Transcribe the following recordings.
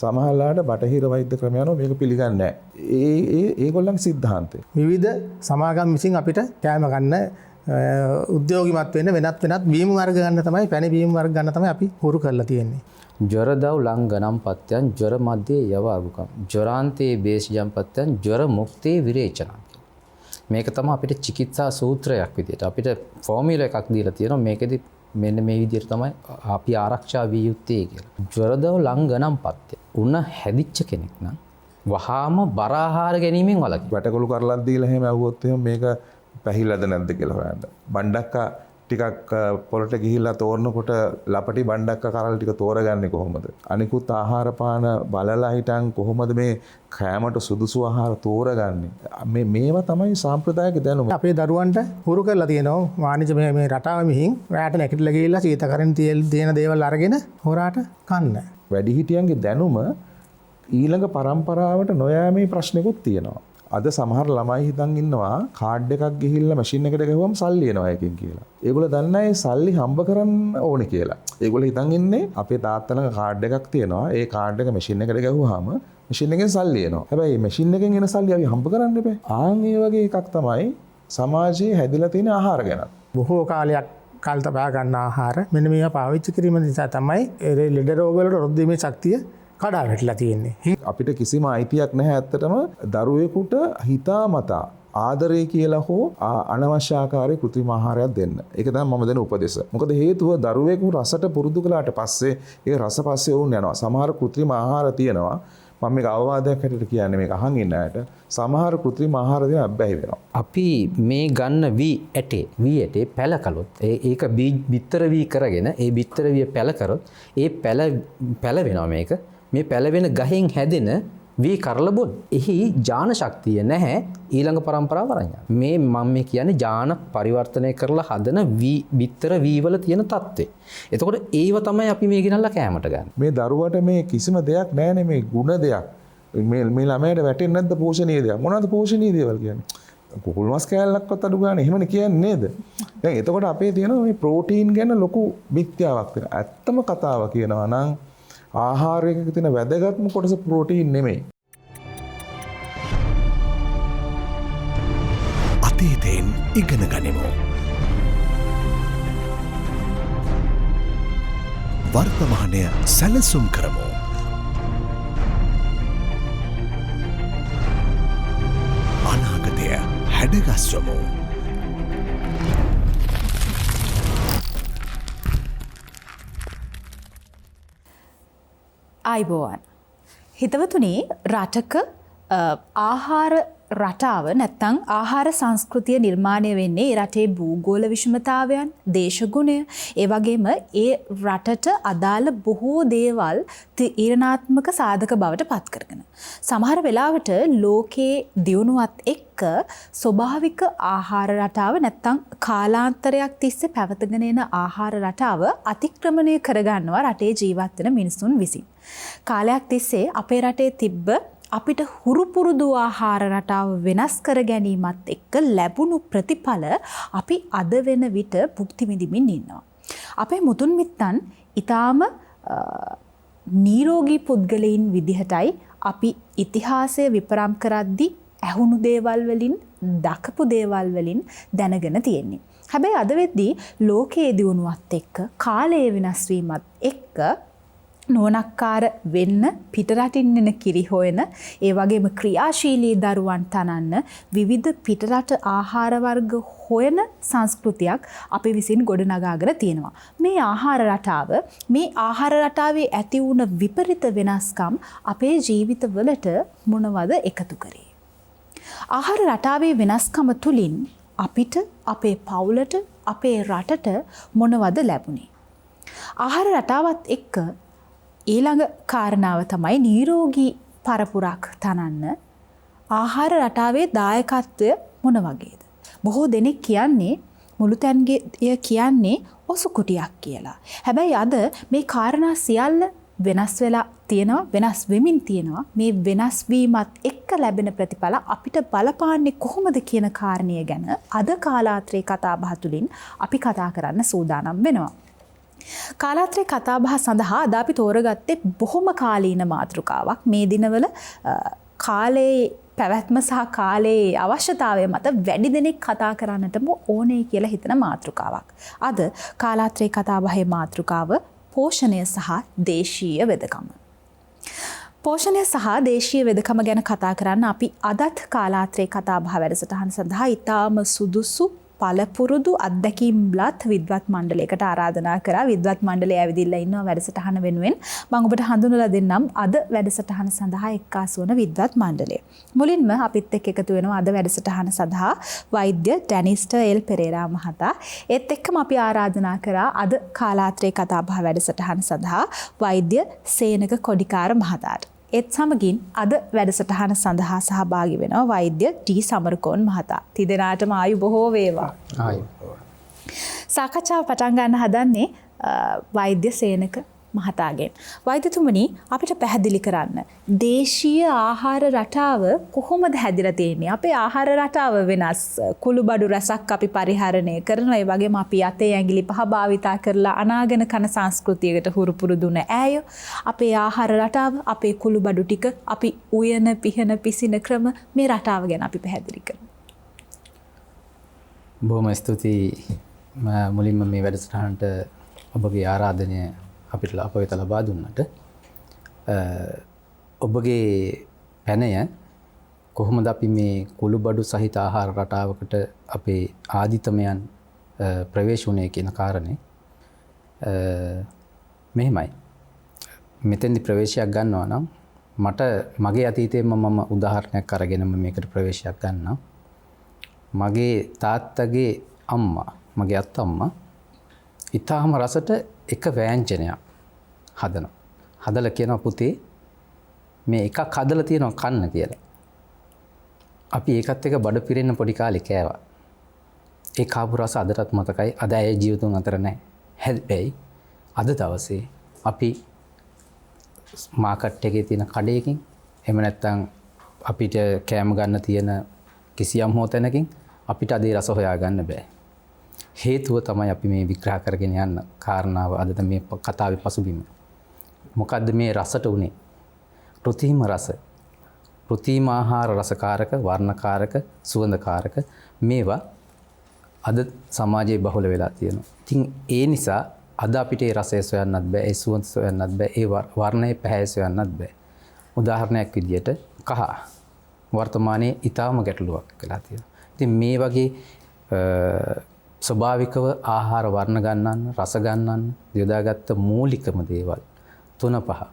සමහරලාට බටහිර වෛද්‍ය ක්‍රමයන්ව මේක පිළිගන්නේ නැහැ. ඒගොල්ලන්ගේ සිද්ධාන්තය. විවිධ සමාගම් විසින් අපිට කෑම ගන්න උද්‍යෝගිමත් වෙන්න වෙනත් බීම වර්ග ගන්න තමයි පැණි බීම වර්ග ගන්න තමයි අපි හුරු කරලා තියෙන්නේ. ಜ್ವರದವು ಲಂಘನಂ ಪತ್ಯಂ ಜ್ವರ ಮಧ್ಯೆ ಯವಾಗುಕಂ ಜ್ವರಾಂතේ බේසජම් පත්‍යං ಜ್ವರ මුක්තේ විරේචනං. මේක තමයි අපිට චිකිත්සා සූත්‍රයක් විදියට අපිට ෆෝමියුලා එකක් දීලා තියෙනවා. මේකෙදි මෙන්න මේ විදිහට තමයි අපි ආරක්ෂා විය යුත්තේ කියලා. ಜ್ವರದව ලංඝනම් පත්‍ය. උණ හැදිච්ච කෙනෙක් නම් වහාම බර ආහාර ගැනීමෙන් වළකින්න. වැටකොළු කරලක් දීලා එහෙම ඇහුවොත් එහෙම මේක පැහිලාද නැද්ද කියලා හොයන්න. බණ්ඩක්කා ටිකක් පොළට ගිහිල්ලා තෝරනකොට ලපටි බණ්ඩක්කා කරල් ටික තෝරගන්නේ කොහොමද? අනිකුත් ආහාර පාන බලලා හිටන් කොහොමද මේ කෑමට සුදුසු ආහාර තෝරගන්නේ? මේවා තමයි සාම්ප්‍රදායික දැනුම. අපේ දරුවන්ට හුරු කරලා තියෙනවා වාණිජ මේ රටාව මිහින් රැට නැගිටලා ගිහිල්ලා සීතකරණ තියෙන දේවල් අරගෙන හොරාට කන්න. වැඩිහිටියන්ගේ දැනුම ඊළඟ පරම්පරාවට නොයෑමේ ප්‍රශ්නකුත් තියෙනවා. අද සමහර ළමයි හිතන් ඉන්නවා කාඩ් එකක් ගිහිල්ලා මැෂින් එකට ගහුවම සල්ලි එනවා එකකින් කියලා. ඒගොල්ලෝ දන්නේ නැහැ සල්ලි හම්බ කරන්න ඕනේ කියලා. ඒගොල්ලෝ හිතන් ඉන්නේ අපේ තාත්තා ළඟ කාඩ් එකක් තියෙනවා. ඒ කාඩ් එක මැෂින් එකට ගහුවාම මැෂින් එකෙන් සල්ලි එනවා. හැබැයි මැෂින් එකෙන් එන සල්ලි අපි හම්බ කරන්න බෑ. ආන් ඒ වගේ එකක් තමයි සමාජයේ හැදිලා තියෙන ආහාර ගැන. බොහෝ කාලයක් කල් තබා ගන්න ආහාර මෙන්න මේවා පාවිච්චි කිරීම නිසා තමයි ලෙඩ රෝග වලට රොත් දීමේ ශක්තිය කඩා වැටලා තියෙන්නේ. අපිට කිසිම අයිතියක් නැහැ ඇත්තටම දරුවෙකුට හිතාමතා ආදරේ කියලා හෝ අනවශ්‍ය ආකාරයේ කෘත්‍රිම ආහාරයක් දෙන්න. ඒක තමයි මම දෙන උපදෙස. මොකද හේතුව දරුවෙකු රසට පුරුදු කළාට පස්සේ ඒ රස පස්සේ වුන් යනවා. සමහර කෘත්‍රිම ආහාර තියෙනවා. මම මේක අවවාදයක් හැටියට කියන්නේ මේක අහන් ඉන්න අයට. සමහර කෘත්‍රිම ආහාර දෙන අබ්බැහි වෙනවා. අපි මේ ගන්න වී ඇටේ පැල කළොත් ඒක බිත්තර වී කරගෙන ඒ බිත්තර විය පැල කරොත් ඒ පැල වෙනවා මේක. මේ පැලවෙන ගහෙන් හැදෙන වී කරලබොන් එහි ජාන ශක්තිය නැහැ ඊළඟ පරම්පරාව වරන් යන. මේ මම මේ කියන්නේ ජාන පරිවර්තනය කරලා හදන වී බිත්තර වීවල තියෙන தත්ත්වය. එතකොට ඒව තමයි අපි මේ ගෙනල්ලා කෑමට ගන්න. මේ දරුවට මේ කිසිම දෙයක් නැහැනේ මේ ಗುಣ දෙයක්. මේ ළමයට වැටෙන්නේ නැද්ද පෝෂණීය දෙයක්? මොනවද පෝෂණීය දේවල් කියන්නේ? කුකුල් මස් කෑල්ලක්වත් අඩු ගන්න එහෙමනේ කියන්නේ නේද? දැන් එතකොට අපේ තියෙන මේ ප්‍රෝටීන් ගැන ලොකු මිත්‍යාවක් තියෙනවා. ඇත්තම කතාව කියනවා නම් ආහාරයක තියෙන වැදගත්ම කොටස ප්‍රෝටීන් නෙමෙයි. අතීතයෙන් ඉගෙන ගනිමු. වර්තමානය සැලසුම් කරමු. අනාගතය හැඩගස්වමු. අයිබෝවන් හිතවතුනි රටක ආහාර රටාව නැත්තං ආහාර සංස්කෘතිය නිර්මාණය වෙන්නේ රටේ භූගෝල විෂමතාවයන් දේශගුණය ඒ වගේම ඒ රටට අදාළ බොහෝ දේවල් තීරණාත්මක සාධක බවට පත් කරගෙන. සමහර වෙලාවට ලෝකයේ දියුණුවත් එක්ක ස්වභාවික ආහාර රටාව නැත්තං කාලාන්තරයක් තිස්සේ පැවතගෙන එන ආහාර රටාව අතික්‍රමණය කරගන්නවා රටේ ජීවත් වෙන මිනිසුන් විසින්. කාලයක් තිස්සේ අපේ රටේ තිබ්බ අපිට හුරුපුරුදු ආහාර රටාව වෙනස් කර ගැනීමත් එක්ක ලැබුණු ප්‍රතිඵල අපි අද වෙන විට භුක්ති විඳිමින් ඉන්නවා. අපේ මුතුන් මිත්තන් ඊටාම නිරෝගී පුද්ගලයින් විදිහටයි අපි ඉතිහාසය විපරම් කරද්දී ඇහුණු දේවල් වලින් දකපු දේවල් වලින් දැනගෙන තියෙන්නේ. හැබැයි අද වෙද්දී ලෝකයේ දියුණුවත් එක්ක කාලයේ වෙනස් වීමත් එක්ක නොනක්කාර වෙන්න පිටරටින් එන කිරි හොයන ඒ වගේම ක්‍රියාශීලී දරුවන් තනන්න විවිධ පිටරට ආහාර වර්ග හොයන සංස්කෘතියක් අපි විසින් ගොඩනගාගෙන තියෙනවා. මේ ආහාර රටාව මේ ආහාර රටාවේ ඇති වුණ විපරිත වෙනස්කම් අපේ ජීවිතවලට මොනවද එකතු කරේ? ආහාර රටාවේ වෙනස්කම තුලින් අපිට අපේ පවුලට අපේ රටට මොනවද ලැබුණේ? ආහාර රටාවත් එක්ක ඊළඟ කාරණාව තමයි නිරෝගී පරපුරක් තනන්න ආහාර රටාවේ දායකත්වය මොන වගේද? බොහෝ දෙනෙක් කියන්නේ මුළුතැන්ගේ කියන්නේ ඔසුකුටියක් කියලා. හැබැයි අද මේ කාරණා සියල්ල වෙනස් වෙලා තියෙනවා, වෙනස් වෙමින් තියෙනවා. මේ වෙනස් වීමත් එක්ක ලැබෙන ප්‍රතිඵල අපිට බලපාන්නේ කොහොමද කියන කාරණය ගැන අද කාලාත්‍රේ කතා බහ තුලින් අපි කතා කරන්න සූදානම් වෙනවා. කාලාත්‍රේ කතාබහ සඳහා අද අපි තෝරගත්තේ බොහොම කාලීන මාතෘකාවක්. මේ දිනවල කාලයේ පැවැත්ම සහ කාලයේ අවශ්‍යතාවය මත වැඩි දෙනෙක් කතා කරන්නටම ඕනේ කියලා හිතන මාතෘකාවක්. අද කාලාත්‍රේ කතාබහේ මාතෘකාව පෝෂණය සහ දේශීය වෙදකම. පෝෂණය සහ දේශීය වෙදකම ගැන කතා කරන්න අපි අදත් කාලාත්‍රේ කතාබහ වැඩසටහන සඳහා ඉතාම සුදුසු පළපුරුදු අත්දැකීම්ලත් විද්වත් මණ්ඩලයකට ආරාධනා කරා. විද්වත් මණ්ඩලය ඇවිදින්න ඉන්නවා වැඩසටහන වෙනුවෙන්. මම ඔබට හඳුන්වලා දෙන්නම් අද වැඩසටහන සඳහා එක්කාසු වන විද්වත් මණ්ඩලය. මුලින්ම අපිත් එක්ක එකතු වෙනවා අද වැඩසටහන සඳහා වෛද්‍ය ඩැනිස්ටර් එල් පෙරේරා මහතා. ඒත් එක්කම අපි ආරාධනා කරා අද කාලාත්‍රේ කතාබහ වැඩසටහන සඳහා වෛද්‍ය සේනක කොඩිකාර මහතාට. ඒත් සමගින් අද වැඩසටහන සඳහා සහභාගී වෙනවා වෛද්‍ය ටී සමරකෝන් මහතා. තිදෙනාටම ආයු බොහෝ වේවා. සාකච්ඡාව පටන් ගන්න හදන්නේ වෛද්‍ය සේනක මහතාගෙන්. වෛද්‍යතුමනි අපිට පැහැදිලි කරන්න දේශීය ආහාර රටාව කොහොමද හැදිලා තියෙන්නේ? අපේ ආහාර රටාව වෙනස්. කුළුබඩු රසක් අපි පරිහරණය කරනවා. ඒ වගේම අපි අතේ ඇඟිලි පහ භාවිතා කරලා අනාගෙන කන සංස්කෘතියකට හුරු පුරුදුන ඈයෝ. අපේ ආහාර රටාව, අපේ කුළුබඩු ටික, අපි උයන, පිහන, පිසින ක්‍රම මේ රටාව ගැන අපි පැහැදිලි කරමු. බොහොම ස්තුතියි. මුලින්ම මේ වැඩසටහනට ඔබගේ ආරාධනය අපිට අප වෙත ලබා දුන්නට. ඔබගේ පැනය කොහොමද අපි මේ කුළුබඩු සහිත ආහාර රටාවකට අපේ ආදිතමයන් ප්‍රවේශ වුණේ කියන කාරණේ මෙහෙමයි. මෙතෙන්දි ප්‍රවේශයක් ගන්නවා නම් මට මගේ අතීතයෙන්ම මම උදාහරණයක් අරගෙනම මේකට ප්‍රවේශයක් ගන්නම්. මගේ තාත්තගේ අම්මා, මගේ අත්තම්මා ඉතාම රසට එක වෑංජනයක් හදනවා. හදලා කියනවා පුතේ මේ එකක් හදලා තියෙනවා කන්න කියලා. අපි ඒකත් එක බඩ පිරෙන්න පොඩි කාලේ කෑවා. ඒ කාපු රස අදටත් මතකයි. අද ඇය ජීවිතුන් අතර නැහැ. හැබැයි අද දවසේ අපි මාකට් එකේ තියෙන කඩේකින් එහෙම නැත්නම් අපිට කෑම ගන්න තියෙන කිසියම් හෝ තැනකින් අපිට අද ඒ රස හොයාගන්න බෑ. හේතුව තමයි අපි මේ විග්‍රහ කරගෙන යන්න කාරණාව අද මේ කතාවේ පසුබිම. මොකද්ද මේ රසට උනේ? කෘත්‍රිම රස. කෘත්‍රිම ආහාර රසකාරක, වර්ණකාරක, සුවඳකාරක මේවා අද සමාජයේ බහුල වෙලා තියෙනවා. ඉතින් ඒ නිසා අද අපිට ඒ රසය සොයන්නත් බෑ, ඒ සුවඳ සොයන්නත් බෑ, ඒ වර්ණයේ පැහැය සොයන්නත් බෑ. උදාහරණයක් විදියට කහ වර්තමානයේ ඊටාම ගැටලුවක් වෙලා තියෙනවා. ඉතින් මේ වගේ ස්වභාවිකව ආහාර වර්ණ ගන්නන්න, රස ගන්නන්න යොදාගත්ත මූලිකම දේවල් 3-5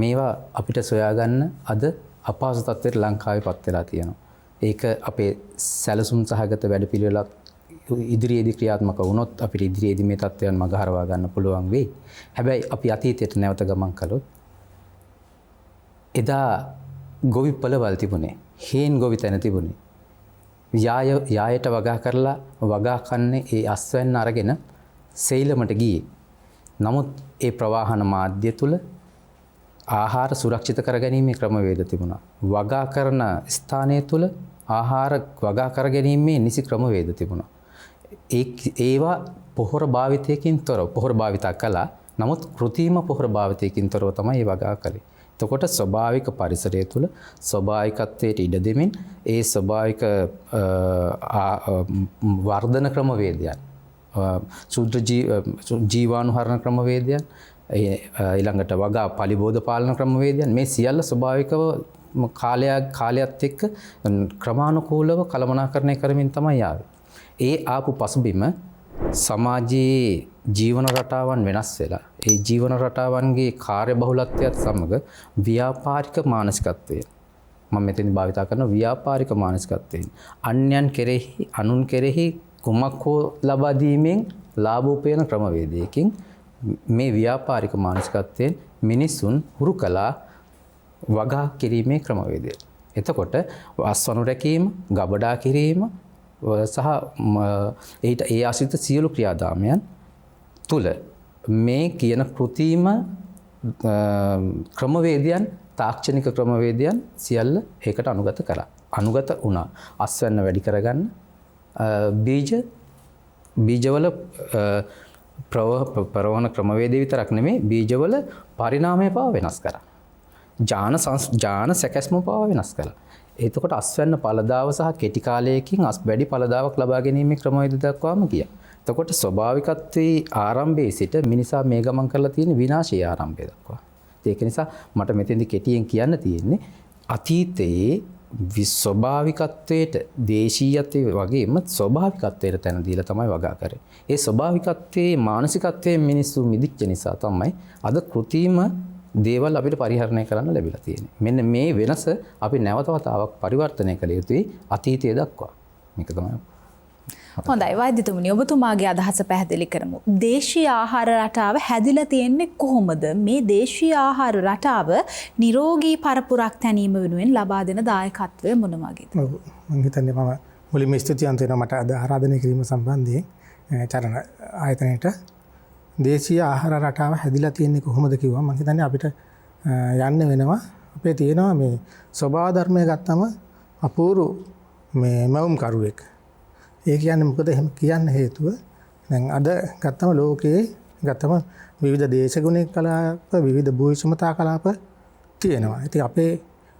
මේවා අපිට සොයාගන්න අද අපහසු තත්ත්වයට ලංකාවේ පත් වෙලා තියෙනවා. ඒක අපේ සැලසුම් සහගත වැඩපිළිවෙලක් ඉදිරියේදී ක්‍රියාත්මක වුණොත් අපිට ඉදිරියේදී මේ තත්ත්වයන් මගහරවා ගන්න පුළුවන් වෙයි. හැබැයි අපි අතීතයට නැවත ගමන් කළොත් එදා ගොවි පළවල් තිබුණේ, හේන් ගොවි තැන තිබුණේ. යායට වගා කරලා වගා කන්නේ ඒ අස්වැන්න අරගෙන සෙයිලමට ගියේ. නමුත් ඒ ප්‍රවාහන මාධ්‍ය තුල ආහාර සුරක්ෂිත කරගැනීමේ ක්‍රමවේද තිබුණා. වගා කරන ස්ථානය තුල ආහාර වගා කරගැනීමේ නිසි ක්‍රමවේද තිබුණා. ඒවා පොහොර භාවිතයකින් තොරව පොහොර භාවිතා කළා. නමුත් කෘත්‍රිම පොහොර භාවිතයකින් තොරව තමයි ඒ වගා කළේ. එතකොට ස්වභාවික පරිසරය තුළ ස්වභාවිකත්වයට ඉඩ දෙමින් ඒ ස්වභාවික වර්ධන ක්‍රමවේදයන්, ශුද්ධ ජීවාණුහරණ ක්‍රමවේදයන්, ඊළඟට වගා පලිබෝධ පාලන ක්‍රමවේදයන් මේ සියල්ල ස්වභාවිකව කාලයත් එක්ක ක්‍රමානුකූලව කළමනාකරණය කරමින් තමයි ආවේ. ඒ ආපු පසුබිම සමාජයේ ජීවන රටාවන් වෙනස් වෙලා ඒ ජීවන රටාවන්ගේ කාර්යබහුලත්වයත් සමග ව්‍යාපාරික මානසිකත්වයෙන් මම මෙතෙන් භාවිතා කරන ව්‍යාපාරික මානසිකත්වයෙන් අන්‍යයන් කෙරෙහි අනුන් කෙරෙහි කුමක් හෝ ලබා දීමෙන් ලාභ උපයන ක්‍රමවේදයකින් මේ ව්‍යාපාරික මානසිකත්වයෙන් මිනිසුන් හුරු කළා වගා කිරීමේ ක්‍රමවේදය. එතකොට අස්වනු රැකීම, ගබඩා කිරීම සහ ඒ ආශ්‍රිත සියලු ක්‍රියාදාමයන් තුල මේ කියන කෘත්‍රිම ක්‍රමවේදයන්, තාක්ෂණික ක්‍රමවේදයන් සියල්ල ඒකට අනුගත කළා. අනුගත වුණා. අස්වැන්න වැඩි කරගන්න, බීජවල ප්‍රවහන ක්‍රමවේදය විතරක් නෙමේ බීජවල පරිණාමය පවා වෙනස් කරා. ජාන සැකැස්ම පවා වෙනස් කළා. එතකොට අස්වැන්න පළදාව සහ කෙටි කාලයකින් අස් වැඩි පළදාවක් ලබා ගැනීමේ ක්‍රමවේද දක්වාම ගියා. එතකොට ස්වභාවිකත්වයේ ආරම්භයේ සිට මිනිසා මේ ගමන් කරලා තියෙන විනාශයේ ආරම්භය දක්වා. ඒක නිසා මට මෙතෙන්දි කෙටියෙන් කියන්න තියෙන්නේ අතීතයේ ස්වභාවිකත්වයට දේශීයත්වයේ වගේම ස්වභාවිකත්වයට තැන දීලා තමයි වගා කරේ. ඒ ස්වභාවිකත්වයේ මානසිකත්වයේ මිනිස්සු මිදිච්ච නිසා තමයි අද කෘතිම දේවල් අපිට පරිහරණය කරන්න ලැබිලා තියෙන්නේ. මෙන්න මේ වෙනස අපි නැවත වතාවක් පරිවර්තනය කළ යුතුයි අතීතය දක්වා. මේක තමයි. හොඳයි වෛද්‍යතුමනි, ඔබතුමාගේ අදහස පැහැදිලි කරමු. දේශීය ආහාර රටාව හැදිලා තියෙන්නේ කොහොමද? මේ දේශීය ආහාර රටාව නිරෝගී පරපුරක් තැනීම වෙනුවෙන් ලබා දෙන දායකත්වය මොන වගේද? ඔව්, මම හිතන්නේ මම මුලින්ම ස්තුතිවන්ත වෙනවා මට අද ආරාධනය කිරීම සම්බන්ධයෙන් චරණ ආයතනයට. දේශීය ආහාර රටාව හැදිලා තියෙන්නේ කොහොමද කිව්වා මම හිතන්නේ අපිට යන්න වෙනවා. අපේ තියෙනවා මේ ස්වභාව ධර්මය ගත්තම අපූර්ව මේ මවුම් කරුවෙක්. ඒ කියන්නේ මොකද එහෙම කියන්න හේතුව දැන් අද ගත්තම ලෝකයේ ගත්තම විවිධ දේශගුණික කලාප විවිධ භූමිසමතා කලාප තියෙනවා. ඉතින් අපේ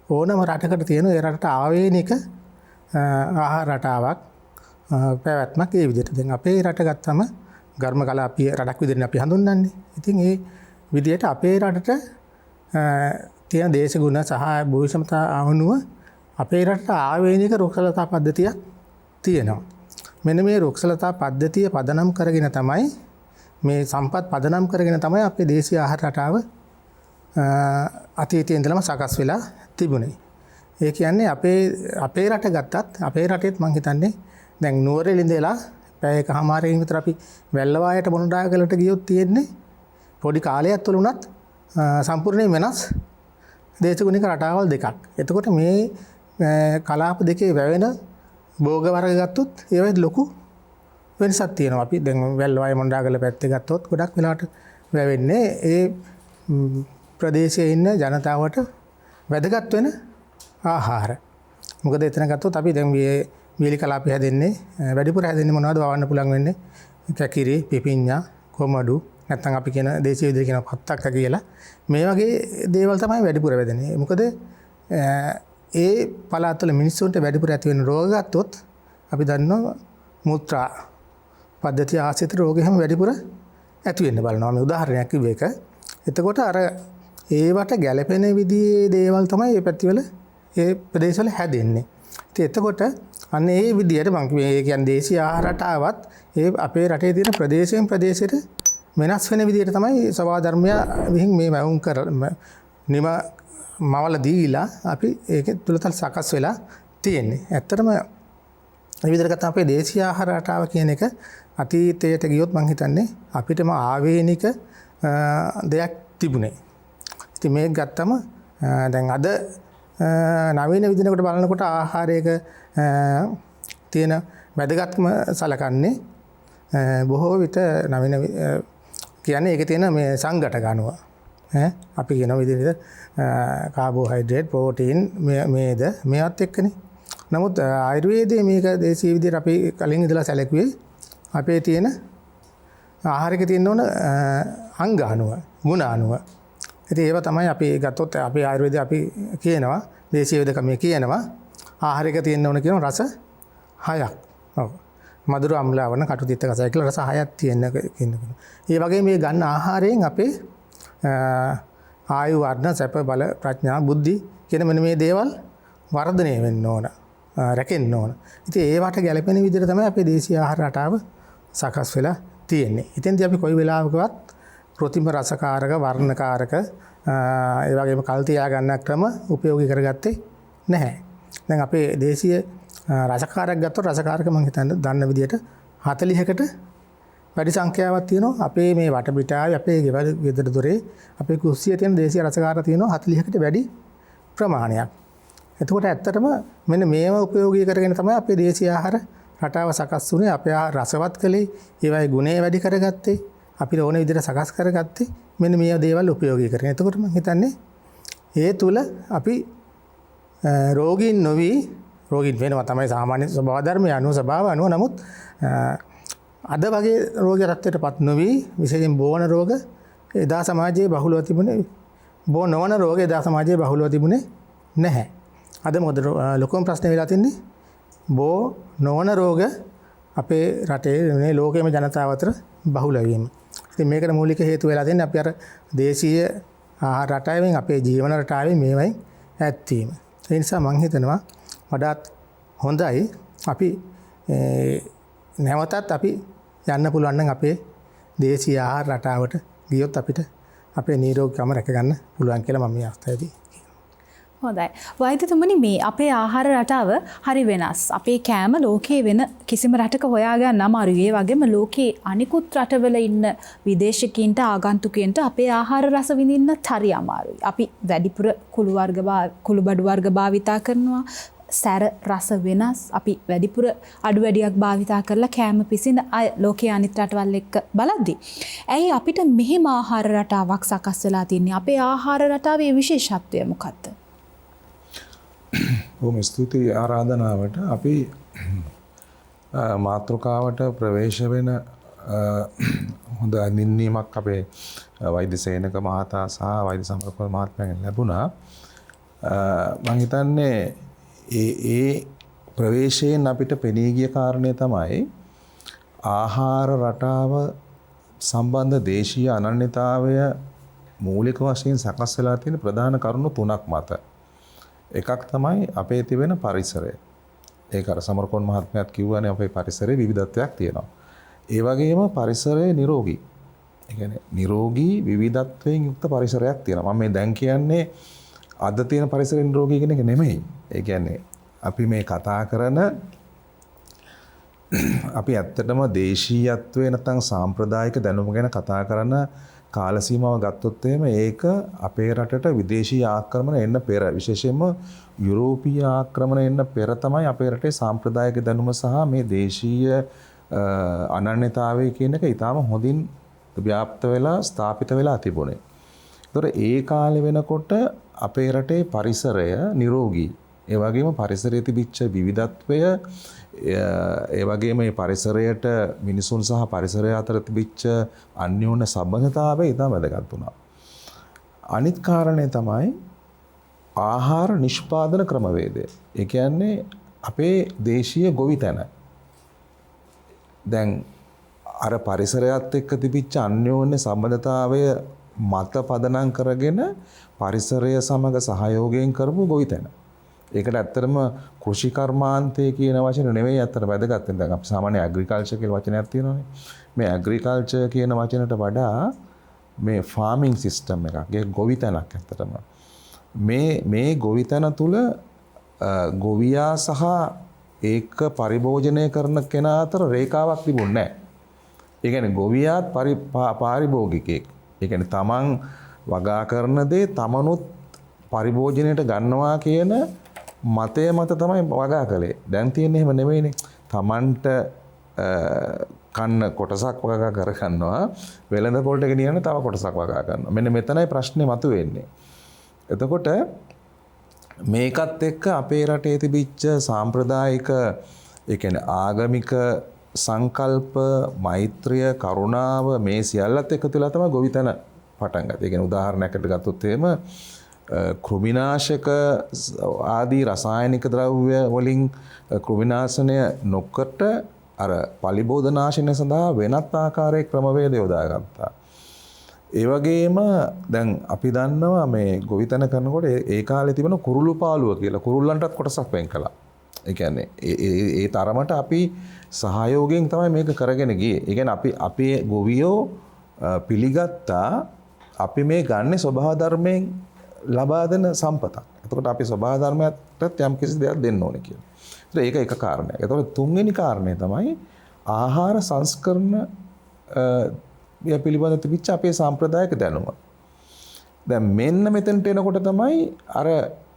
ඕනම රටකට තියෙන ඒ රටට ආවේනික ආහාර රටාවක් පැවැත්මක් ඒ විදිහට. දැන් අපේ රට ගත්තම ගර්ම කලාපීය රටක් විදිහට අපි හඳුන්වන්නේ. ඉතින් ඒ විදිහට අපේ රටට තියෙන දේශගුණ සහ භූමිසමතා අනුව අපේ රටට ආවේනික රුක්සලතා පද්ධතියක් තියෙනවා. මෙන්න මේ රුක්සලතා පද්ධතිය පදනම් කරගෙන තමයි මේ සම්පත් පදනම් කරගෙන තමයි අපේ දේශීය ආහාර රටාව අතීතයේ ඉඳලම සකස් වෙලා තිබුණේ. ඒ කියන්නේ අපේ රට ගත්තත් අපේ රටේත් මම හිතන්නේ දැන් නුවරඑළිය ඉඳලා පැය එකමාරකින් විතර අපි වැල්ලවායට මොනඩාගලට ගියොත් තියෙන්නේ පොඩි කාලයක් තුළ උනත් සම්පූර්ණයෙන් වෙනස් දේශගුණික රටාවල් දෙකක්. එතකොට මේ කලාප දෙකේ වැවෙන භෝග වර්ග ගත්තොත් ඒවෙත් ලොකු වෙනසක් තියෙනවා. අපි දැන් වැල්ලවාය මොනඩාගල පැත්තේ ගත්තොත් ගොඩක් වෙලාවට වැවෙන්නේ ඒ ප්‍රදේශයේ ඉන්න ජනතාවට වැදගත් වෙන ආහාර. මොකද එතන ගත්තොත් අපි දැන් වීලි කලාපය හැදෙන්නේ වැඩිපුර හැදෙන්නේ මොනවද වවන්න පුළුවන් වෙන්නේ? කැකිරි, පිපිඤ්ඤා, කොමඩු නැත්නම් අපි කියන දේශීය විදිහට කියන පත්තක්ක කියලා. මේ වගේ දේවල් තමයි වැඩිපුර වැදෙන්නේ. මොකද ඒ පළාත්වල මිනිස්සුන්ට වැඩිපුර ඇති වෙන රෝග ගත්තොත් අපි දන්නවා මුත්‍රා පද්ධතිය ආශ්‍රිත රෝග හැම වැඩිපුර ඇති වෙන්න බලනවා. මේ උදාහරණයක් කිව්ව එක. එතකොට අර ඒවට ගැළපෙන විදිහේ දේවල් තමයි මේ පැතිවල ඒ ප්‍රදේශවල හැදෙන්නේ. ඉතින් එතකොට අන්න ඒ විදිහට මම කියන්නේ දේශීය ආහාර රටාවත් ඒ අපේ රටේ තියෙන ප්‍රදේශයෙන් ප්‍රදේශයට වෙනස් වෙන විදිහට තමයි සබා ධර්මය විහිං මේ වවුම් කර නිම මවල දීලා අපි ඒක තුලතල් සකස් වෙලා තියෙන්නේ. ඇත්තටම මේ විදිහට ගත්තාම අපේ දේශීය ආහාර රටාව කියන එක අතීතයට ගියොත් මම හිතන්නේ අපිටම ආවේනික දෙයක් තිබුණේ. ඉතින් මේක ගත්තම දැන් අද නවීන විදිහකට බලනකොට ආහාරයක තියෙන වැදගත්කම සලකන්නේ බොහෝ විට නවීන කියන්නේ ඒකේ තියෙන මේ සංඝටක අණුව. අපි කියන විදිහට කාබෝහයිඩ්‍රේට්, ප්‍රෝටීන් මේද මේවත් එක්කනේ. නමුත් ආයුර්වේදයේ මේක දේශීය විදිහට අපි කලින් ඉඳලා සැලකුවේ අපේ තියෙන ආහාරයක තියෙන ඕන අංග අණුව, ගුණ අණුව. ඉතින් ඒවා තමයි අපි ගත්තොත් අපි ආයුර්වේදයේ අපි කියනවා දේශීය වේදකමේ කියනවා ආහාරයක තියෙන ඕන කියන රස 6ක්. ඔව්. මధుර අම්ලවන කටු තිත්ත කසයි කියලා රස 6ක් තියෙන කියනවා. ඒ වගේ මේ ගන්න ආහාරයෙන් අපේ ආයු වර්ණ සැප බල ප්‍රඥා බුද්ධි කියන මෙන්න මේ දේවල් වර්ධනය වෙන්න ඕන. රැකෙන්න ඕන. ඉතින් ඒවට ගැළපෙන විදිහට තමයි අපේ දේශීය ආහාර රටාව සකස් වෙලා තියෙන්නේ. ඉතින්දී අපි කොයි වෙලාවකවත් කෘත්‍රිම රසකාරක වර්ණකාරක ඒ වගේම කල් තියා ගන්න ක්‍රම උපයෝගී කරගත්තේ නැහැ. දැන් අපේ දේශීය රසකාරක ගත්තොත් රසකාරක මම හිතන්නේ දන්න විදිහට 40කට වැඩි සංඛ්‍යාවක් තියෙනවා. අපේ මේ වටපිටාවේ අපේ ගෙවල් ගෙදර දොරේ අපේ කුස්සියේ තියෙන දේශීය රසකාර තියෙනවා 40කට වැඩි ප්‍රමාණයක්. එතකොට ඇත්තටම මෙන්න මේව උපයෝගී කරගෙන තමයි අපේ දේශීය ආහාර රටාව සකස් වුණේ. අපේ රසවත් කලේ ඒවයි ගුණය වැඩි කරගත්තේ. අපිට ඕන විදිහට සකස් කරගත්තේ මෙන්න මේ දේවල් උපයෝගී කරගෙන. එතකොට මම හිතන්නේ ඒ තුල අපි රෝගීන් නොවි රෝගීන් වෙනවා තමයි සාමාන්‍ය ස්වභාව ධර්මය අනුව ස්වභාව අනුව. නමුත් අද වගේ රෝග තත්ත්වයට පත් නොවී විශේෂයෙන් බෝවන රෝග එදා සමාජයේ බහුලව තිබුණේ බෝ නොවන රෝග එදා සමාජයේ බහුලව තිබුණේ නැහැ. අද මොකද ලොකුම ප්‍රශ්නේ වෙලා තින්නේ බෝ නොවන රෝග අපේ රටේ මේ ලෝකයේම ජනතාව අතර බහුල වීම. ඉතින් මේකට මූලික හේතුව වෙලා තින්නේ අපි අර දේශීය ආහාර රටාවෙන් අපේ ජීවන රටාවෙන් මේවයින් ඈත් වීම. ඒ නිසා මම හිතනවා වඩාත් හොඳයි අපි නැවතත් අපි යන්න පුළුවන් නම් අපේ දේශීය ආහාර රටාවට ගියොත් අපිට අපේ නිරෝගීකම රැක ගන්න පුළුවන් කියලා මම මේ අවස්ථාවේදී හොඳයි. වෛද්‍යතුමනි මේ අපේ ආහාර රටාව හරි වෙනස්. අපේ කෑම ලෝකයේ වෙන කිසිම රටක හොයාගන්න අමාරුයි. ඒ වගේම ලෝකයේ අනිකුත් රටවල ඉන්න විදේශිකයින්ට ආගන්තුකයින්ට අපේ ආහාර රස විඳින්නත් හරි අමාරුයි. අපි වැඩිපුර කුළු බඩු වර්ග භාවිතා කරනවා. සැර රස වෙනස්. අපි වැඩිපුර අඩු වැඩියක් භාවිතා කරලා කෑම පිසින අය ලෝකයේ අනිත් රටවල් එක්ක බලද්දී. ඇයි අපිට මෙහෙම ආහාර රටාවක් සකස් වෙලා තින්නේ? අපේ ආහාර රටාවේ විශේෂත්වය මොකක්ද? බොහොම ස්තුතියි ආරාධනාවට. අපි මාතෘකාවට ප්‍රවේශ වෙන හොඳ නින්දීමක් අපේ වෛද්‍ය සේනක මහතා සහ වෛද්‍ය සම්ප්‍රප්‍රල් මහත්මයාගෙන් ලැබුණා. මම හිතන්නේ ඒ ප්‍රවේශයෙන් අපිට පෙනී ගිය කාරණය තමයි ආහාර රටාව සම්බන්ධ දේශීය අනන්‍යතාවය මූලික වශයෙන් සකස් වෙලා තියෙන ප්‍රධාන කරුණු තුනක් මත. එකක් තමයි අපේ තිබෙන පරිසරය. ඒක අර සමරකෝන් මහත්මයාත් කිව්වනේ අපේ පරිසරයේ විවිධත්වයක් තියෙනවා. ඒ වගේම පරිසරය නිරෝගී. ඒ කියන්නේ නිරෝගී විවිධත්වයෙන් යුක්ත පරිසරයක් තියෙනවා. මම මේ දැන් කියන්නේ අද තියෙන පරිසරය නිරෝගී කියන එක නෙමෙයි. ඒ කියන්නේ අපි මේ කතා කරන අපි ඇත්තටම දේශීයත්වයේ නැත්නම් සාම්ප්‍රදායික දැනුම ගැන කතා කරන කාල සීමාව ගත්තොත් එහෙම ඒක අපේ රටට විදේශී ආක්‍රමණ එන්න පෙර විශේෂයෙන්ම යුරෝපීය ආක්‍රමණ එන්න පෙර තමයි අපේ රටේ සාම්ප්‍රදායික දැනුම සහ මේ දේශීය අනන්‍යතාවය කියන එක ඊටාම හොඳින් ව්‍යාප්ත වෙලා ස්ථාපිත වෙලා තිබුණේ. ඒතොර ඒ කාලේ වෙනකොට අපේ රටේ පරිසරය නිරෝගී. ඒ වගේම පරිසරයේ තිබිච්ච විවිධත්වය ඒ වගේම මේ පරිසරයට මිනිසුන් සහ පරිසරය අතර තිබිච්ච අන්‍යෝන්‍ය සම්බන්ධතාවය ඉතාම වැදගත් වුණා. අනිත් කාරණේ තමයි ආහාර නිෂ්පාදන ක්‍රමවේදය. ඒ කියන්නේ අපේ දේශීය ගොවිතැන. දැන් අර පරිසරයත් එක්ක තිබිච්ච අන්‍යෝන්‍ය සම්බන්ධතාවය මත පදනම් කරගෙන පරිසරය සමග සහයෝගයෙන් කරපු ගොවිතැන. ඒකට ඇත්තටම කෘෂි කර්මාන්තය කියන වචන නෙවෙයි ඇත්තට වැදගත්. දැන් අපි සාමාන්‍ය ඇග්‍රිකල්චර් කියලා වචනයක් තියෙනවානේ. මේ ඇග්‍රිකල්චර් කියන වචනට වඩා මේ ෆාමින් සිස්ටම් එකක්. ඒක ගොවිතැනක් ඇත්තටම. මේ ගොවිතැන තුල ගොවියා සහ ඒක පරිභෝජනය කරන කෙනා අතර රේඛාවක් තිබුණේ නැහැ. ඒ කියන්නේ ගොවියාත් පාරිභෝගිකයෙක්. ඒ කියන්නේ තමන් වගා කරන දේ තමනුත් පරිභෝජනයට ගන්නවා කියන මතය මත තමයි වගා කළේ. දැන් තියෙන්නේ එහෙම නෙමෙයිනේ. තමන්ට කන්න කොටසක් වගා කර ගන්නවා. වෙළඳ පොළට ගෙනියන්න තව කොටසක් වගා ගන්නවා. මෙන්න මෙතනයි ප්‍රශ්නේ මතුවෙන්නේ. එතකොට මේකත් එක්ක අපේ රටේ තිබිච්ච සාම්ප්‍රදායික ඒ කියන්නේ ආගමික සංකල්ප, මෛත්‍රිය, කරුණාව මේ සියල්ලත් එකතු වෙලා තමයි ගොවිතැන පටන් ගත්තේ. ඒ කියන්නේ උදාහරණයකට ගත්තොත් එහෙම කෘමිනාශක ආදී රසායනික ද්‍රව්‍ය වලින් කෘමිනාශනය නොකොට අර පලිබෝධනාශනය සඳහා වෙනත් ආකාරයක ක්‍රමවේද යොදාගත්තා. ඒ වගේම දැන් අපි දන්නවා මේ ගොවිතැන කරනකොට ඒ කාලේ තිබෙන කුරුළු පාළුව කියලා කුරුල්ලන්ටත් කොටසක් වෙන් කළා. ඒ කියන්නේ ඒ තරමට අපි සහයෝගයෙන් තමයි මේක කරගෙන ගියේ. ඒ කියන්නේ අපේ ගොවියෝ පිළිගත්තා අපි මේ ගන්නේ ස්වභාව ධර්මයෙන් ලබා දෙන සම්පතක්. එතකොට අපි ස්වභාව ධර්මයටත් යම් කිසි දෙයක් දෙන්න ඕනේ කියලා. ඒක එක කාරණයක්. එතකොට තුන්වෙනි කාරණය තමයි ආහාර සංස්කරණ පිළිබඳ තිබිච්ච අපේ සාම්ප්‍රදායික දැනුම. දැන් මෙන්න මෙතනට එනකොට තමයි අර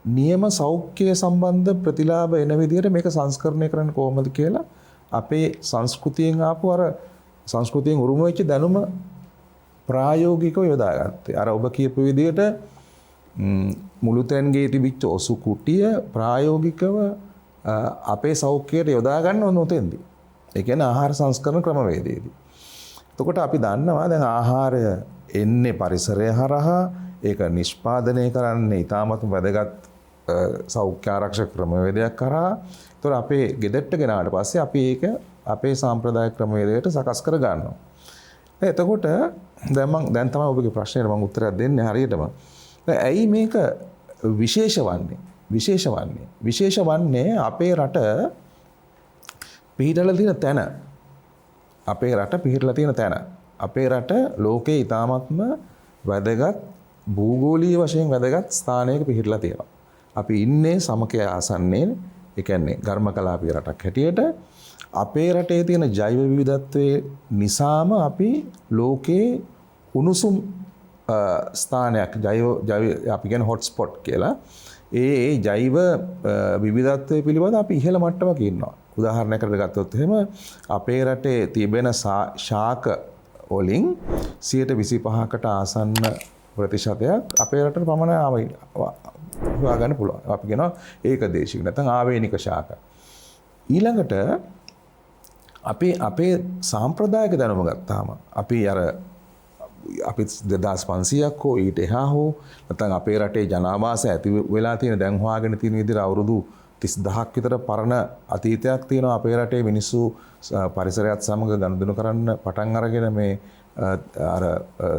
නියම සෞඛ්‍ය සම්බන්ධ ප්‍රතිලාභ එන විදිහට මේක සංස්කරණය කරන්න කොහොමද කියලා අපේ සංස්කෘතියෙන් ආපු අර සංස්කෘතියෙන් උරුම වෙච්ච දැනුම ප්‍රායෝගිකව යොදාගත්තේ. අර ඔබ කියපු විදිහට මුළුතැන්ගේ තිබිච්ච ඔසු කුටිය ප්‍රායෝගිකව අපේ සෞඛ්‍යයට යොදා ගන්න ඕන උතෙන්දී. ඒ කියන්නේ ආහාර සංස්කරණ ක්‍රමවේදයේදී. එතකොට අපි දන්නවා දැන් ආහාරය එන්නේ පරිසරය හරහා ඒක නිෂ්පාදනය කරන්නේ ඉතාමත් වැදගත් සෞඛ්‍ය ආරක්ෂක ක්‍රමවේදයක් කරා. ඒතර අපේ ගෙදරට ගෙනාවට පස්සේ අපි ඒක අපේ සාම්ප්‍රදායික ක්‍රමවේදයට සකස් කර ගන්නවා. එතකොට දැන් තමයි ඔබගේ ප්‍රශ්නෙට මම උත්තරයක් දෙන්නේ හරියටම. දැන් ඇයි මේක විශේෂ වන්නේ? විශේෂ වන්නේ අපේ රට පිහිටලා තියෙන තැන. අපේ රට ලෝකේ ඉතාමත්ම වැදගත් භූගෝලීය වශයෙන් වැදගත් ස්ථානයක පිහිටලා තියෙනවා. අපි ඉන්නේ සමකය ආසන්නයේ, ඒ කියන්නේ ඝර්මකලාපීය රටක් හැටියට. අපේ රටේ තියෙන ජෛව විවිධත්වයේ නිසාම අපි ලෝකේ උණුසුම් ස්ථානයක් අපි කියන හොට් ස්පොට් කියලා. ඒ ජෛව විවිධත්වය පිළිබඳ අපි ඉහළ මට්ටමක ඉන්නවා. උදාහරණයකට ගත්තොත් එහෙම අපේ රටේ තිබෙන ශාක වලින් 25%කට ආසන්න ප්‍රතිශතයක් අපේ රටට පමණ හොයාගන්න පුළුවන්. අපි කියනවා ඒකදේශික නැත්නම් ආවේනික ශාක. ඊළඟට අපේ සාම්ප්‍රදායික දැනුම ගත්තාම අපි 2500ක් හෝ ඊට එහා හෝ නැත්නම් අපේ රටේ ජනාවාසය ඇති වෙලා තියෙන දැන් හොයාගෙන තියෙන විදිහට අවුරුදු 30000ක් විතර පරණ අතීතයක් තියෙනවා අපේ රටේ මිනිස්සු පරිසරයත් සමග ගනුදෙනු කරන්න පටන් අරගෙන මේ අර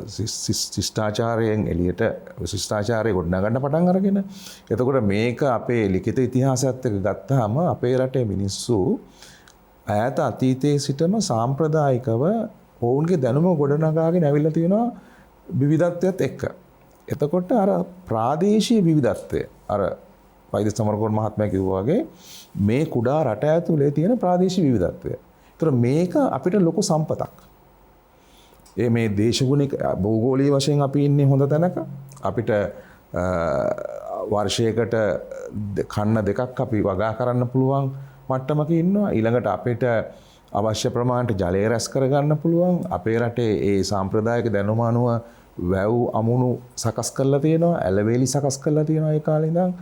ශිෂ්ටාචාරයෙන් එළියට ශිෂ්ටාචාරය ගොඩනගන්න පටන් අරගෙන. එතකොට මේක අපේ ලිඛිත ඉතිහාසයත් එක්ක ගත්තාම අපේ රටේ මිනිස්සු ඈත අතීතයේ සිටම සාම්ප්‍රදායිකව ඔවුන්ගේ දැනුම ගොඩනගාගෙන ඇවිල්ලා තියෙනවා විවිධත්වයත් එක්ක. එතකොට අර ප්‍රාදේශීය විවිධත්වය අර වෛද්‍ය සමරකෝන් මහත්මයා කිව්වා වගේ මේ කුඩා රට ඇතුලේ තියෙන ප්‍රාදේශීය විවිධත්වය. ඒතර මේක අපිට ලොකු සම්පතක්. මේ දේශගුණික භූගෝලීය වශයෙන් අපි ඉන්නේ හොඳ තැනක. අපිට වර්ෂයකට කන්න දෙකක් අපි වගා කරන්න පුළුවන් මට්ටමක ඉන්නවා. ඊළඟට අපිට අවශ්‍ය ප්‍රමාණයට ජලය රැස් කරගන්න පුළුවන්. අපේ රටේ ඒ සාම්ප්‍රදායික දැනුම අනුව වැව් අමුණු සකස් කරලා තියෙනවා, ඇලවේලි සකස් කරලා තියෙනවා ඒ කාලේ ඉඳන්.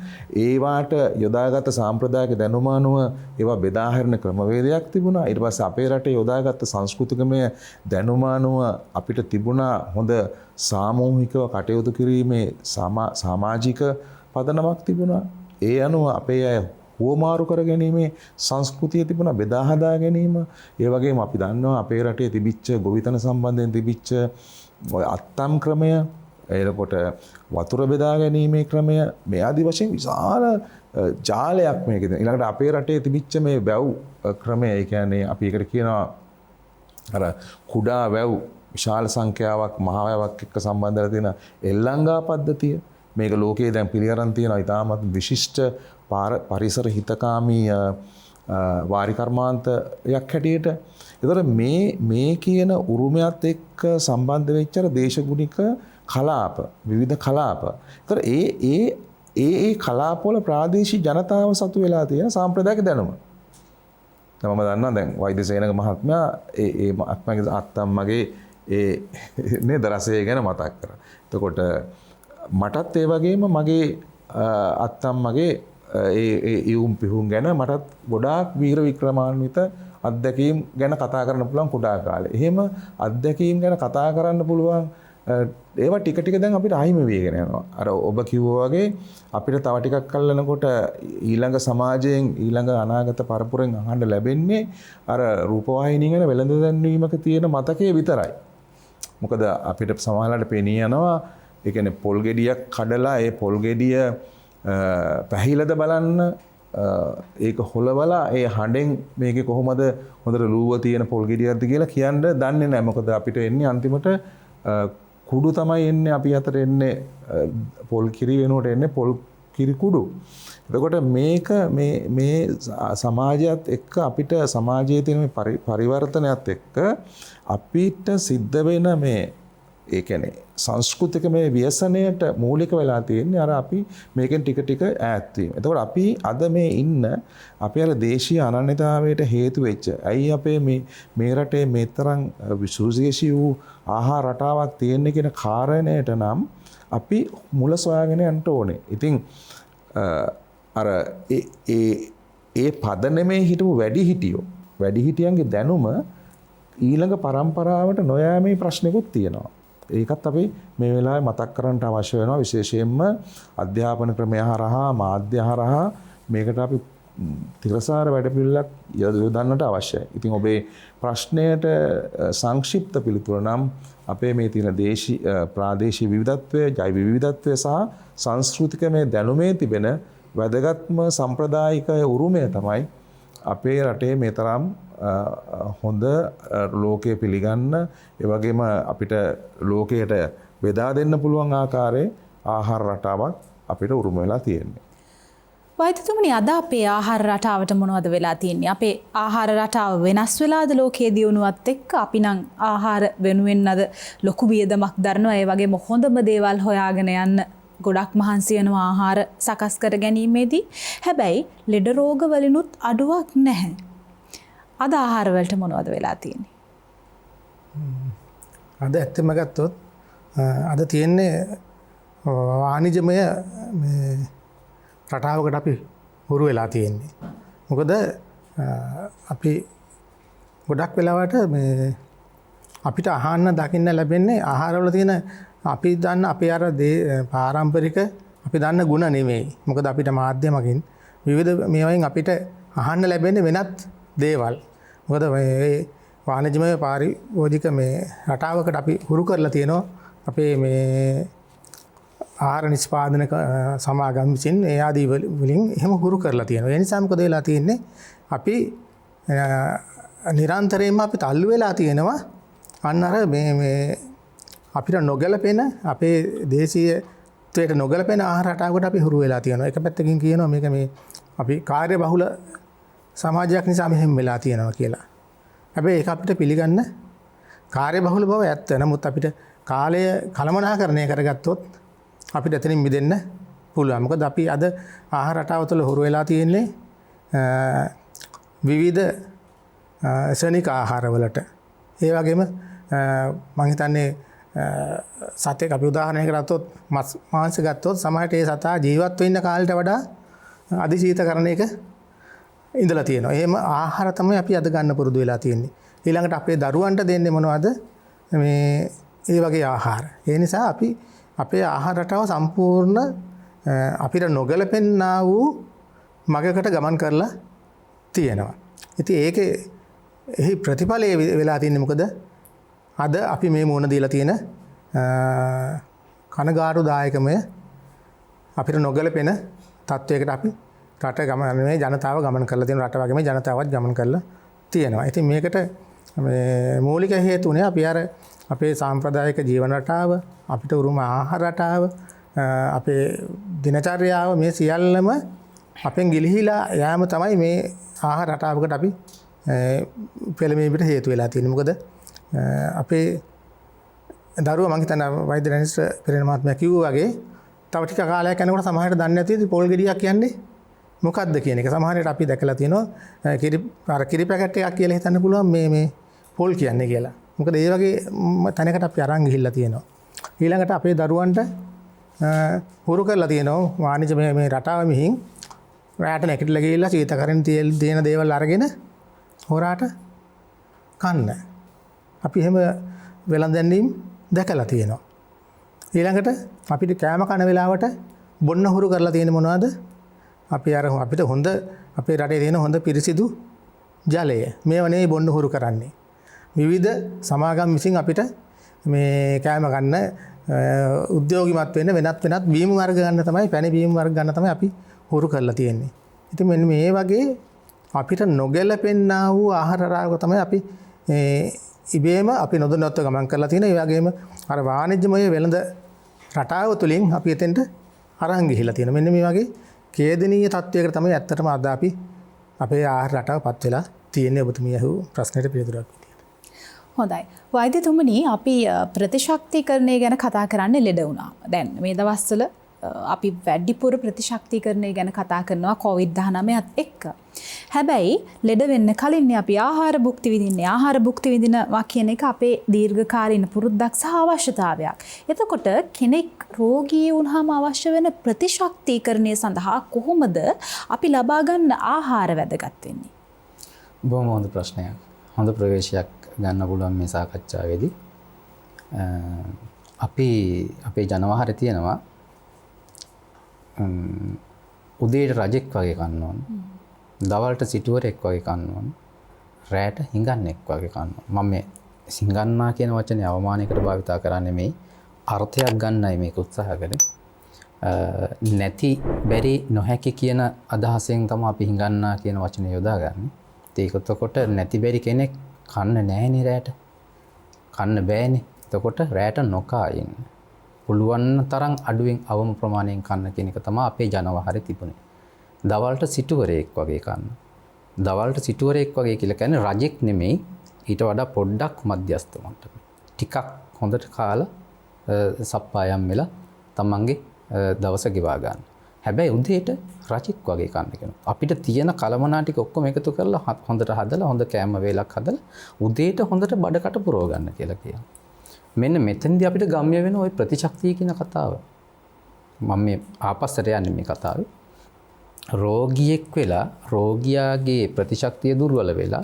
ඒවාට යොදාගත් සාම්ප්‍රදායික දැනුම අනුව ඒවා බෙදා හැරෙන ක්‍රමවේදයක් තිබුණා. ඊට පස්සේ අපේ රටේ යොදාගත් සංස්කෘතිකමය දැනුම අනුව අපිට තිබුණා හොඳ සාමූහිකව කටයුතු කිරීමේ සමාජික පදනමක් තිබුණා. ඒ අනුව අපේ අය හුවමාරු කර ගැනීමේ සංස්කෘතිය තිබුණා, බෙදා හදා ගැනීම. ඒ වගේම අපි දන්නවා අපේ රටේ තිබිච්ච ගොවිතැන සම්බන්ධයෙන් තිබිච්ච ඔය අත්තම් ක්‍රමය, එතකොට වතුර බෙදා ගැනීමේ ක්‍රමය, මේ ආදි වශයෙන් විශාල ජාලයක් මේකද. ඊළඟට අපේ රටේ තිබිච්ච මේ වැව් ක්‍රමය, ඒ කියන්නේ අපි ඒකට කියනවා අර කුඩා වැව් විශාල සංඛ්‍යාවක් මහ වැවක් එක්ක සම්බන්ධ වෙලා තියෙන එල්ලංගා පද්ධතිය. මේක ලෝකයේ දැන් පිළිඅරන් තියෙනවා ඉතාමත් විශිෂ්ට පරිසර හිතකාමී වාරි කර්මාන්තයක් හැටියට. ඒතර මේ කියන උරුමයත් එක්ක සම්බන්ධ වෙච්ච දේශගුණික කලාප, විවිධ කලාප. ඒතර ඒ කලාපවල ප්‍රාදේශීය ජනතාව සතු වෙලා තියෙන සාම්ප්‍රදායික දැනුම. මම දන්නවා දැන් වෛද්‍ය සේනක මහත්මයා ඒ මහත්මයාගේ අත්තම්මගේ නේද රසය ගැන මතක් කරා. එතකොට මටත් ඒ වගේම මගේ අත්තම්මගේ ඒ ඉවුම් පිහුම් ගැන මටත් ගොඩාක් වීර වික්‍රමාන්විත අත්දැකීම් ගැන කතා කරන්න පුළුවන් කුඩා කාලේ. එහෙම අත්දැකීම් ගැන කතා කරන්න පුළුවන් ඒවා ටික ටික දැන් අපිට අහිමි වෙගෙන යනවා. අර ඔබ කිව්වා වගේ අපිට තව ටිකක් කල්නකොට ඊළඟ සමාජයෙන් ඊළඟ අනාගත පරපුරෙන් අහන්න ලැබෙන්නේ අර රූපවාහිනිය ගැන වෙළඳ දැන්වීමක තියෙන මතකයේ විතරයි. මොකද අපිට සමහරවිට පෙනී යනවා ඒ කියන්නේ පොල් ගෙඩියක් කඩලා ඒ පොල් ගෙඩිය පැහිලද බලන්න ඒක හොලවලා ඒ හඬෙන් මේකේ කොහොමද හොඳට ලූව තියෙන පොල් ගෙඩියක්ද කියලා කියන්න දන්නේ නැහැ. මොකද අපිට එන්නේ අන්තිමට කුඩු තමයි එන්නේ අපි අතට එන්නේ පොල් කිරි වෙනුවට එන්නේ පොල් කිරි කුඩු. එතකොට මේක මේ සමාජයත් එක්ක අපිට සමාජයේ තියෙන පරිවර්තනයත් එක්ක අපිට සිද්ධ වෙන මේ ඒ කියන්නේ සංස්කෘතික මේ ව්‍යසනයට මූලික වෙලා තියෙන්නේ අර අපි මේකෙන් ටික ටික ඈත් වීම. එතකොට අපි අද මේ ඉන්න අපි අර දේශීය අනන්‍යතාවයට හේතු වෙච්ච ඇයි අපේ මේ රටේ මේ තරම් විශේෂී වූ ආහාර රටාවක් තියෙන්නේ කියන කාරණයට නම් අපි මුල සොයාගෙන යන්න ඕනේ. ඉතින් අර ඒ පදනමේ හිටපු වැඩි හිටියෝ වැඩිහිටියන්ගේ දැනුම ඊළඟ පරම්පරාවට නොයෑමේ ප්‍රශ්නකුත් තියෙනවා. ඒකත් අපි මේ වෙලාවේ මතක් කරන්නට අවශ්‍ය වෙනවා. විශේෂයෙන්ම අධ්‍යාපන ක්‍රමය හරහා මාධ්‍ය හරහා මේකට අපි තිරසාර වැඩපිළිවෙලක් යොදන්නට අවශ්‍යයි. ඉතින් ඔබේ ප්‍රශ්නයට සංක්ෂිප්ත පිළිතුර නම් අපේ මේ තියෙන ප්‍රාදේශීය විවිධත්වය, ජෛව විවිධත්වය සහ සංස්කෘතිකමය දැනුමේ තිබෙන වැදගත්ම සම්ප්‍රදායික උරුමය තමයි අපේ රටේ මේ තරම් හොඳ ලෝකයේ පිළිගන්න, ඒ වගේම අපිට ලෝකයට බෙදා දෙන්න පුළුවන් ආකාරයේ ආහාර රටාවක් අපිට උරුම වෙලා තියෙන්නේ. වෛද්‍යතුමනි, අද අපේ ආහාර රටාවට මොනවද වෙලා තියෙන්නේ? අපේ ආහාර රටාව වෙනස් වෙලාද ලෝකයේ දියුණුවත් එක්ක? අපි නම් ආහාර වෙනුවෙන් අද ලොකු වියදමක් දරනවා. ඒ වගේම හොඳම දේවල් හොයාගෙන යන්න ගොඩක් මහන්සි වෙනවා ආහාර සකස් කර ගැනීමේදී. හැබැයි ලෙඩ රෝග වලිනුත් අඩුවක් නැහැ. අද ආහාර වලට මොනවද වෙලා තියෙන්නේ? අද ඇත්තම ගත්තොත් අද තියෙන්නේ වාණිජමය මේ රටාවකට අපි හුරු වෙලා තියෙන්නේ. මොකද අපි ගොඩක් වෙලාවට මේ අපිට අහන්න දකින්න ලැබෙන්නේ ආහාරවල තියෙන අපි දන්න අපේ අර පාරම්පරික අපි දන්න ගුණ නෙමෙයි. මොකද අපිට මාධ්‍ය මගින් විවිධ මේවායින් අපිට අහන්න ලැබෙන්නේ වෙනත් දේවල්. මොකද මේ වාණිජමය පාරිභෝජික මේ රටාවකට අපි හුරු කරලා තියෙනවා. අපේ මේ ආහාර නිෂ්පාදන සමාගම් විසින් ඒ ආදී වලින් එහෙම හුරු කරලා තියෙනවා. ඒ නිසා මොකද වෙලා තියෙන්නේ? අපි නිරන්තරයෙන්ම අපි තල්ලු වෙලා තියෙනවා අන්න අර මේ අපිට නොගැලපෙන අපේ දේශීයත්වයට නොගැලපෙන ආහාර රටාවකට අපි හුරු වෙලා තියෙනවා. එක පැත්තකින් කියනවා මේක මේ අපි කාර්යබහුල සමාජයක් නිසා මෙහෙම වෙලා තියෙනවා කියලා. හැබැයි ඒක අපිට පිළිගන්න කාර්යබහුල බව ඇත්ත. නමුත් අපිට කාලය කළමනාකරණය කරගත්තොත් අපිට එතනින් මිදෙන්න පුළුවන්. මොකද අපි අද ආහාර රටාව තුළ හුරු වෙලා තියෙන්නේ විවිධ ශනික ආහාරවලට. ඒ වගේම මම හිතන්නේ සතෙක් අපි උදාහරණයක් ගත්තොත් මස් මාංශ ගත්තොත් සමහරට ඒ සතා ජීවත් වෙන්න කාලයට වඩා අධිශීතකරණයක ඉඳලා තියෙනවා. එහෙම ආහාර තමයි අපි අද ගන්න පුරුදු වෙලා තියෙන්නේ. ඊළඟට අපේ දරුවන්ට දෙන්නේ මොනවද? මේ ඒ වගේ ආහාර. ඒ නිසා අපි අපේ ආහාර රටාව සම්පූර්ණ අපිට නොගැලපෙන්නා වූ මගකට ගමන් කරලා තියෙනවා. ඉතින් ඒකේ එහි ප්‍රතිඵලය වෙලා තියෙන්නේ මොකද? අද අපි මේ මුණ දීලා තියෙන කනගාටුදායකමය අපිට නොගැලපෙන තත්වයකට අපි රට ගමන මේ ජනතාව ගමන් කරලා තියෙන රට වගේම ජනතාවත් ගමන් කරලා තියෙනවා. ඉතින් මේකට මේ මූලික හේතුනේ අපි අර අපේ සාම්ප්‍රදායික ජීවන රටාව, අපිට උරුම ආහාර රටාව, අපේ දිනචර්යාව මේ සියල්ලම අපෙන් ගිලිහිලා යෑම තමයි මේ ආහාර රටාවකට අපි පෙළඹීමට හේතු වෙලා තියෙන්නේ. මොකද අපේ දරුවා මං හිතන්නේ වෛද්‍ය රැනිස්ටර් පෙරේන මහත්මයා කිව්වා වගේ තව ටික කාලයක් යනකොට සමහරට දන්නේ නැති පොල් ගෙඩියක් කියන්නේ මොකක්ද කියන එක. සමහරට අපි දැකලා තියෙනවා කිරි පැකට් එකක් කියලා හිතන්න පුළුවන් මේ පොල් කියන්නේ කියලා. මොකද ඒ වගේ තැනකට අපි අරන් ගිහිල්ලා තියෙනවා. ඊළඟට අපේ දරුවන්ට හුරු කරලා තියෙනවා වාණිජ මේ රටාව මිහින් රැට නැගිටලා ගිහිල්ලා සීතකරණ තියෙන දේවල් අරගෙන හොරාට කන්න. අපි එහෙම වෙලඳැන්වීම් දැකලා තියෙනවා. ඊළඟට අපිට කෑම කන වෙලාවට බොන්න හුරු කරලා තියෙන මොනවද? අපි අපිට හොඳ අපේ රටේ තියෙන හොඳ පිරිසිදු ජලය. මේව නෙවෙයි බොන්න හුරු කරන්නේ. විවිධ සමාගම් විසින් අපිට මේ කෑම ගන්න උද්‍යෝගිමත් වෙන්න වෙනත් බීම වර්ග ගන්න තමයි පැණි බීම වර්ග ගන්න තමයි අපි හුරු කරලා තියෙන්නේ. ඉතින් මෙන්න මේ වගේ අපිට නොගැලපෙන්නා වූ ආහාර රාග තමයි අපි ඉබේම අපි නොදැනුවත්ව ගමන් කරලා තියෙන. ඒ වගේම අර වාණිජමය වෙළඳ රටාව තුළින් අපි එතෙන්ට අරන් ගිහිලා තියෙනවා. මෙන්න මේ වගේ ඛේදනීය තත්වයකට තමයි ඇත්තටම අද අපි අපේ ආහාර රටාවපත් වෙලා තියෙන්නේ. ඔබතුමිය අහුව ප්‍රශ්නෙට පිළිතුරක් විදියට. හොඳයි. වෛද්‍යතුමනි, අපි ප්‍රතිශක්තිකරණය ගැන කතා කරන්නේ ලෙඩ වුණා. දැන් මේ දවස්වල අපි වැඩිපුර ප්‍රතිශක්තිකරණය ගැන කතා කරනවා COVID-19ත් එක්ක. හැබැයි ලෙඩ වෙන්න කලින් අපි ආහාර භුක්ති විඳින්නේ. ආහාර භුක්ති විඳිනවා කියන එක අපේ දීර්ඝකාලීන පුරුද්දක් සහ අවශ්‍යතාවයක්. එතකොට කෙනෙක් රෝගී වුණාම අවශ්‍ය වෙන ප්‍රතිශක්තිකරණය සඳහා කොහොමද අපි ලබා ගන්න ආහාර වැදගත් වෙන්නේ? බොහොම හොඳ ප්‍රශ්නයක්. හොඳ ප්‍රවේශයක් ගන්න පුළුවන් මේ සාකච්ඡාවේදී. අපි අපේ ජනවහරේ තියෙනවා උදේට රජෙක් වගේ කන්න ඕන. දවල්ට සිටුවරෙක් වගේ කන්න ඕන. රැට හිඟන්නෙක් වගේ කන්න ඕන. මම මේ සිංගන්නා කියන වචනේ අවමානයකට භාවිතා කරන්නේ නෙමෙයි. අර්ථයක් ගන්නයි මේක උත්සාහ කරන්නේ. නැති බැරි නොහැකි කියන අදහසෙන් තමයි අපි හිඟන්නා කියන වචනේ යොදාගන්නේ. ඒක එතකොට නැති බැරි කෙනෙක් කන්න නැහැනේ රැට. කන්න බෑනේ. එතකොට රැට නොකා ඉන්න. පුළුවන් තරම් අඩුවෙන් අවම ප්‍රමාණයෙන් කන්න කියන එක තමයි අපේ ජනවහරේ තිබුණේ. දවල්ට සිටුවරයෙක් වගේ කන්න. දවල්ට සිටුවරයෙක් වගේ කියලා කියන්නේ රජෙක් නෙමෙයි. ඊට වඩා පොඩ්ඩක් මධ්‍යස්ථ මට්ටමේ. ටිකක් හොඳට කාලා සප්පායම් වෙලා තමන්ගේ දවස ගෙවා ගන්න. හැබැයි උදේට රජෙක් වගේ කන්න කියනවා. අපිට තියෙන කලමනා ටික ඔක්කොම එකතු කරලා හොඳට හදලා හොඳ කෑම වේලක් හදලා උදේට හොඳට බඩකට පුරව ගන්න කියලා කියනවා. මෙන්න මෙතනදී අපිට ගම්ම්‍ය වෙන ওই ප්‍රතිශක්තිය කියන කතාව. මම මේ ආපස්සට යන්නේ මේ කතාවේ. රෝගියෙක් වෙලා රෝගියාගේ ප්‍රතිශක්තිය දුර්වල වෙලා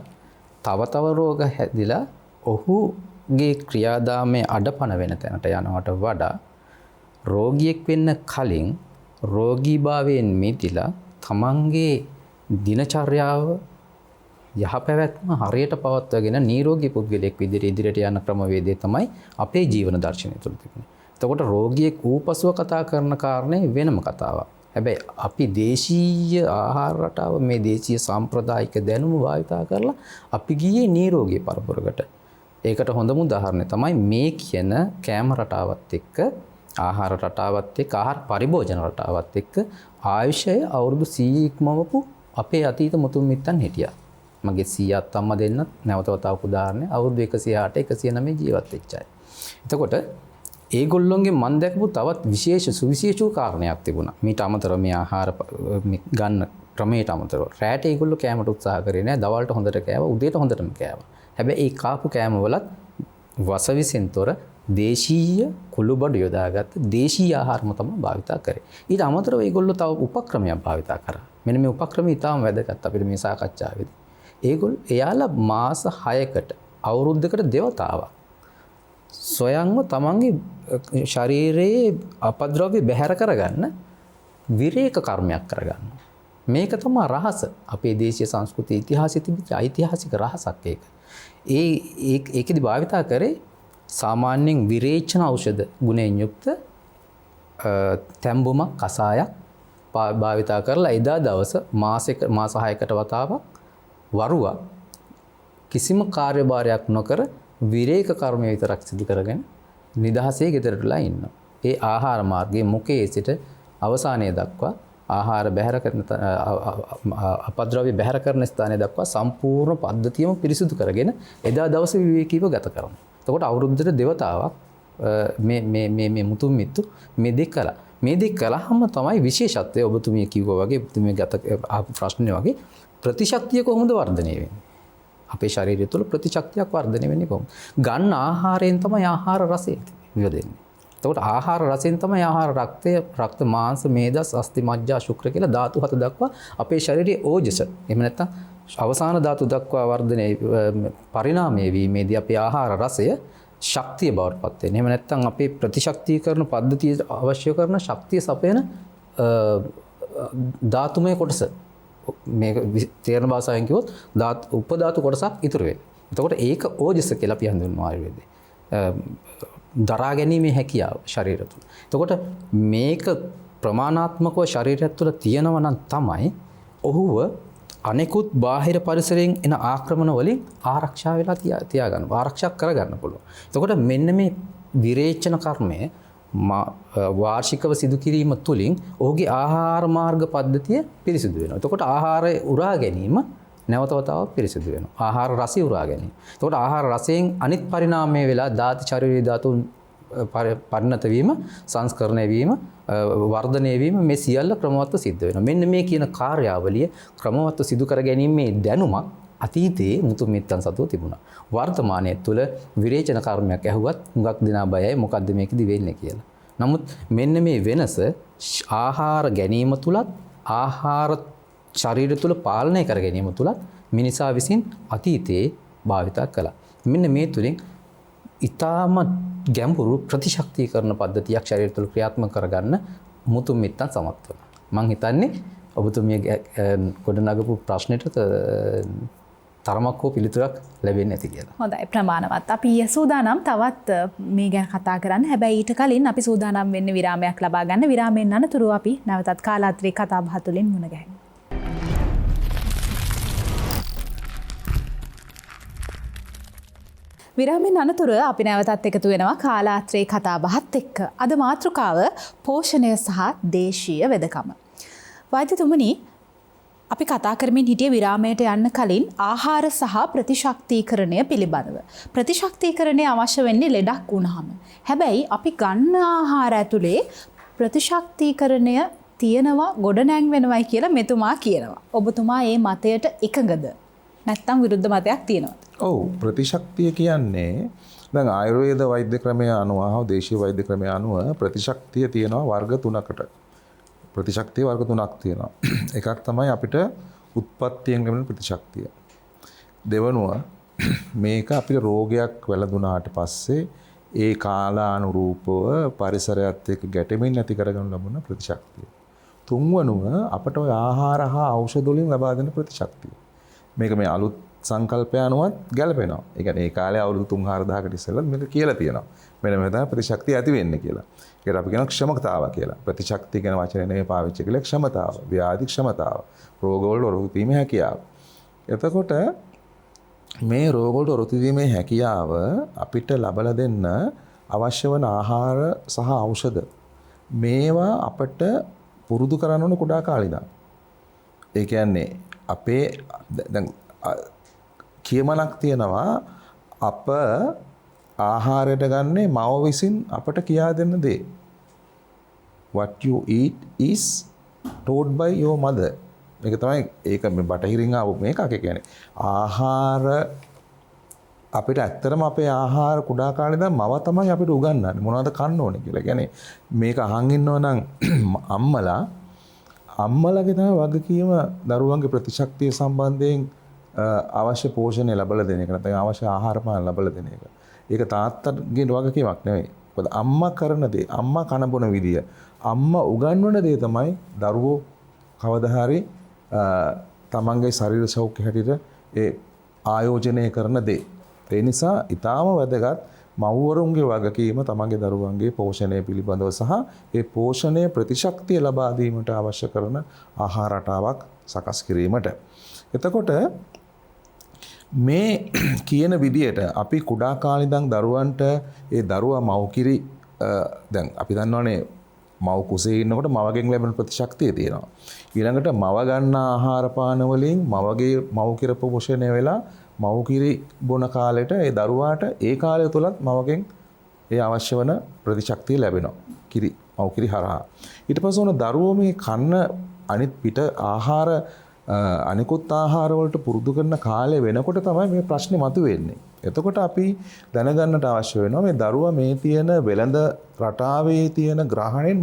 තව රෝග හැදිලා ඔහුගේ ක්‍රියාදාමයේ අඩපණ වෙන තැනට යනවට වඩා රෝගියෙක් වෙන්න කලින් රෝගීභාවයෙන් මිදිලා තමන්ගේ දිනචර්යාව යහපැවැත්ම හරියට පවත්වාගෙන නිරෝගී පුද්ගලයෙක් විදිහට ඉදිරියට යන ක්‍රමවේදය තමයි අපේ ජීවන දර්ශනය තුළ තිබුණේ. එතකොට රෝගියෙක් ඌපසුව කතා කරන කාරණේ වෙනම කතාවක්. හැබැයි අපි දේශීය ආහාර රටාව මේ දේශීය සාම්ප්‍රදායික දැනුම භාවිතා කරලා අපි ගියේ නිරෝගී පරපුරකට. ඒකට හොඳම උදාහරණය තමයි මේ කියන කෑම රටාවත් එක්ක ආහාර රටාවත් එක්ක ආහාර පරිභෝජන රටාවත් එක්ක ආයුෂය අවුරුදු 100 ඉක්මවපු අපේ අතීත මුතුන් මිත්තන් හිටියා. මගේ 100ත් අම්මා දෙන්නත් නැවත වතාවක උදාහරණය අවුරුදු 108 109 ජීවත් වෙච්ච අය. එතකොට ඒගොල්ලොන්ගේ මන් දැකපු තවත් විශේෂ සුවිශේෂ කාරණයක් තිබුණා. මීට අමතරව මේ ආහාර ගන්න ක්‍රමයට අමතරව රැට ඒගොල්ලෝ කෑමට උත්සාහ කරේ නෑ. දවල්ට හොඳට කෑවා, උදේට හොඳටම කෑවා. හැබැයි ඒ කාපු කෑම වලත් වසවිසෙන් තොර දේශීය කුළුබඩු යොදාගත්ත දේශීය ආහාරම තමයි භාවිතා කරේ. ඊට අමතරව ඒගොල්ලෝ තව උපක්‍රමයක් භාවිතා කරා. මෙන්න මේ උපක්‍රමය ඉතාම වැදගත් අපිට මේ සාකච්ඡාවේදී. එයාලා මාස 6කට අවුරුද්දකට දෙවතාවක් සොයන්ව තමන්ගේ ශරීරයේ අපද්‍රව්‍ය බැහැර කරගන්න විරේක කර්මයක් කරගන්න. මේක තමයි රහස. අපේ දේශීය සංස්කෘතිය ඉතිහාසයේ තිබිච්ච ඓතිහාසික රහසක් ඒක. ඒකෙදි භාවිතා කරේ සාමාන්‍යයෙන් විරේචන ඖෂධ ගුණයෙන් යුක්ත තැඹුමක් කසායක් භාවිතා කරලා එදා දවස මාස 6කට වතාවක් වරුවක් කිසිම කාර්යභාරයක් නොකර විරේක කර්මය විතරක් සිදු කරගෙන නිදහසේ ගෙදරටලා ඉන්නවා. ඒ ආහාර මාර්ගයේ මුඛයේ සිට අවසානයේ දක්වා ආහාර බැහැර කරන අපද්‍රව්‍ය බැහැර කරන ස්ථානය දක්වා සම්පූර්ණ පද්ධතියම පිරිසිදු කරගෙන එදා දවසේ විවේකීව ගත කරනවා. එතකොට අවුරුද්දට දෙවතාවක් මේ මුතුන් මිත්තු මේ දෙක කළා. මේ දෙක කළාම තමයි විශේෂත්වය ඔබතුමිය කිව්වා වගේ ඔබතුමිය ගත ආපු ප්‍රශ්නේ වගේ ප්‍රතිශක්තිය කොහොමද වර්ධනය වෙන්නේ? අපේ ශරීරය තුළ ප්‍රතිශක්තියක් වර්ධනය වෙන්නේ කොහොමද? ගන්න ආහාරයෙන් තමයි ආහාර රසය වියදෙන්නේ. එතකොට ආහාර රසයෙන් තමයි ආහාර රක්තය, රක්ත මාංශ, මේදස්, අස්ථි, මජ්ජා, ශුක්‍ර කියලා ධාතු 7 දක්වා අපේ ශරීරයේ ඕජස. එහෙම නැත්නම් අවසාන ධාතු දක්වා වර්ධනය පරිණාමය වීමේදී අපේ ආහාර රසය ශක්තිය බවට පත් වෙනවා. එහෙම නැත්නම් අපේ ප්‍රතිශක්තිකරණ පද්ධතිය අවශ්‍ය කරන ශක්තිය සපයන ධාතුමය කොටස මේක තේරෙන භාෂාවෙන් කිව්වොත් උපධාතු කොටසක් ඉතුරු වෙනවා. එතකොට ඒක ඕජස කියලා අපි හඳුන්වනවා ආයුර්වේදයේ. දරා ගැනීමේ හැකියාව ශරීර තුළ. එතකොට මේක ප්‍රමාණාත්මකව ශරීරය තුළ තියෙනවා නම් තමයි ඔහුව අනෙකුත් බාහිර පරිසරයෙන් එන ආක්‍රමණ වලින් ආරක්ෂා වෙලා තියාගන්න, ආරක්ෂා කරගන්න පුළුවන්. එතකොට මෙන්න මේ විරේචන කර්මය වාර්ෂිකව සිදු කිරීම තුළින් ඔහුගේ ආහාර මාර්ග පද්ධතිය පිරිසිදු වෙනවා. එතකොට ආහාරය උරා ගැනීම නැවත වතාවක් පිරිසිදු වෙනවා. ආහාර රසය උරා ගැනීම. එතකොට ආහාර රසයෙන් අනිත් පරිණාමය වෙලා ධාතු ශරීරයේ ධාතුන් පරිණත වීම, සංස්කරණය වීම, වර්ධනය වීම මේ සියල්ල ක්‍රමවත්ව සිද්ධ වෙනවා. මෙන්න මේ කියන කාර්යාවලිය ක්‍රමවත්ව සිදු කර ගැනීමේ දැනුමක් අතීතයේ මුතුන් මිත්තන් සතුව තිබුණා. වර්තමානයේ තුල විරේචන කර්මයක් ඇහුවත් හුඟක් දෙනා බයයි මොකද්ද මේකෙදි වෙන්නේ කියලා. නමුත් මෙන්න මේ වෙනස ආහාර ගැනීම තුලත් ආහාර ශරීරය තුල පාලනය කර ගැනීම තුලත් මිනිසා විසින් අතීතයේ භාවිතා කළා. මෙන්න මේ තුලින් ඊටමත් ගැඹුරු ප්‍රතිශක්තිකරණ පද්ධතියක් ශරීරය තුළ ක්‍රියාත්මක කරගන්න මුතුන් මිත්තන් සමත් වෙනවා. මම හිතන්නේ ඔබතුමිය ගොඩනගපු ප්‍රශ්නෙට තරමක් හෝ පිළිතුරක් ලැබෙන්නේ නැති කියලා. හොඳයි ප්‍රමාණවත්. අපි සූදානම් තවත් මේ ගැන කතා කරන්න. හැබැයි ඊට කලින් අපි සූදානම් වෙන්නේ විරාමයක් ලබා ගන්න. විරාමයෙන් අනතුරුව අපි නැවතත් කාලාත්‍රේ කතා බහ තුළින් මුණ ගැහෙමු. විරාමයෙන් අනතුරුව අපි නැවතත් එකතු වෙනවා කාලාත්‍රේ කතා බහත් එක්ක. අද මාතෘකාව පෝෂණය සහ දේශීය වෙදකම. වෛද්‍යතුමනි, අපි කතා කරමින් හිටිය විරාමයට යන්න කලින් ආහාර සහ ප්‍රතිශක්තිකරණය පිළිබඳව. ප්‍රතිශක්තිකරණය අවශ්‍ය වෙන්නේ ලෙඩක් වුණාම. හැබැයි අපි ගන්න ආහාර ඇතුලේ ප්‍රතිශක්තිකරණය තියෙනවා, ගොඩනැං වෙනවයි කියලා මෙතුමා කියනවා. ඔබතුමා මේ මතයට එකඟද? නැත්නම් විරුද්ධ මතයක් තියෙනවද? ඔව්, ප්‍රතිශක්තිය කියන්නේ දැන් ආයුර්වේද වෛද්‍ය ක්‍රමය අනුව හා දේශීය වෛද්‍ය ක්‍රමය අනුව ප්‍රතිශක්තිය තියෙනවා වර්ග 3කට. ප්‍රතිශක්තිය වර්ග 3ක් තියෙනවා. එකක් තමයි අපිට උත්පත්තියෙන් ලැබෙන ප්‍රතිශක්තිය. දෙවනුව මේක අපිට රෝගයක් වැළඳුනාට පස්සේ ඒ කාලානුරූපව පරිසරයත් එක්ක ගැටෙමින් නැති කරගන්න ලැබුණ ප්‍රතිශක්තිය. තුන්වනුව අපට ඔය ආහාර හා ඖෂධ වලින් ලබා දෙන ප්‍රතිශක්තිය. මේක මේ අලුත් සංකල්පය අනුවත් ගැලපෙනවා. ඒ කියන්නේ ඒ කාලේ අවුරුදු 3-4000කට ඉස්සෙල්ලා මේක කියලා තියෙනවා. මෙන්න මෙතන ප්‍රතිශක්තිය ඇති වෙන්නේ කියලා. ඒකට අපි කියනවා ක්ෂමතාව කියලා. ප්‍රතිශක්තිය කියන වචනේ නෙවෙයි පාවිච්චි කළේ ක්ෂමතාව, ව්‍යාධි ක්ෂමතාව, රෝගවල ඔරොත්තු දීමේ හැකියාව. එතකොට මේ රෝගවල ඔරොත්තු දීමේ හැකියාව අපිට ලබලා දෙන්න අවශ්‍ය වන ආහාර සහ ඖෂධ මේවා අපට පුරුදු කරන්න ඕන කුඩා කාලේ ඉඳන්. ඒ කියන්නේ අපේ දැන් කියමනක් තියෙනවා අප ආහාරයට ගන්නේ මව විසින් අපට කියා දෙන්න දේ. What you eat is told by your mother. මේක තමයි ඒක මේ බටහිරින් ආව මේකක්. ඒ කියන්නේ ආහාර අපිට ඇත්තටම අපේ ආහාර කුඩා කාලේ ඉඳන් මව තමයි අපිට උගන්වන්නේ මොනවද කන්න ඕනේ කියලා. ඒ කියන්නේ මේක අහන් ඉන්නව නම් අම්මලාගේ තමයි වගකීම දරුවන්ගේ ප්‍රතිශක්තිය සම්බන්ධයෙන් අවශ්‍ය පෝෂණය ලැබලා දෙන එක. නැත්නම් අවශ්‍ය ආහාර පාන ලැබලා දෙන එක. ඒක තාත්තගේ වගකීමක් නෙවෙයි. මොකද අම්මා කරන දේ, අම්මා කන බොන විදිය, අම්මා උගන්වන දේ තමයි දරුවෝ කවදා හරි තමන්ගේ ශරීර සෞඛ්‍ය හැටියට ඒ ආයෝජනය කරන දේ. ඒ නිසා ඊටාම වැදගත් මව්වරුන්ගේ වගකීම තමන්ගේ දරුවන්ගේ පෝෂණය පිළිබඳව සහ ඒ පෝෂණය ප්‍රතිශක්තිය ලබා දීමට අවශ්‍ය කරන ආහාර රටාවක් සකස් කිරීමට. එතකොට මේ කියන විදියට අපි කුඩා කාලේ ඉඳන් දරුවන්ට ඒ දරුවා මව්කිරි දැන් අපි දන්නවනේ මව් කුසේ ඉන්නකොට මවගෙන් ලැබෙන ප්‍රතිශක්තිය තියෙනවා. ඊළඟට මව ගන්න ආහාර පාන වලින් මවගේ මව්කිර පෝෂණය වෙලා මව්කිරි බොන කාලෙට ඒ දරුවාට ඒ කාලය තුලත් මවගෙන් ඒ අවශ්‍ය වන ප්‍රතිශක්තිය ලැබෙනවා. කිරි මව්කිරි හරහා. ඊට පස්සේ උන දරුවෝ මේ කන්න අනිත් පිට ආහාර අනිකුත් ආහාර වලට පුරුදු කරන කාලය වෙනකොට තමයි මේ ප්‍රශ්නේ මතුවෙන්නේ. එතකොට අපි දැනගන්නට අවශ්‍ය වෙනවා මේ දරුවා මේ තියෙන වෙළඳ රටාවේ තියෙන ග්‍රහණයෙන්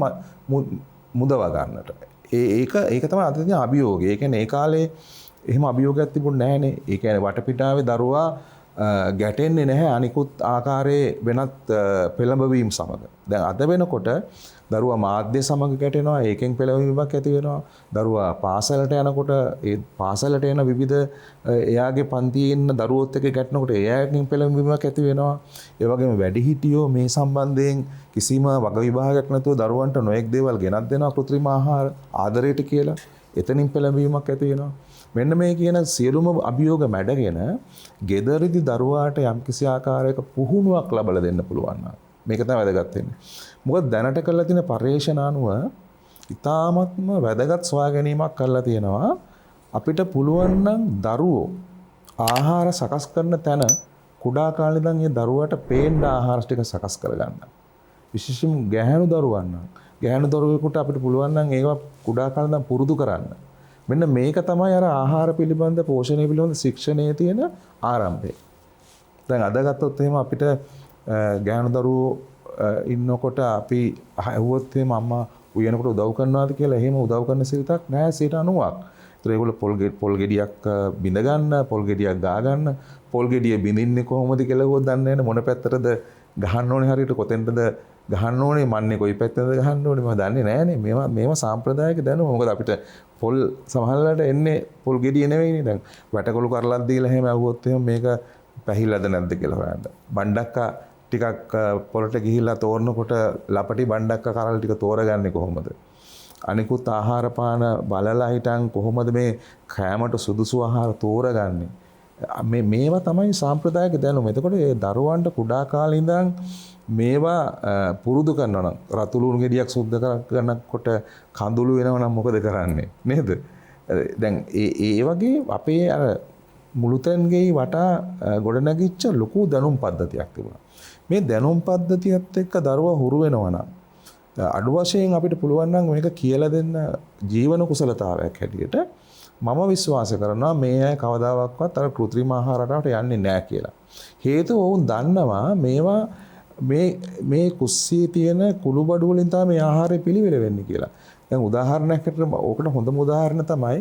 මුදවා ගන්නට. ඒක තමයි අද තියෙන අභියෝගය. ඒ කියන්නේ ඒ කාලේ එහෙම අභියෝගයක් තිබුණේ නැහනේ. ඒ කියන්නේ වටපිටාවේ දරුවා ගැටෙන්නේ නැහැ අනිකුත් ආකාරයේ වෙනත් පෙළඹවීම් සමග. දැන් අද වෙනකොට දරුවා මාධ්‍ය සමග ගැටෙනවා, ඒකෙන් පෙළඹවීමක් ඇති වෙනවා. දරුවා පාසලට යනකොට ඒ පාසලට එන විවිධ එයාගේ පන්තියේ ඉන්න දරුවොත් එක්ක ගැටෙනකොට එයාගෙන් පෙළඹවීමක් ඇති වෙනවා. ඒ වගේම වැඩිහිටියෝ මේ සම්බන්ධයෙන් කිසිම වග විභාගයක් නැතුව දරුවන්ට නොයෙක් දේවල් ගෙනත් දෙනවා කෘත්‍රිම ආහාර ආදරයට කියලා. එතනින් පෙළඹවීමක් ඇති වෙනවා. මෙන්න මේ කියන සියලුම අභියෝග මැඩගෙන ගෙදරදි දරුවාට යම්කිසි ආකාරයක පුහුණුවක් ලබා දෙන්න පුළුවන් නම් මේක තමයි වැදගත් වෙන්නේ. මොකද දැනට කරලා තියෙන පර්යේෂණ අනුව ඉතාමත්ම වැදගත් සොයා ගැනීමක් කරලා තියෙනවා. අපිට පුළුවන් නම් දරුවෝ ආහාර සකස් කරන තැන කුඩා කාලේ ඉඳන් ඒ දරුවාට පේන්න ආහාර ටික සකස් කරගන්න. විශේෂයෙන් ගැහැණු දරුවන් නම් ගැහැණු දරුවෙකුට අපිට පුළුවන් නම් ඒවා කුඩා කාලේ ඉඳන් පුරුදු කරන්න. මෙන්න මේක තමයි අර ආහාර පිළිබඳ පෝෂණය පිළිබඳ ශික්ෂණයේ තියෙන ආරම්භය. දැන් අද ගත්තොත් එහෙම අපිට ගැහැණු දරුවෝ ඉන්නකොට අපි අහුවොත් එහෙම අම්මා උයනකොට උදව් කරනවාද කියලා එහෙම උදව් කරන සිරිතක් නෑ 90%ක්. ඒතර ඒගොල්ලෝ පොල් ගෙඩියක් බිඳ ගන්න, පොල් ගෙඩියක් ගා ගන්න, පොල් ගෙඩිය බිඳින්නේ කොහොමද කියලා හොත් දන්නේ නැහැ. මොන පැත්තටද ගහන්න ඕනේ, හරියට කොතෙන්ටද ගහන්න ඕනේ, මන්නේ කොයි පැත්තටද ගහන්න ඕනේ මම දන්නේ නැහනේ. මේවා සාම්ප්‍රදායික දැනුම. මොකද අපිට පොල් සමහරවිට එන්නේ පොල් ගෙඩිය නෙවෙයිනේ. දැන් වැටකොළු කරලක් දීලා එහෙම ඇහුවොත් එහෙම මේක පැහිලාද නැද්ද කියලා හොයන්න. බණ්ඩක්කා ටිකක් පොළට ගිහිල්ලා තෝරනකොට ලපටි බණ්ඩක්කා කරල් ටික තෝරගන්නේ කොහොමද? අනිකුත් ආහාර පාන බලලා හිටන් කොහොමද මේ කෑමට සුදුසු ආහාර තෝරගන්නේ? මේවා තමයි සාම්ප්‍රදායික දැනුම. එතකොට ඒ දරුවන්ට කුඩා කාලේ ඉඳන් මේවා පුරුදු කරනවා නම් රතු ලුණු ගෙඩියක් සුද්ධ කරනකොට කඳුළු වෙනවා නම් මොකද කරන්නේ? නේද? දැන් ඒ වගේ අපේ අර මුළුතැන්ගේ වටා ගොඩනැගිච්ච ලොකු දැනුම් පද්ධතියක් තිබුණා. මේ දැනුම් පද්ධතියත් එක්ක දරුවා හුරු වෙනවා නම් අඩු වශයෙන් අපිට පුළුවන් නම් මේක කියලා දෙන්න ජීවන කුසලතාවයක් හැටියට මම විශ්වාස කරනවා මේ අය කවදාවත් අර කෘත්‍රිම ආහාරයට යන්නේ නැහැ කියලා. හේතුව වුන් දන්නවා මේවා මේ කුස්සියේ තියෙන කුළු බඩු වලින් තමයි මේ ආහාරය පිළිවෙල වෙන්නේ කියලා. දැන් උදාහරණයකට ඕකට හොඳම උදාහරණ තමයි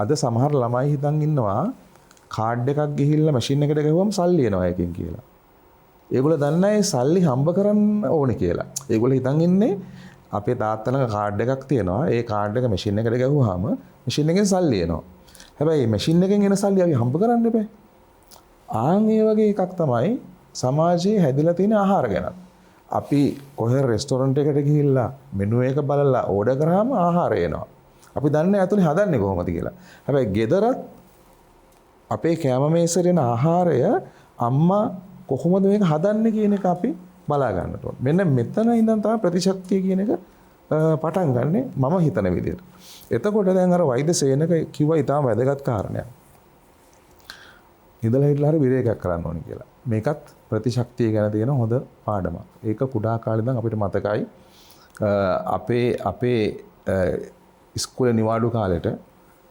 අද සමහර ළමයි හිතන් ඉන්නවා කාඩ් එකක් ගිහිල්ලා මැෂින් එකට ගහුවම සල්ලි එනවා එකකින් කියලා. ඒගොල්ලෝ දන්නේ ඒ සල්ලි හම්බ කරන්න ඕනේ කියලා. ඒගොල්ලෝ හිතන් ඉන්නේ අපේ තාත්තලා කාඩ් එකක් තියෙනවා. ඒ කාඩ් එක මැෂින් එකට ගහුවාම මැෂින් එකෙන් සල්ලි එනවා. හැබැයි මැෂින් එකෙන් එන සල්ලි අපි හම්බ කරන්න බෑ. ආන් ඒ වගේ එකක් තමයි සමාජයේ හැදිලා තියෙන ආහාර ගැන. අපි කොහේ රෙස්ටොරන්ට් එකට ගිහිල්ලා මෙනු එක බලලා ඕඩර් කරාම ආහාරය එනවා. අපි දන්නේ ඇතුලේ හදන්නේ කොහොමද කියලා. හැබැයි ගෙදරත් අපේ කැම මේසෙට එන ආහාරය අම්මා කොහොමද මේක හදන්නේ කියන එක අපි බලා ගන්නට ඕනේ. මෙන්න මෙතන ඉඳන් තමයි ප්‍රතිශක්තිය කියන එක පටන් ගන්නෙ මම හිතන විදිහට. එතකොට දැන් අර වෛද්‍ය සේනක කිව්වා ඊටම වැදගත් කාරණයක්. ඉඳලා හිටලා හරි විරේකයක් කරන්න ඕනේ කියලා. මේකත් ප්‍රතිශක්තිය ගැන තියෙන හොඳ පාඩමක්. ඒක කුඩා කාලේ ඉඳන් අපිට මතකයි. අපේ ඉස්කෝලේ නිවාඩු කාලෙට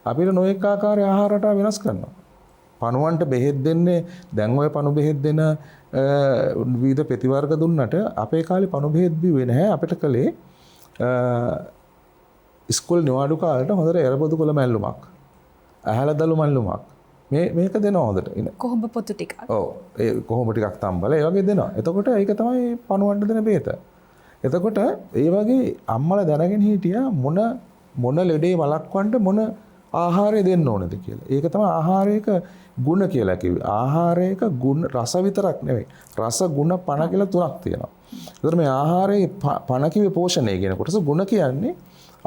අපිට නොඑක ආකාරයේ ආහාර රටා වෙනස් කරනවා. පණුවන්ට බෙහෙත් දෙන්නේ දැන් ඔය පණු බෙහෙත් දෙන විවිධ ප්‍රතිවර්ග දුන්නට අපේ කාලේ පණු බෙහෙත් බිව්වේ නැහැ. අපිට කලේ ඉස්කෝලේ නිවාඩු කාලේට හොඳට එරබොදු කොළ මැල්ලුමක්, ඇහැල දළු මැල්ලුමක් මේක දෙනවා හොඳට. කොහොඹ පොතු ටිකක්. ඔව්. ඒ කොහොඹ ටිකක් තම්බලා ඒ වගේ දෙනවා. එතකොට ඒක තමයි පණුවන්ට දෙන බෙහෙත. එතකොට ඒ වගේ අම්මලා දැනගෙන හිටියා මොන ලෙඩේ වළක්වන්න මොන ආහාරය දෙන්න ඕනද කියලා. ඒක තමයි ආහාරයක ගුණ කියලා කිව්වේ. ආහාරයක ගුණ රස විතරක් නෙවෙයි. රස ගුණ පණ කියලා තුනක් තියෙනවා. ඒතර මේ ආහාරයේ පණ කිව්වේ පෝෂණය කියන කොටස. ගුණ කියන්නේ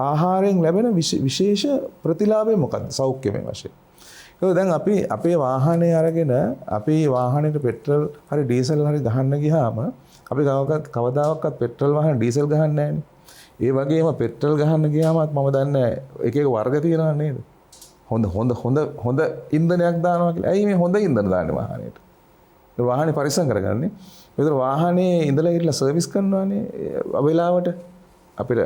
ආහාරයෙන් ලැබෙන විශේෂ ප්‍රතිලාභය මොකක්ද? සෞඛ්‍යමය වශයෙන්. ඒක දැන් අපි අපේ වාහනේ අරගෙන අපේ වාහනේට පෙට්‍රල් හරි ඩීසල් හරි ගහන්න ගියාම අපි කවදාවත් පෙට්‍රල් වාහන ඩීසල් ගහන්නේ නැහැනේ. ඒ වගේම පෙට්‍රල් ගහන්න ගියාමත් මම දන්නේ එක එක වර්ග තියෙනවා නේද? හොඳ ඉන්ධනයක් දානවා කියලා. ඇයි මේ හොඳ ඉන්ධන දාන්නේ වාහනේට? ඒ වාහනේ පරිස්සම් කරගන්නේ. ඒතර වාහනේ ඉඳලා ඉట్లా සර්විස් කරනවානේ වෙලාවට අපිට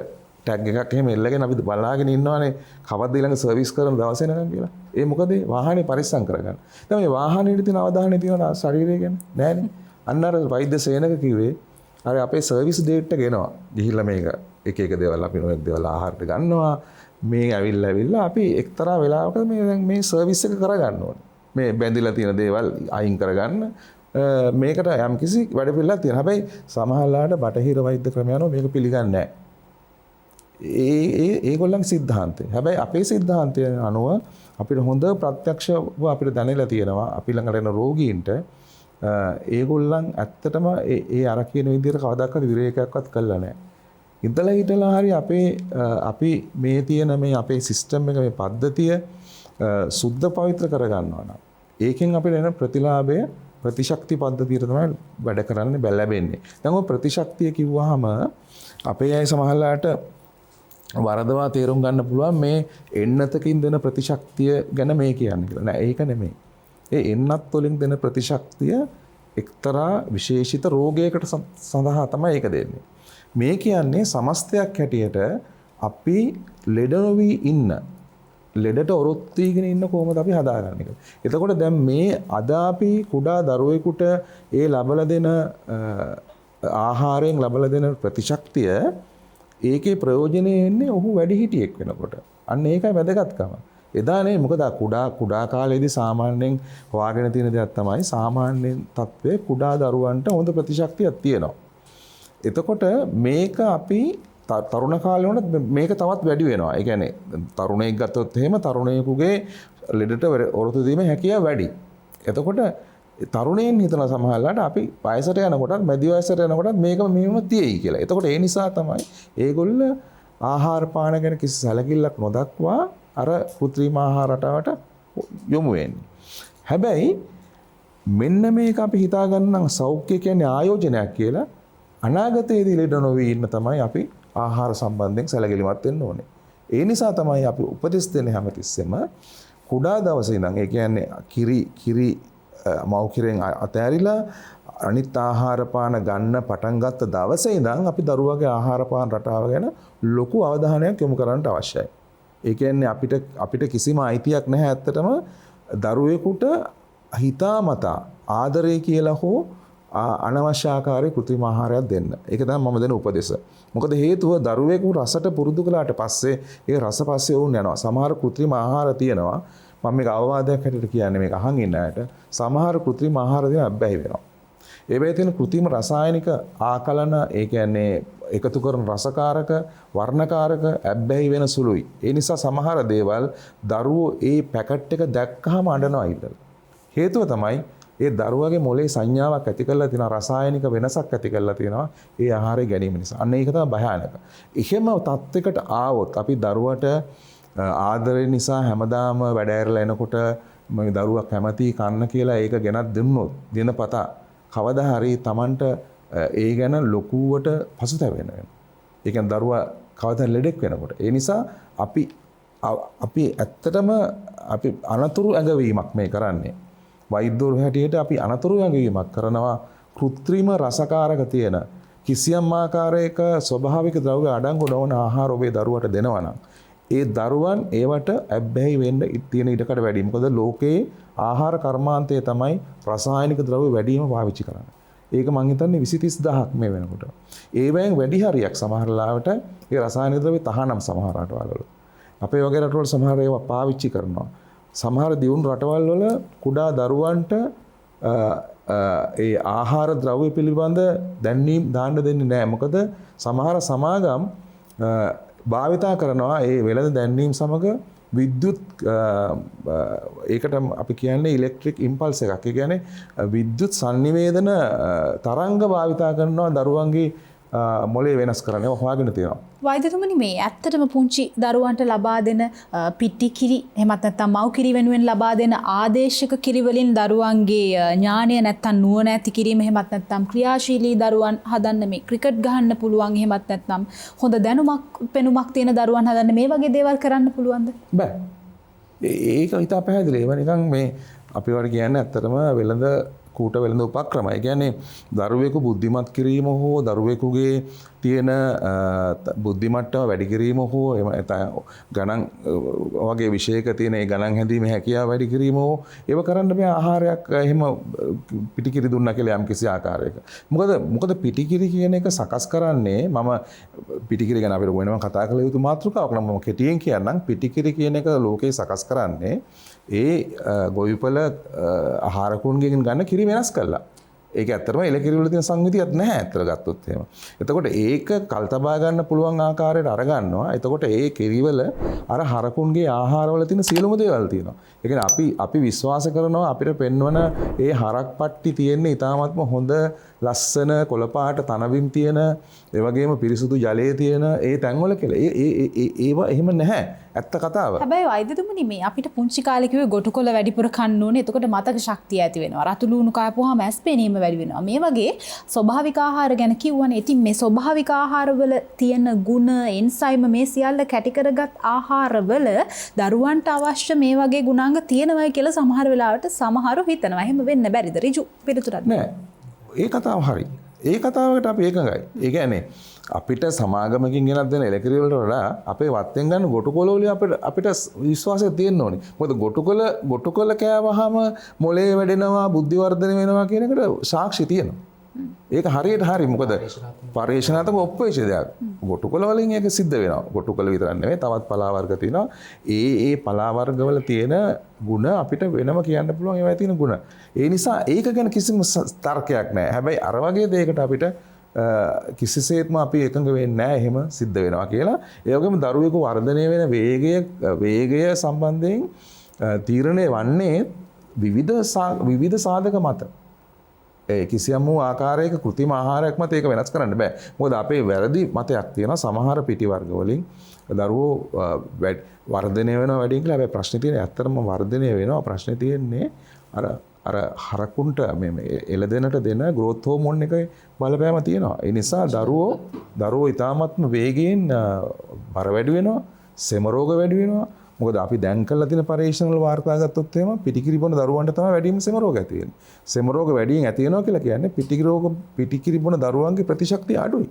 ටැග් එකක් එහෙම එල්ලගෙන අපි බලාගෙන ඉන්නවානේ කවද්ද ඊළඟ සර්විස් කරන දවසේ නැගන් කියලා. ඒ මොකද වාහනේ පරිස්සම් කරගන්න. දැන් මේ වාහනේට තියෙන අවධානය තියෙන ශරීරය ගැන නෑනේ. අන්න අර වෛද්‍ය සේනක කිව්වේ අර අපේ සර්විස් ඩේට් එක එනවා. ගිහිල්ලා මේක එක දේවල් අපි නොඑක් දේවල් ආහාරට ගන්නවා. මේ ඇවිල්ලා අපි එක්තරා වෙලාවක මේ සර්විස් එක කරගන්න ඕනේ. මේ බැඳිලා තියෙන දේවල් අයින් කරගන්න මේකට යම්කිසි වැඩ පිළිවෙලක් තියෙනවා. හැබැයි සමහරලාට බටහිර වෛද්‍ය ක්‍රම යනවා මේක පිළිගන්නේ නැහැ. ඒගොල්ලන්ගේ සිද්ධාන්තය. හැබැයි අපේ සිද්ධාන්තය අනුව අපිට හොඳ ප්‍රත්‍යක්ෂව අපිට දැනෙලා තියෙනවා අපි ළඟට එන රෝගීන්ට ඒගොල්ලන් ඇත්තටම ඒ අර කියන විදිහට කවදාකවත් විරේකයක්වත් කළා නැහැ. ඉඳලා හිටලා හරි අපි මේ තියෙන මේ අපේ සිස්ටම් එක මේ පද්ධතිය සුද්ධ පවිත්‍ර කරගන්නවා නම් ඒකෙන් අපිට එන ප්‍රතිලාභය ප්‍රතිශක්ති පද්ධතියට තමයි වැඩ කරන්න ලැබෙන්නේ. දැන් ඔය ප්‍රතිශක්තිය කිව්වහම අපේ අය සමහරලාට වරදවා තේරුම් ගන්න පුළුවන් මේ එන්නතකින් දෙන ප්‍රතිශක්තිය ගැන මේ කියන්නේ කියලා. නෑ ඒක නෙමෙයි. ඒ එන්නත් වලින් දෙන ප්‍රතිශක්තිය එක්තරා විශේෂිත රෝගයකට සඳහා තමයි ඒක දෙන්නේ. මේ කියන්නේ සමස්තයක් හැටියට අපි ලෙඩ නොවි ඉන්න ලෙඩට ඔරොත්තු දීගෙන ඉන්න කොහොමද අපි හදාගන්නේ කියලා. එතකොට දැන් මේ අද අපි කුඩා දරුවෙකුට ඒ ලබලා දෙන ආහාරයෙන් ලබලා දෙන ප්‍රතිශක්තිය ඒකේ ප්‍රයෝජනේ එන්නේ ඔහු වැඩිහිටියෙක් වෙනකොට. අන්න ඒකයි වැදගත්කම. එදානේ මොකද කුඩා කාලේදී සාමාන්‍යයෙන් හොයාගෙන තියෙන දෙයක් තමයි සාමාන්‍යයෙන් තත්ත්වයේ කුඩා දරුවන්ට හොඳ ප්‍රතිශක්තියක් තියෙනවා. එතකොට මේක අපි තරුණ කාලේ වුණත් මේක තවත් වැඩි වෙනවා. ඒ කියන්නේ තරුණයෙක් ගත්තොත් එහෙම තරුණයෙකුගේ ලෙඩට ඔරොත්තු දීමේ හැකියාව වැඩි. එතකොට තරුණයන් හිතන සමහරලාට අපි වයසට යනකොටත් මැදි වයසට යනකොටත් මේක මෙහෙම තියෙයි කියලා. එතකොට ඒ නිසා තමයි ඒගොල්ල ආහාර පාන ගැන කිසි සැලකිල්ලක් නොදක්වා අර කෘත්‍රිම ආහාර රටාවට යොමු වෙන්නේ. හැබැයි මෙන්න මේක අපි හිතා ගන්න සෞඛ්‍ය කියන්නේ ආයෝජනයක් කියලා අනාගතයේදී ලෙඩ නොවී ඉන්න තමයි අපි ආහාර සම්බන්ධයෙන් සැලකිලිමත් වෙන්න ඕනේ. ඒ නිසා තමයි අපි උපදෙස් දෙන්නේ හැමතිස්සෙම කුඩා දවසේ ඉඳන් ඒ කියන්නේ කිරි මව් කිරෙන් අතෑරිලා අනිත් ආහාර පාන ගන්න පටන් ගත්ත දවසේ ඉඳන් අපි දරුවගේ ආහාර පාන රටාව ගැන ලොකු අවධානයක් යොමු කරන්න අවශ්‍යයි. ඒ කියන්නේ අපිට කිසිම අයිතියක් නැහැ ඇත්තටම දරුවෙකුට හිතාමතා ආදරය කියලා හෝ අනවශ්‍ය ආකාරයේ කෘත්‍රිම ආහාරයක් දෙන්න. ඒක තමයි මම දෙන උපදෙස. මොකද හේතුව දරුවෙකු රසට පුරුදු කළාට පස්සේ ඒ රස පස්සේ වුන් යනවා. සමහර කෘත්‍රිම ආහාර තියෙනවා. මම මේක අවවාදයක් හැටියට කියන්නේ මේක අහන් ඉන්න අයට. සමහර කෘත්‍රිම ආහාර දෙන අබ්බැහි වෙනවා. ඒ වෙලේ තියෙන කෘත්‍රිම රසායනික ආකලන ඒ කියන්නේ එකතු කරන රසකාරක වර්ණකාරක අබ්බැහි වෙන සුළුයි. ඒ නිසා සමහර දේවල් දරුවෝ ඒ පැකට් එක දැක්කහම අඬනවා ඉල්ලලා. හේතුව තමයි ඒ දරුවගේ මොලේ සංඥාවක් ඇති කරලා තියෙන රසායනික වෙනසක් ඇති කරලා තියෙනවා ඒ ආහාරය ගැනීම නිසා. අන්න ඒක තමයි භයානක. එහෙම තත්යකට ආවොත් අපි දරුවට ආදරය නිසා හැමදාම වැඩ ඇරලා එනකොට මේ දරුවා කැමති කන්න කියලා ඒක ගෙනත් දුන්නොත් දිනපතා කවදා හරි Tamanට ඒ ගැන ලොකුවට පසුතැවෙන්න වෙනවා. ඒ කියන්නේ දරුවා කවදා ලෙඩෙක් වෙනකොට. ඒ නිසා අපි ඇත්තටම අපි අනතුරු ඇඟවීමක් මේ කරන්නේ. වෛද්‍යවරු හැටියට අපි අනතුරු ඇඟවීමක් කරනවා කෘත්‍රිම රසකාරක තියෙන කිසියම් ආකාරයක ස්වභාවික ද්‍රව්‍ය අඩංගු නොවන ආහාර ඔබේ දරුවට දෙනවා නම් ඒ දරුවන් ඒවට ඇබ්බැහි වෙන්න තියෙන ඉඩකඩ වැඩි. මොකද ලෝකයේ ආහාර කර්මාන්තය තමයි රසායනික ද්‍රව්‍ය වැඩිම පාවිච්චි කරන්නේ. ඒක මං හිතන්නේ 20-30000ක් මේ වෙනකොට. ඒවෙන් වැඩි හරියක් සමහර ලාවට ඒ රසායනික ද්‍රව්‍ය තහනම් සමහර රටවල්. අපේ වගේ රටවල් සමහර ඒවා පාවිච්චි කරනවා. සමහර දියුණු රටවල් වල කුඩා දරුවන්ට ඒ ආහාර ද්‍රව්‍ය පිළිබඳ දැනීම් දාන්න දෙන්නේ නැහැ. මොකද සමහර සමාගම් භාවිතා කරනවා ඒ වෙළඳ දැන්වීම් සමග විද්‍යුත් ඒකට අපි කියන්නේ ඉලෙක්ට්‍රික් ඉම්පල්ස් එකක්. ඒ කියන්නේ විද්‍යුත් සංනිවේදන තරංග භාවිතා කරනවා දරුවන්ගේ මොලේ වෙනස් කරන්නේ. හොයාගෙන තියෙනවා. වෛද්‍යතුමනි මේ ඇත්තටම පුංචි දරුවන්ට ලබා දෙන පිටි කිරි එහෙමත් නැත්නම් මව් කිරි වෙනුවෙන් ලබා දෙන ආදේශක කිරි වලින් දරුවන්ගේ ඥානය නැත්නම් නුවණ ඇති කිරීම එහෙමත් නැත්නම් ක්‍රියාශීලී දරුවන් හදන්න මේ ක්‍රිකට් ගහන්න පුළුවන් එහෙමත් නැත්නම් හොඳ දැනුමක් පෙනුමක් තියෙන දරුවන් හදන්න මේ වගේ දේවල් කරන්න පුළුවන්ද? බෑ. ඒක හිතා පැහැදිලි. ඒවා නිකන් මේ අපි වල කියන්නේ ඇත්තටම වෙළඳ කූට වෙළඳ උපක්‍රම. ඒ කියන්නේ දරුවෙකු බුද්ධිමත් කිරීම හෝ දරුවෙකුගේ තියෙන බුද්ධි මට්ටම වැඩි කිරීම හෝ එහෙම ගණන් වගේ විෂයක තියෙන ඒ ගණන් හැදීමේ හැකියාව වැඩි කිරීම හෝ ඒව කරන්න බෑ ආහාරයක් එහෙම පිටිකිරි දුන්නා කියලා යම් කිසි ආකාරයක. මොකද පිටිකිරි කියන එක සකස් කරන්නේ මම පිටිකිරි ගැන අපිට වෙනම කතා කළ යුතු මාතෘකාවක් නම් මම කෙටියෙන් කියන්නම්. පිටිකිරි කියන එක ලෝකේ සකස් කරන්නේ ඒ ගොවිපළ ආහාරකුන්ගෙන් ගන්න කිරි වෙනස් කළා. ඒක ඇත්තටම එලකිරි වල තියෙන සංවිතියක් නැහැ ඇත්තට ගත්තොත් එහෙම. එතකොට ඒක කල්තබා ගන්න පුළුවන් ආකාරයට අරගන්නවා. එතකොට ඒ කිරිවල අර හරකුන්ගේ ආහාරවල තියෙන සියලුම දේවල් තියෙනවා. ඒ කියන්නේ අපි විශ්වාස කරනවා අපිට පෙන්වන ඒ හරක් පට්ටි තියෙන්නේ ඊටාත්ම හොඳ ලස්සන කොළපාට තනවින් තියෙන ඒ වගේම පිරිසුදු ජලයේ තියෙන ඒ තැන්වල කියලා. ඒවා එහෙම නැහැ. ඇත්ත කතාව. හැබැයි වෛද්‍යතුමනි මේ අපිට පුංචි කාලේ කිව්වේ ගොටුකොළ වැඩිපුර කන්න ඕනේ. එතකොට මතක ශක්තිය ඇති වෙනවා. රතු ලුණු කාපුවාම ඇස් පෙනීම වැඩි වෙනවා. මේ වගේ ස්වභාවික ආහාර ගැන කිව්වනේ. ඉතින් මේ ස්වභාවික ආහාරවල තියෙන ගුණ, එන්සයිම මේ සියල්ල කැටි කරගත් ආහාරවල දරුවන්ට අවශ්‍ය මේ වගේ ගුණාංග තියෙනවා කියලා සමහර වෙලාවට සමහරව හිතනවා. එහෙම වෙන්න බැරිද? ඍජු පිළිතුරක් නෑ. ඒ කතාව හරි. ඒ කතාවකට අපි ඒකඟයි. ඒ කියන්නේ අපිට සමාගමකින් ගෙනත් දෙන එලකිරි වලට වඩා අපේ වත්තෙන් ගන්න ගොටුකොළ වලින් අපිට විශ්වාසය තියෙන්න ඕනේ. මොකද ගොටුකොළ කෑවහම මොලේ වැඩෙනවා, බුද්ධි වර්ධනය වෙනවා කියන එකට සාක්ෂි තියෙනවා. ඒක හරියට හරි මොකද පර්යේෂණාත්මක ඔප්පු වෙච්ච දෙයක්. ගොටුකොළ වලින් ඒක සිද්ධ වෙනවා. ගොටුකොළ විතරක් නෙවෙයි තවත් පලා වර්ග තියෙනවා. ඒ පලා වර්ග වල තියෙන ಗುಣ අපිට වෙනම කියන්න පුළුවන් ඒවා තියෙන ಗುಣ. ඒ නිසා ඒක ගැන කිසිම තර්කයක් නැහැ. හැබැයි අර වගේ දෙයකට අපිට කිසිසේත්ම අපි එකඟ වෙන්නේ නැහැ එහෙම සිද්ධ වෙනවා කියලා. ඒ වගේම දරුවෙකු වර්ධනය වෙන වේගය සම්බන්ධයෙන් තීරණය වන්නේ විවිධ සාධක මත. කිසියම් වූ ආකාරයක කෘතිම ආහාරයක් මත ඒක වෙනස් කරන්න බෑ. මොකද අපේ වැරදි මතයක් තියෙනවා සමහර පිටි වර්ග වලින් දරුවෝ වර්ධනය වෙනවා වැඩි කියලා. හැබැයි ප්‍රශ්නේ තියෙන්නේ ඇත්තටම වර්ධනය වෙනවා. ප්‍රශ්නේ තියෙන්නේ අර හරකුන්ට එළදෙනට දෙන ග්‍රෝත් හෝමෝන් එකේ බලපෑම තියෙනවා. ඒ නිසා දරුවෝ ඉතාමත්ම වේගයෙන් බර වැඩි වෙනවා, සෙම රෝග වැඩි වෙනවා. මොකද අපි දැන් කරලා තියෙන පරීක්ෂණ වල වාර්තා ගත්තොත් එහෙම පිටිකිරි බොන දරුවන්ට තමයි වැඩිම සෙම රෝග ඇති වෙන්නේ. සෙම රෝග වැඩියෙන් ඇති වෙනවා කියලා කියන්නේ පිටිකිරි බොන දරුවන්ගේ ප්‍රතිශක්තිය අඩුයි.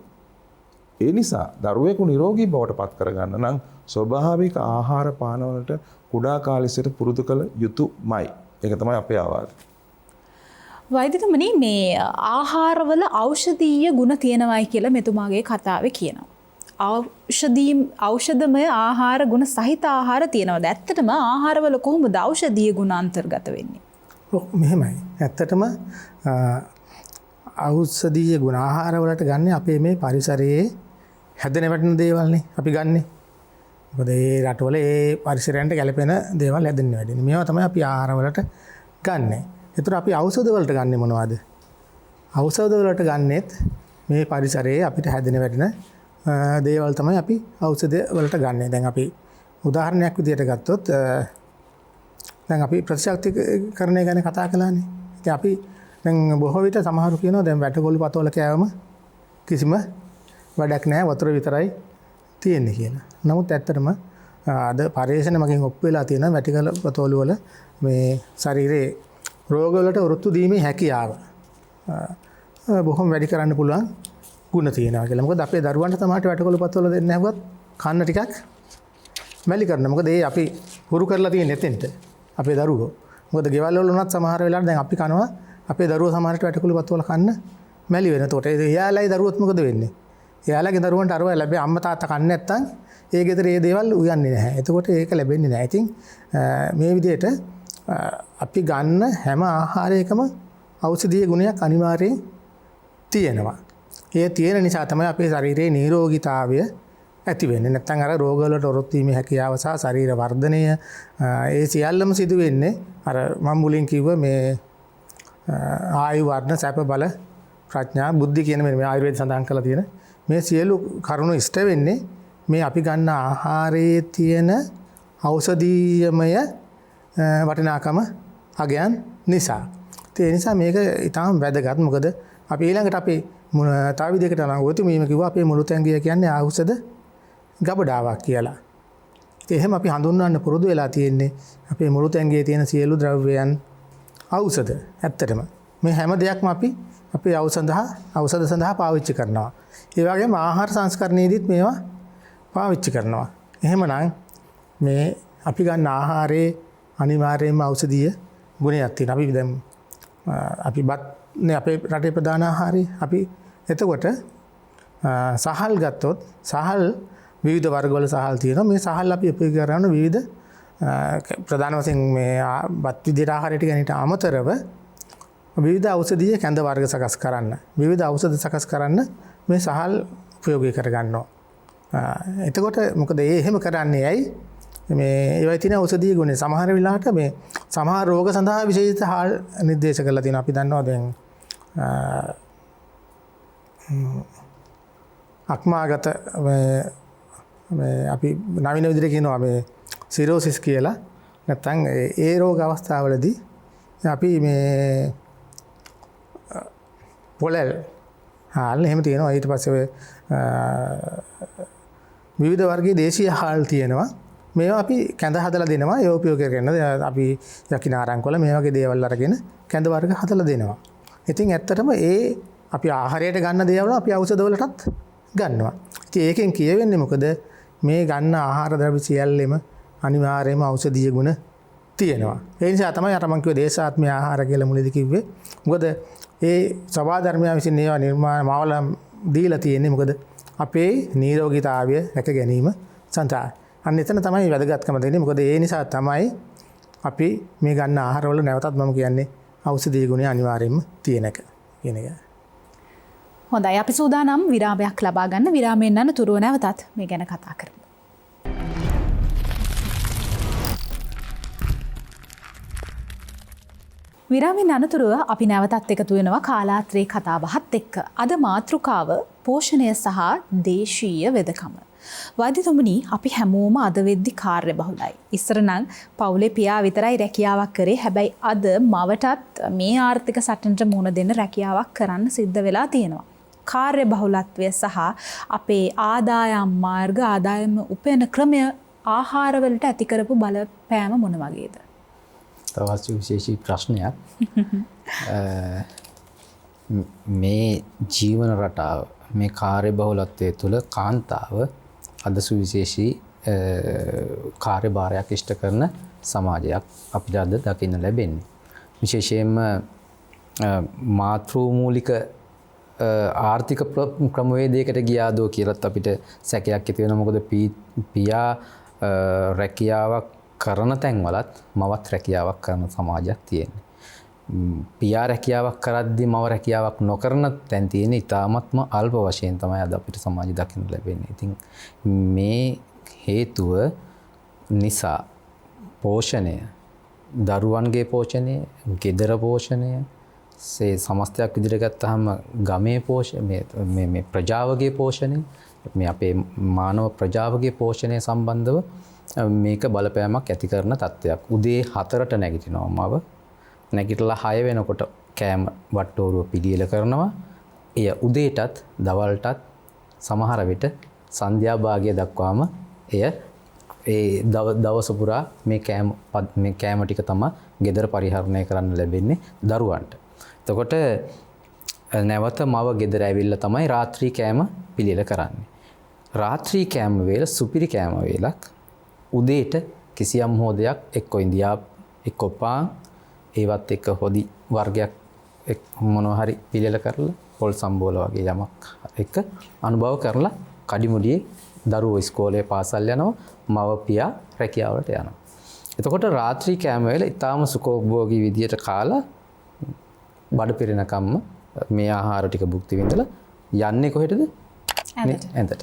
ඒ නිසා දරුවෙකු නිරෝගී බවට පත් කරගන්න නම් ස්වභාවික ආහාර පාන වලට කුඩා කාලේ සිට පුරුදු කළ යුතුමයි. ඒක තමයි අපේ ආවාද. වෛද්‍යතුමනි මේ ආහාරවල ඖෂධීය ගුණ තියෙනවායි කියලා මෙතුමාගේ කතාවේ කියනවා. ඖෂධමය ආහාර ගුණ සහිත ආහාර තියෙනවද? ඇත්තටම ආහාරවල කොහොමද ඖෂධීය ගුණ අන්තර්ගත වෙන්නේ? මෙහෙමයි. ඇත්තටම ඖෂධීය ගුණ ආහාරවලට ගන්න අපේ මේ පරිසරයේ හැදෙන වැටෙන දේවල්නේ අපි ගන්නෙ. මොකද ඒ රටවල ඒ පරිසරයන්ට ගැලපෙන දේවල් හැදෙන්න වැඩිනේ. මේවා තමයි අපි ආහාරවලට ගන්නෙ. ඒතර අපි ඖෂධ වලට ගන්නෙ මොනවද? ඖෂධ වලට ගන්නෙත් මේ පරිසරයේ අපිට හැදෙන වැටෙන දේවල් තමයි අපි ඖෂධ වලට ගන්නෙ. දැන් අපි උදාහරණයක් විදිහට ගත්තොත් දැන් අපි ප්‍රතිශක්තිකරණය ගැන කතා කළානේ. ඉතින් අපි දැන් බොහෝ විට සමහරු කියනවා දැන් වැටකොළු පතවල කෑවම කිසිම වැඩක් නැහැ වතුර විතරයි තියෙන්නේ කියලා. නමුත් ඇත්තටම අද පරිශ්‍රණ මගින් ඔප්පු වෙලා තියෙන වැටිකල පතවල වල මේ ශරීරයේ රෝග වලට වෘතු දීමේ හැකියාව බොහොම වැඩි කරන්න පුළුවන් ගුණ තියෙනවා කියලා. මොකද අපේ දරුවන්ට තමයි වැටකොළු පතවල දෙන්න හැවුවත් කන්න ටිකක් මැලි කරනවා. මොකද ඒ අපි හුරු කරලා තියෙන එතෙන්ට අපේ දරුවෝ. මොකද ගෙවල් වල උනත් සමහර වෙලාවට දැන් අපි කනවා අපේ දරුවෝ සමහරට වැටකොළු පතවල කන්න මැලි වෙන. එතකොට එයාලයි දරුවොත් මොකද වෙන්නේ? එයාලගේ දරුවන්ට අරව ලැබෙන්නේ අම්මා තාත්තා කන්නේ නැත්නම් ඒ ගෙදර ඒ දේවල් උයන්නේ නැහැ. එතකොට ඒක ලැබෙන්නේ නැහැ. ඉතින් මේ විදිහට අපි ගන්න හැම ආහාරයකම ඖෂධීය ගුණයක් අනිවාර්යයෙන් තියෙනවා. ඒ තියෙන නිසා තමයි අපේ ශරීරයේ නිරෝගීතාවය ඇති වෙන්නේ. නැත්නම් අර රෝග වලට ඔරොත්තු වීමේ හැකියාව සහ ශරීර වර්ධනය ඒ සියල්ලම සිදු වෙන්නේ අර මම මුලින් කිව්ව මේ ආයු වර්ණ සැප බල ප්‍රඥා බුද්ධි කියන මේ ආයුර්වේද සඳහන් කරලා තියෙන මේ සියලු කරුණු ඉෂ්ට වෙන්නේ මේ අපි ගන්න ආහාරයේ තියෙන ඖෂධීයමය වටිනාකම අගයන් නිසා. ඒ නිසා මේක ඊටාම වැදගත්. මොකද අපි ඊළඟට අපි තව විදිහකට අනුගත වීම කිව්වා අපේ මුළු තැඟිය කියන්නේ ඖෂධ ගබඩාවක් කියලා. එහෙම අපි හඳුන්වන්න පුරුදු වෙලා තියෙන්නේ අපේ මුළු තැඟියේ තියෙන සියලු ද්‍රව්‍යයන් ඖෂධ. ඇත්තටම මේ හැම දෙයක්ම අපි අපේ ඖෂධ සඳහා පාවිච්චි කරනවා. ඒ වගේම ආහාර සංස්කරණයේදීත් මේවා පාවිච්චි කරනවා. එහෙමනම් මේ අපි ගන්න ආහාරයේ අනිවාර්යයෙන්ම ඖෂධීය ගුණයක් තියෙනවා. අපි දැන් අපි බත් අපේ රටේ ප්‍රධාන ආහාරය. අපි එතකොට සහල් ගත්තොත් සහල් විවිධ වර්ගවල සහල් තියෙනවා. මේ සහල් අපි උපයෝග කරන විවිධ ප්‍රධාන වශයෙන් මේ බත් විදිහට ආහාරයට ගැනීමට අමතරව විවිධ ඖෂධීය කැඳ වර්ග සකස් කරන්න, විවිධ ඖෂධ සකස් කරන්න මේ සහල් උපයෝගී කරගන්නවා. එතකොට මොකද ඒ එහෙම කරන්නේ ඇයි? මේ ඒවයි තියෙන ඖෂධීය ගුණ සමහර වෙලාවට මේ සමහර රෝග සඳහා විශේෂිත හාල් නිර්දේශ කරලා තියෙනවා. අපි දන්නවා දැන් අක්මාගත මේ අපි නවීන විදිහට කියනවා මේ සිරෝසිස් කියලා. නැත්නම් ඒ රෝග අවස්ථාවලදී අපි මේ පොළල් හාල් එහෙම තියෙනවා. ඊට පස්සේ විවිධ වර්ගයේ දේශීය හාල් තියෙනවා. මේවා අපි කැඳ හදලා දෙනවා. ඒ උපයෝග කරගෙන අපි යකිනාරංකොල මේ වගේ දේවල් අරගෙන කැඳ වර්ග හදලා දෙනවා. ඉතින් ඇත්තටම ඒ අපි ආහාරයට ගන්න දේවල් අපි ඖෂධ වලටත් ගන්නවා. ඉතින් ඒකෙන් කියවෙන්නේ මොකද මේ ගන්න ආහාර ද්‍රව්‍ය සියල්ලෙම අනිවාර්යයෙන්ම ඖෂධීය ගුණ තියෙනවා. ඒ නිසා තමයි අර මම කිව්වේ දේශාත්මීය ආහාර කියලා මුලදී කිව්වේ. මොකද ඒ සභාධර්මය විසින් ඒවා නිර්මාණ මවල දීලා තියෙන්නේ මොකද අපේ නිරෝගීතාවය රැක ගැනීම සඳහා. අන්න එතන තමයි වැදගත්කම දෙන්නේ. මොකද ඒ නිසා තමයි අපි මේ ගන්න ආහාරවල නැවතත් මම කියන්නේ ඖෂධීය ගුණය අනිවාර්යයෙන්ම තියෙන එක කියන එක. හොඳයි අපි සූදානම් විරාමයක් ලබා ගන්න. විරාමයෙන් අනතුරුව නැවතත් මේ ගැන කතා කරමු. විරාමයෙන් අනතුරුව අපි නැවතත් එකතු වෙනවා කාලාත්‍රේ කතාබහත් එක්ක. අද මාතෘකාව පෝෂණය සහ දේශීය වෙදකම. වෛද්‍යතුමනි අපි හැමෝම අද වෙද්දි කාර්ය බහුලයි. ඉස්සර නම් පවුලේ පියා විතරයි රැකියාවක් කරේ. හැබැයි අද මවටත් මේ ආර්ථික සටනට මුහුණ දෙන්න රැකියාවක් කරන්න සිද්ධ වෙලා තියෙනවා. කාර්ය බහුලත්වය සහ අපේ ආදායම් මාර්ග ආදායම උපයන ක්‍රමය ආහාරවලට ඇති කරපු බලපෑම මොන වගේද? තවත් විශේෂී ප්‍රශ්නයක්. මේ ජීවන රටාව මේ කාර්ය බහුලත්වය තුළ කාන්තාව අද සුවිශේෂී කාර්යභාරයක් ඉෂ්ට කරන සමාජයක් අපිට අද දකින්න ලැබෙන්නේ. විශේෂයෙන්ම මාතෘමූලික ආර්ථික ක්‍රමවේදයකට ගියාදෝ කියලත් අපිට සැකයක් ඇති වෙනවා. මොකද පියා රැකියාවක් කරන තැන්වලත් මවත් රැකියාවක් කරන සමාජයක් තියෙන්නේ. පියා රැකියාවක් කරද්දී මව රැකියාවක් නොකරන තැන් තියෙන ඉතාමත්ම අල්ප වශයෙන් තමයි අද අපිට සමාජය දකින්න ලැබෙන්නේ. ඉතින් මේ හේතුව නිසා පෝෂණය, දරුවන්ගේ පෝෂණය, ගෙදර පෝෂණය, සමස්තයක් විදිහට ගත්තාම ගමේ පෝෂණය, මේ ප්‍රජාවගේ පෝෂණය, මේ අපේ මානව ප්‍රජාවගේ පෝෂණය සම්බන්ධව මේක බලපෑමක් ඇති කරන තත්ත්වයක්. උදේ 4ට නැගිටිනවා මව. නැගිටලා 6 වෙනකොට කෑම වට්ටෝරුව පිළියෙල කරනවා. එය උදේටත් දවල්ටත් සමහර විට සන්ධ්‍යා භාගය දක්වාම එය ඒ දවස පුරා මේ කෑම ටික තමයි ගෙදර පරිහරණය කරන්න ලැබෙන්නේ දරුවන්ට. එතකොට නැවත මව ගෙදර ඇවිල්ලා තමයි රාත්‍රී කෑම පිළියෙල කරන්නේ. රාත්‍රී කෑම වේල සුපිරි කෑම වේලක්. උදේට කිසියම් හෝ දෙයක් එක්ක ඉන්දියාප් එක්ක පාන් ඒවත් එක්ක හොදි වර්ගයක් මොනවා හරි පිළියෙල කරලා පොල් සම්බෝල වගේ යමක් එක්ක අනුභව කරලා කඩිමුඩියේ දරුවෝ ඉස්කෝලේ පාසල් යනවා, මව පියා රැකියාවලට යනවා. එතකොට රාත්‍රී කෑම වේල ඊටාම සුඛෝභෝගී විදියට කාලා බඩ පිරෙනකම්ම මේ ආහාර ටික භුක්ති විඳලා යන්නේ කොහෙටද? ඇඳට.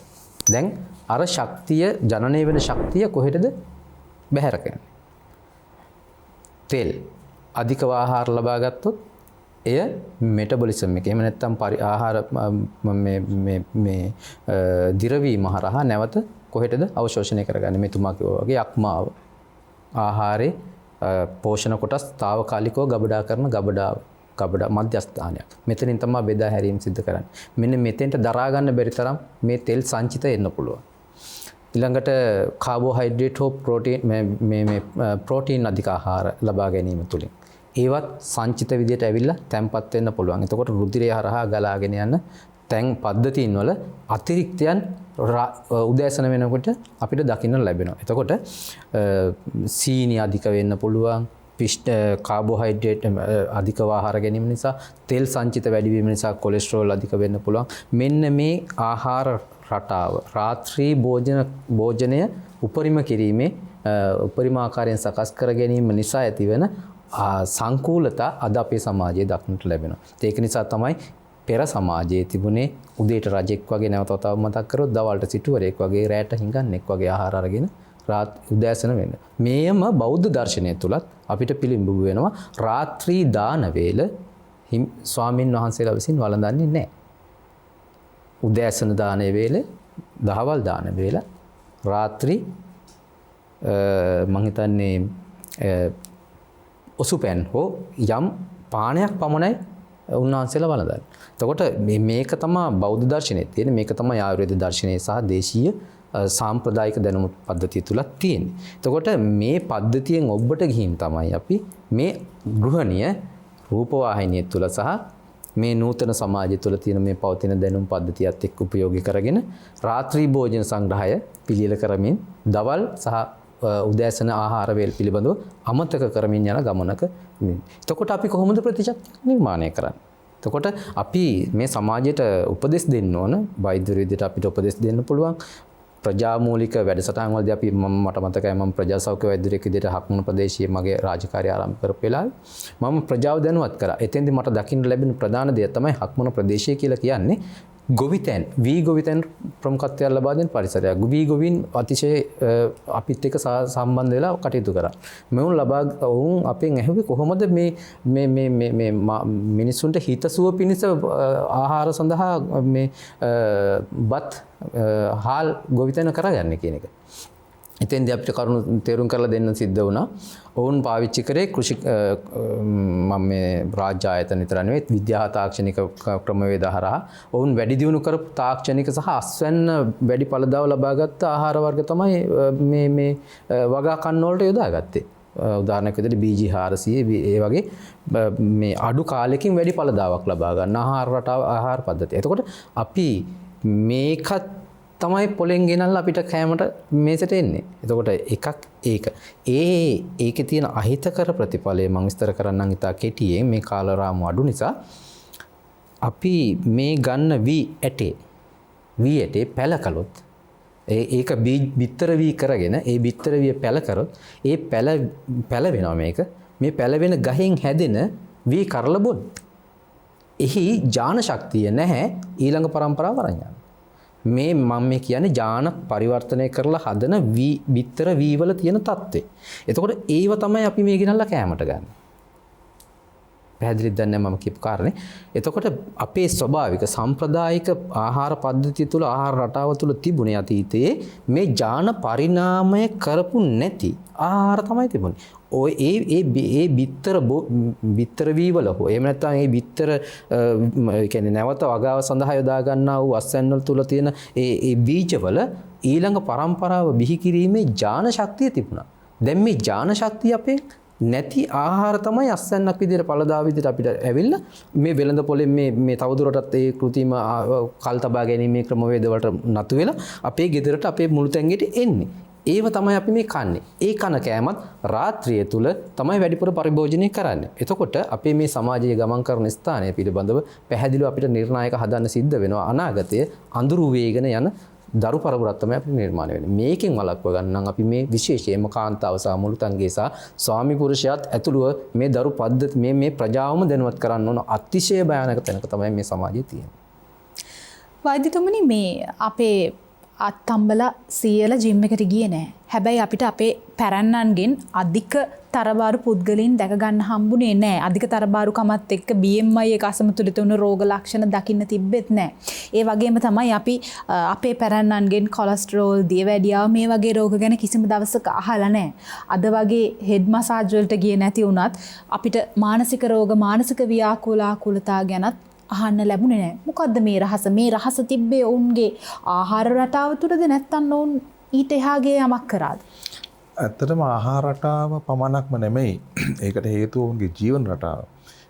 දැන් අර ශක්තිය ජනනය වෙන ශක්තිය කොහෙටද බැහැර කරන්නේ? තෙල් අධිකව ආහාර ලබා ගත්තොත් එය මෙටබොලිසම් එක. එහෙම නැත්නම් ආහාර මේ දිරවීම හරහා නැවත කොහෙටද අවශෝෂණය කරගන්නේ? මෙතුමා කිව්වා වගේ අක්මාව ආහාරේ පෝෂණ කොටස් తాවකාලිකව ගබඩා කරන ගබඩා මධ්‍යස්ථානයක්. මෙතනින් තමයි බෙදා හැරීම සිදු කරන්නේ. මෙන්න මෙතෙන්ට දරා ගන්න බැරි තරම් මේ තෙල් සංචිත එන්න පුළුවන්. ඊළඟට කාබෝහයිඩ්‍රේට් හෝ ප්‍රෝටීන් අධික ආහාර ලබා ගැනීම තුලින් ඒවත් සංචිත විදියට ඇවිල්ලා තැම්පත් වෙන්න පුළුවන්. එතකොට රුධිරය හරහා ගලාගෙන යන තැන් පද්ධතීන් වල අතිරික්තයන් උදෑසන වෙනකොට අපිට දකින්න ලැබෙනවා. එතකොට සීනි අධික වෙන්න පුළුවන්. කාබෝහයිඩ්‍රේට් අධික ආහාර ගැනීම නිසා තෙල් සංචිත වැඩි වීම නිසා කොලෙස්ටරෝල් අධික වෙන්න පුළුවන්. මෙන්න මේ ආහාර රටාව රාත්‍රී භෝජනය උපරිම කිරීමේ උපරිම ආකාරයෙන් සකස් කර ගැනීම නිසා ඇතිවන සංකූලතා අද අපේ සමාජයේ දක්නට ලැබෙනවා. ඒක නිසා තමයි පෙර සමාජයේ තිබුණේ උදේට රජෙක් වගේ නැවතත් මතක් කරොත් දවල්ට සිටුවරයෙක් වගේ රැට හිඟන්නෙක් වගේ ආහාර අරගෙන උදෑසන වෙන්න. මේම බෞද්ධ දර්ශනය තුලත් අපිට පිළිඹු වෙනවා. රාත්‍රී දාන වේල ස්වාමින් වහන්සේලා විසින් වළඳන්නේ නැහැ. උදෑසන දාන වේල, දහවල් දාන වේල, රාත්‍රී මං හිතන්නේ ඔසුපැන් හෝ යම් පානයක් පමණයි උන්වහන්සේලා වළඳන්නේ. එතකොට මේක තමයි බෞද්ධ දර්ශනයේ තියෙන, මේක තමයි ආයුර්වේද දර්ශනයේ සහ දේශීය සාම්ප්‍රදායික දැනුම පද්ධතිය තුලක් තියෙන්නේ. එතකොට මේ පද්ධතියෙන් ඔබට ගිහින් තමයි අපි මේ ගෘහණිය රූපවාහිනිය තුල සහ මේ නූතන සමාජය තුල තියෙන මේ පවතින දැනුම් පද්ධතියත් එක්ක උපයෝගී කරගෙන රාත්‍රී භෝජන සංග්‍රහය පිළියෙල කරමින් දවල් සහ උදෑසන ආහාර වේල් පිළිබඳව අමතක කරමින් යන ගමනක. එතකොට අපි කොහොමද ප්‍රතිශක්තිය නිර්මාණය කරන්නේ? එතකොට අපි මේ සමාජයට උපදෙස් දෙන්න ඕන වෛද්‍යවරු විදිහට අපිට උපදෙස් දෙන්න පුළුවන්. ප්‍රජාමූලික වැඩසටහන් වලදී අපි මට මතකයි මම ප්‍රජා සෞඛ්‍ය වෛද්‍යවරයෙක් විදිහට හක්මුණ ප්‍රදේශයේ මගේ රාජකාරිය ආරම්භ කරපු වෙලාවේ මම ප්‍රජාව දැනුවත් කරා. එතෙන්දී මට දකින්න ලැබෙන ප්‍රධාන දේ තමයි හක්මුණ ප්‍රදේශය කියලා කියන්නේ ගොවිතැන් වී ගොවිතැන් ප්‍රමුඛත්වය ලබා දෙන පරිසරයක්. වී ගොවින් අතිශය අපිත් එක්ක සම්බන්ධ වෙලා කටයුතු කරා. මෙවුන් ඔවුන් අපෙන් ඇහුවේ කොහොමද මේ මිනිස්සුන්ට හිතසුව පිණිස ආහාර සඳහා මේ බත් හාල් ගොවිතැන කරගන්නේ කියන එක. ඉතින්දී අපිට කරුණු තේරුම් කරලා දෙන්න සිද්ධ වුණා. ඔවුන් පාවිච්චි කරේ කෘෂි මම මේ රාජ්‍ය ආයතන විතර නෙවෙයි විද්‍යා තාක්ෂණික ක්‍රමවේද හරහා ඔවුන් වැඩි දියුණු කරපු තාක්ෂණික සහ අස්වැන්න වැඩි ඵලදාව ලබාගත් ආහාර වර්ග තමයි මේ වගා කන්න වලට යොදාගත්තේ. උදාහරණයක් විදිහට BG400 ඒ වගේ මේ අඩු කාලෙකින් වැඩි ඵලදාවක් ලබා ගන්න ආහාර රටාව ආහාර පද්ධතිය. එතකොට අපි මේකත් තමයි පොලෙන් ගෙනල්ලා අපිට කෑමට මේසට එන්නේ. එතකොට එකක් ඒක. ඒකේ තියෙන අහිතකර ප්‍රතිඵලය මම විස්තර කරන්නම් ඉතා කෙටියෙන් මේ කාලරාමු අඩු නිසා. අපි මේ ගන්න වී ඇටේ පැල කළොත් ඒක බිත්තර වී කරගෙන ඒ බිත්තර විය පැල කරොත් ඒ පැල වෙනවා මේක. මේ පැල වෙන ගහෙන් හැදෙන වී කරලබොත් එහි ජාන ශක්තිය නැහැ ඊළඟ પરම්පරාව වරන් යන. මේ මම මේ කියන්නේ ජාන පරිවර්තනය කරලා හදන බිත්තර වී වල තියෙන தත්ත්වය. එතකොට ඒව තමයි අපි මේ ගෙනල්ලා කෑමට ගන්න. පැහැදිලිද දැන් මම කියපු කාරණේ. එතකොට අපේ ස්වභාවික සම්ප්‍රදායික ආහාර පද්ධතිය තුල ආහාර රටාව තුල තිබුණේ අතීතයේ මේ ජාන පරිණාමය කරපු නැති ආහාර තමයි තිබුණේ. ඔය ඒ බිත්තර වී වල හෝ එහෙම නැත්නම් ඒ බිත්තර කියන්නේ නැවත වගාව සඳහා යොදා ගන්නා වූ අස්වැන්න තුල තියෙන ඒ බීජවල ඊළඟ પરම්පරාව බිහි කිරීමේ ඥාන ශක්තිය තිබුණා. දැන් මේ ඥාන ශක්තිය අපේ නැති ආහාර තමයි අස්වැන්නක් විදිහට පළදා විදිහට අපිට ඇවිල්ලා මේ වෙළඳ පොලෙන් මේ තවදුරටත් ඒ කෘතිම කල් තබා ගැනීමේ ක්‍රමවේද වලට නතු වෙලා අපේ ගෙදරට අපේ මුළු තැන්ගෙට එන්නේ. ඒව තමයි අපි මේ කන්නේ. ඒ කන කෑමත් රාත්‍රිය තුල තමයි වැඩිපුර පරිභෝජනය කරන්නේ. එතකොට අපේ මේ සමාජයේ ගමන් කරන ස්ථානය පිළිබඳව පැහැදිලිව අපිට නිර්ණායක හදන්න සිද්ධ වෙනවා. අනාගතයේ අඳුරු වේගන යන දරු පරපුරක් තමයි අපිට නිර්මාණය වෙන්නේ. මේකෙන් වළක්ව ගන්න අපි මේ විශේෂයෙන්ම කාන්තාව සහ මුළුතන්ගේ සහ ස්වාමි පුරුෂයාත් ඇතුළුව මේ දරු පද්ධති මේ ප්‍රජාවම දැනුවත් කරන්න ඕන අතිශය භයානක තැනක තමයි මේ සමාජයේ තියෙන්නේ. වෛද්‍යතුමනි මේ අපේ අත්තම්බලා සීයලා ජිම් එකට ගියේ නෑ. හැබැයි අපිට අපේ පැරණන්ගෙන් අධික තරබාරු පුද්ගලයන් දැක ගන්න හම්බුනේ නෑ. අධික තරබාරුකමත් එක්ක BMI එක අසමතුලිත වුණු රෝග ලක්ෂණ දකින්න තිබෙත් නෑ. ඒ වගේම තමයි අපි අපේ පැරණන්ගෙන් කොලෙස්ටරෝල්, දියවැඩියාව මේ වගේ රෝග ගැන කිසිම දවසක අහලා නෑ. අද වගේ හෙඩ් මසාජ් වලට ගියේ නැති වුණත් අපිට මානසික රෝග, මානසික ව්‍යාකූලතා ගැනත් අහන්න ලැබුණේ නැහැ. මොකද්ද මේ රහස? මේ රහස තිබ්බේ ඔවුන්ගේ ආහාර රටාව තුළද නැත්නම් ඔවුන් ඊට එහාගේ යමක් කරාද? ඇත්තටම ආහාර රටාව පමණක්ම නෙමෙයි. ඒකට හේතුව ඔවුන්ගේ ජීවන රටාව.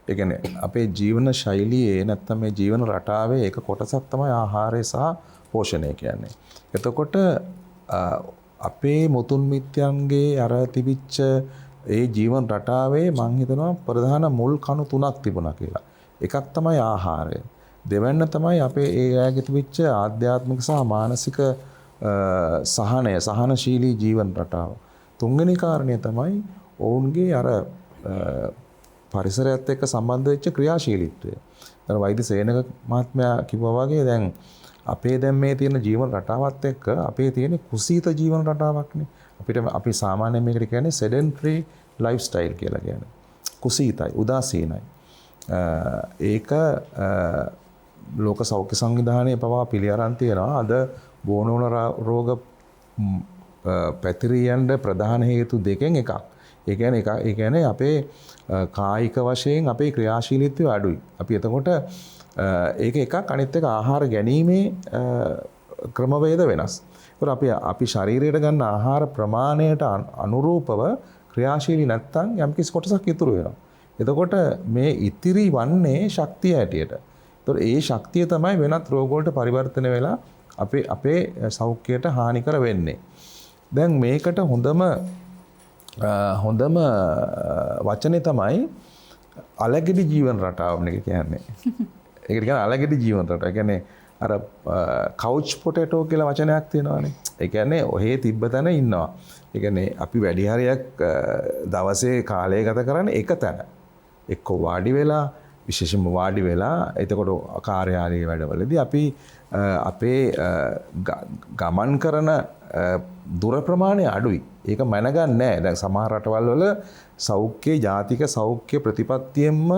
ඒ කියන්නේ අපේ ජීවන ශෛලියේ නැත්නම් මේ ජීවන රටාවේ එක කොටසක් තමයි ආහාරය සහ පෝෂණය කියන්නේ. එතකොට අපේ මුතුන් මිත්‍යන්ගේ අර තිබිච්ච ඒ ජීවන රටාවේ මම හිතනවා ප්‍රධාන මුල් කණු තුනක් තිබුණා කියලා. එකක් තමයි ආහාරය. දෙවැන්න තමයි අපේ ඒ අයගේ තිබිච්ච ආධ්‍යාත්මික සහ මානසික සහනශීලී ජීවන රටාව. තුන්වෙනි කාරණය තමයි ඔවුන්ගේ අර පරිසරයත් එක්ක සම්බන්ධ වෙච්ච ක්‍රියාශීලීත්වය. දැන් වෛද්‍ය සේනක මහත්මයා කිව්වා වගේ දැන් අපේ දැන් මේ තියෙන ජීවන රටාවත් එක්ක අපේ තියෙන කුසීත ජීවන රටාවක්නේ. අපි සාමාන්‍යයෙන් මේකට කියන්නේ sedentary lifestyle කියලා කියන්නේ. කුසීතයි, උදාසීනයි. ඒක ලෝක සෞඛ්‍ය සංවිධානයේ පවා පිළිඅරන් තියෙනවා. අද බෝනෝන රෝග පැතිරියන්න ප්‍රධාන හේතු දෙකෙන් එකක්. ඒ කියන්නේ අපේ කායික වශයෙන් අපේ ක්‍රියාශීලීත්වය අඩුයි. අපි එතකොට ඒක එකක්. අනිත් එක ආහාර ගැනීමේ ක්‍රමවේද වෙනස්. ඒකට අපි ශරීරයට ගන්න ආහාර ප්‍රමාණයට අනුරූපව ක්‍රියාශීලී නැත්නම් යම්කිසි කොටසක් ඉතුරු වෙනවා. එතකොට මේ ඉතිරි වන්නේ ශක්තිය හැටියට. ඒතකොට ඒ ශක්තිය තමයි වෙනත් රෝග වලට පරිවර්තන වෙලා අපේ සෞඛ්‍යයට හානිකර වෙන්නේ. දැන් මේකට හොඳම වචනේ තමයි අලගෙඩි ජීවන රටාව එක කියන්නේ. ඒකට කියන්නේ අලගෙඩි ජීවන රටාව. ඒ කියන්නේ අර කවුච් පොටේටෝ කියලා වචනයක් තියෙනවානේ. ඒ කියන්නේ ඔහේ තිබ්බ තැන ඉන්නවා. ඒ කියන්නේ අපි වැඩි හරියක් දවසේ කාලය ගත කරන්නේ එක තැන. එක්ක වාඩි වෙලා විශේෂයෙන්ම වාඩි වෙලා එතකොට කාර්යාලීය වැඩවලදී අපි අපේ ගමන් කරන දුර ප්‍රමාණය අඩුයි. ඒක මැනගන්නේ නැහැ. දැන් සමහර රටවල් වල සෞඛ්‍ය ජාතික සෞඛ්‍ය ප්‍රතිපත්තියෙන්ම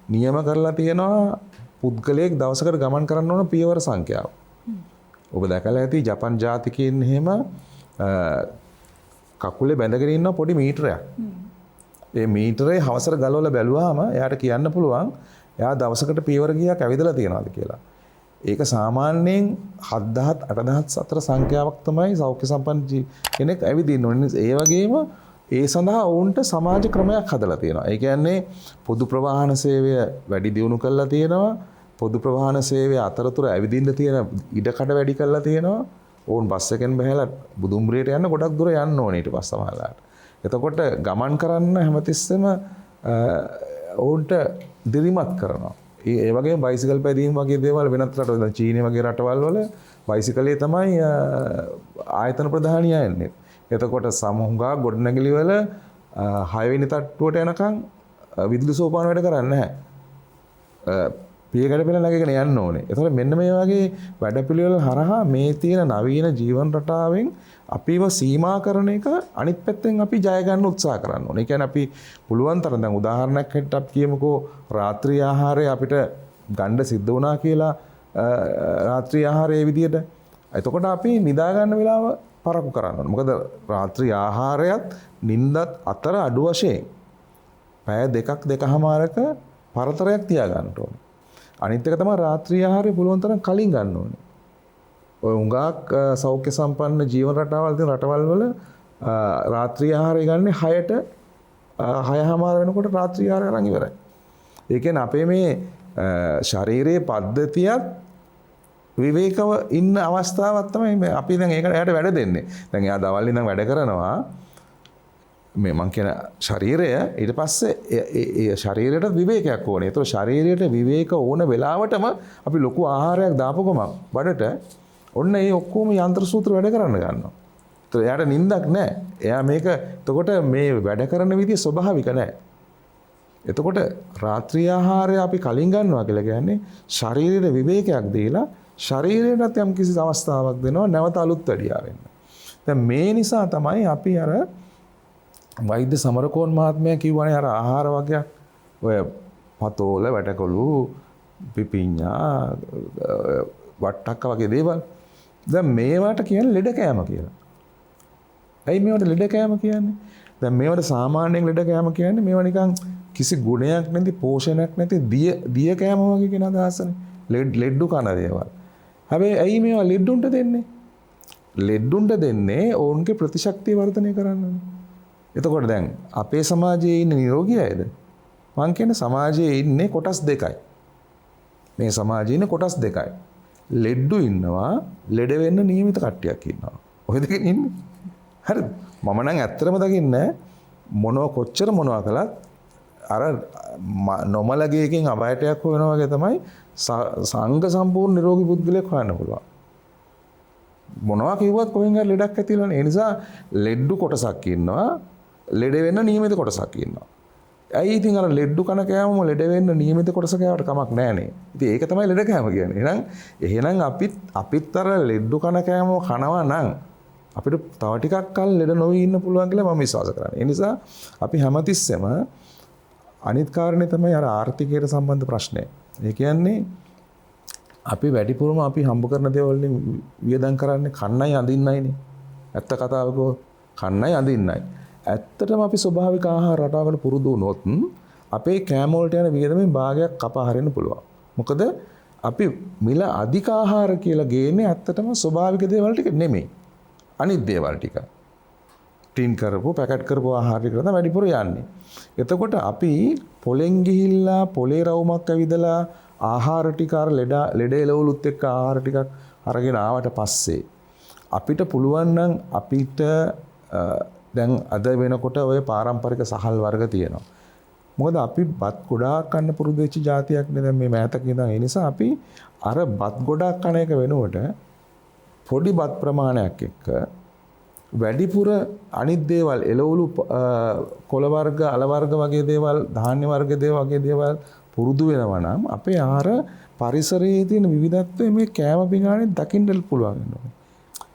නියම කරලා තියෙනවා පුද්ගලයෙක් දවසකට ගමන් කරන්න ඕන පියවර සංඛ්‍යාව. ඔබ දැකලා ඇති ජපන් ජාතිකයින් එහෙම කකුලේ බැඳගෙන ඉන්න පොඩි මීටරයක්. ඒ මීටරේ හවසට ගලවලා බැලුවාම එයාට කියන්න පුළුවන් එයා දවසකට පියවර කීයක් ඇවිදලා තියෙනවද කියලා. ඒක සාමාන්‍යයෙන් 7000 8000 අතර සංඛ්‍යාවක් තමයි සෞඛ්‍ය සම්පන්න කෙනෙක් ඇවිදින්න ඕනේ. ඒ වගේම ඒ සඳහා ඔවුන්ට සමාජ ක්‍රමයක් හදලා තියෙනවා. ඒ කියන්නේ පොදු ප්‍රවාහන සේවය වැඩි දියුණු කරලා තියෙනවා. පොදු ප්‍රවාහන සේවය අතරතුර ඇවිදින්න තියෙන ඉඩකඩ වැඩි කරලා තියෙනවා. ඔවුන් බස් එකෙන් බහැලා බුදුම්බුරේට යන්න ගොඩක් දුර යන්න ඕනේ ඊට පස්සේ සමහරලාට. එතකොට ගමන් කරන්න හැමතිස්සෙම ඔවුන්ට දිරිමත් කරනවා. ඒ වගේ බයිසිකල් පැදීම වගේ දේවල් වෙනත් රටවල දැන් චීනය වගේ රටවල් වල බයිසිකලේ තමයි ආයතන ප්‍රධානියා එන්නේ. එතකොට සමහුඟා ගොඩනැගිලි වල 6 වෙනි තට්ටුවට යනකම් විදුලි සෝපාන වැඩ කරන්නේ නැහැ. පියගැට පෙළ නැගගෙන යන්න ඕනේ. එතකොට මෙන්න මේ වගේ වැඩපිළිවෙල හරහා මේ තියෙන නවීන ජීවන රටාවෙන් අපිව සීමා කරන එක අනිත් පැත්තෙන් අපි ජය ගන්න උත්සාහ කරන්න ඕනේ. ඒ කියන්නේ අපි පුළුවන් තරම් දැන් උදාහරණයක් හැටියට අපි කියමුකෝ රාත්‍රී ආහාරය අපිට ගන්න සිද්ධ වුණා කියලා රාත්‍රී ආහාරයේ විදියට. එතකොට අපි නිදා ගන්න වෙලාව පරක්කු කරන්න ඕනේ. මොකද රාත්‍රී ආහාරයත් නිින්දත් අතර අඩු වශයෙන් පැය 2.5ක පරතරයක් තියා ගන්න ඕනේ. අනිත් එක තමයි රාත්‍රී ආහාරය පුළුවන් තරම් කලින් ගන්න ඕනේ. ඔය උඟාක් සෞඛ්‍ය සම්පන්න ජීවන රටාවල් තියෙන රටවල් වල රාත්‍රී ආහාරය ගන්න 6ට 6:00 වෙනකොට රාත්‍රී ආහාරය අරන් ඉවරයි. ඒ කියන්නේ අපේ මේ ශාරීරික පද්ධතියත් විවේකව ඉන්න අවස්ථාවක් තමයි අපි දැන් ඒකට එයාට වැඩ දෙන්නේ. දැන් එයා දවල් ඉඳන් වැඩ කරනවා මේ මං කියන ශරීරය ඊට පස්සේ ඒ ශරීරයට විවේකයක් ඕනේ. ඒතකොට ශරීරයට විවේක ඕන වෙලාවටම අපි ලොකු ආහාරයක් දාපු ගමන් බඩට ඔන්න ඒ ඔක්කොම යන්ත්‍ර සූත්‍ර වැඩ කරන්න ගන්නවා. ඒතකොට එයාට නිින්දක් නැහැ. එයා මේක එතකොට මේ වැඩ කරන විදිය ස්වභාවික නැහැ. එතකොට රාත්‍රී ආහාරය අපි කලින් ගන්නවා කියලා කියන්නේ ශරීරයට විවේකයක් දීලා ශරීරයටත් යම් කිසි අවස්ථාවක් දෙනවා නැවත අලුත් වැඩියා වෙන්න. දැන් මේ නිසා තමයි අපි අර වෛද්‍ය සමරකෝන් මහත්මයා කිව්වනේ අර ආහාර වර්ගයක් ඔය පතෝල වැටකොළු පිපිඤ්ඤා වට්ටක්ක වගේ දේවල් දැන් මේවට කියන්නේ ලෙඩ කෑම කියලා. ඇයි මේවට ලෙඩ කෑම කියන්නේ? දැන් මේවට සාමාන්‍යයෙන් ලෙඩ කෑම කියන්නේ මේවා නිකන් කිසි ගුණයක් නැති පෝෂණයක් නැති දිය කෑම වගේ කියන අදහසනේ. ලෙඩ්ඩු කන දේවල්. හැබැයි ඇයි මේවා ලෙඩ්ඩුන්ට දෙන්නේ? ලෙඩ්ඩුන්ට දෙන්නේ ඔවුන්ගේ ප්‍රතිශක්තිය වර්ධනය කරන්න. එතකොට දැන් අපේ සමාජයේ ඉන්න නිරෝගී අයද? මං කියන්නේ සමාජයේ ඉන්නේ කොටස් දෙකයි. මේ සමාජයේ ඉන්නේ කොටස් දෙකයි. ලෙඩ්ඩු ඉන්නවා, ලෙඩ වෙන්න නියමිත කට්ටියක් ඉන්නවා. ඔය දෙකෙන් ඉන්නේ. හරිද? මම නම් ඇත්තටම දකින්නේ මොනවා කොච්චර මොනවා කළත් අර නොමලගේකින් අබයටයක් වෙනවා වගේ තමයි සංඝ සම්පූර්ණ නිරෝගී පුද්ගලයෙක් හොයන්න පුළුවන්. මොනවා කිව්වත් කොහෙන් හරි ලෙඩක් ඇතිලානේ. ඒ නිසා ලෙඩ්ඩු කොටසක් ඉන්නවා, ලෙඩ වෙන්න නියමිත කොටසක් ඉන්නවා. ඇයි ඉතින් අර ලෙඩ්ඩු කන කෑමම ලෙඩ වෙන්න නියමිත කොටස කෑවට කමක් නැහනේ. ඉතින් ඒක තමයි ලෙඩ කෑම කියන්නේ. එහෙනම් අපිත් අර ලෙඩ්ඩු කන කෑම කනවා නම් අපිට තව ටිකක් කල් ලෙඩ නොවි ඉන්න පුළුවන් කියලා මම විශ්වාස කරනවා. ඒ නිසා අපි හැමතිස්සෙම අනිත් කාරණේ තමයි අර ආර්ථිකයට සම්බන්ධ ප්‍රශ්නය. ඒ කියන්නේ අපි වැඩිපුරම අපි හම්බ කරන දේවල් වලින් වියදම් කරන්නේ කන්නයි අඳින්නයිනේ. ඇත්ත කතාවක කන්නයි අඳින්නයි. ඇත්තටම අපි ස්වභාවික ආහාර රටාවකට පුරුදු වුණොත් අපේ කෑම වලට යන වියදමෙන් භාගයක් කපා හරින්න පුළුවන්. මොකද අපි මිල අධික ආහාර කියලා ගේන්නේ ඇත්තටම ස්වභාවික දේවල් ටික නෙමෙයි. අනිත් දේවල් ටික. ටින් කරපු පැකට් කරපු ආහාර ටික තමයි වැඩිපුර යන්නේ. එතකොට අපි පොලෙන් ගිහිල්ලා පොලේ රවුමක් ඇවිදලා ආහාර ටික අර ලෙඩ එළවලුත් එක්ක ආහාර ටිකක් අරගෙන ආවට පස්සේ අපිට පුළුවන් නම් අපිට දැන් අද වෙනකොට ඔය පාරම්පරික සහල් වර්ග තියෙනවා. මොකද අපි බත් ගොඩාක් කන්න පුරුදු වෙච්ච જાතියක් නේ දැන් මේ මෑතක ඉඳන්. ඒ නිසා අපි අර බත් ගොඩාක් කන එක වෙනුවට පොඩි බත් ප්‍රමාණයක් එක්ක වැඩිපුර අනිත් දේවල් එළවලු කොළ වර්ග අල වර්ග වගේ දේවල් ධාන්‍ය වර්ග වගේ දේවල් පුරුදු වෙනවා නම් අපේ ආහාර පරිසරයේ තියෙන විවිධත්වය මේ කෑම පිඟානේ දකින්න පුළුවන් වෙනවා.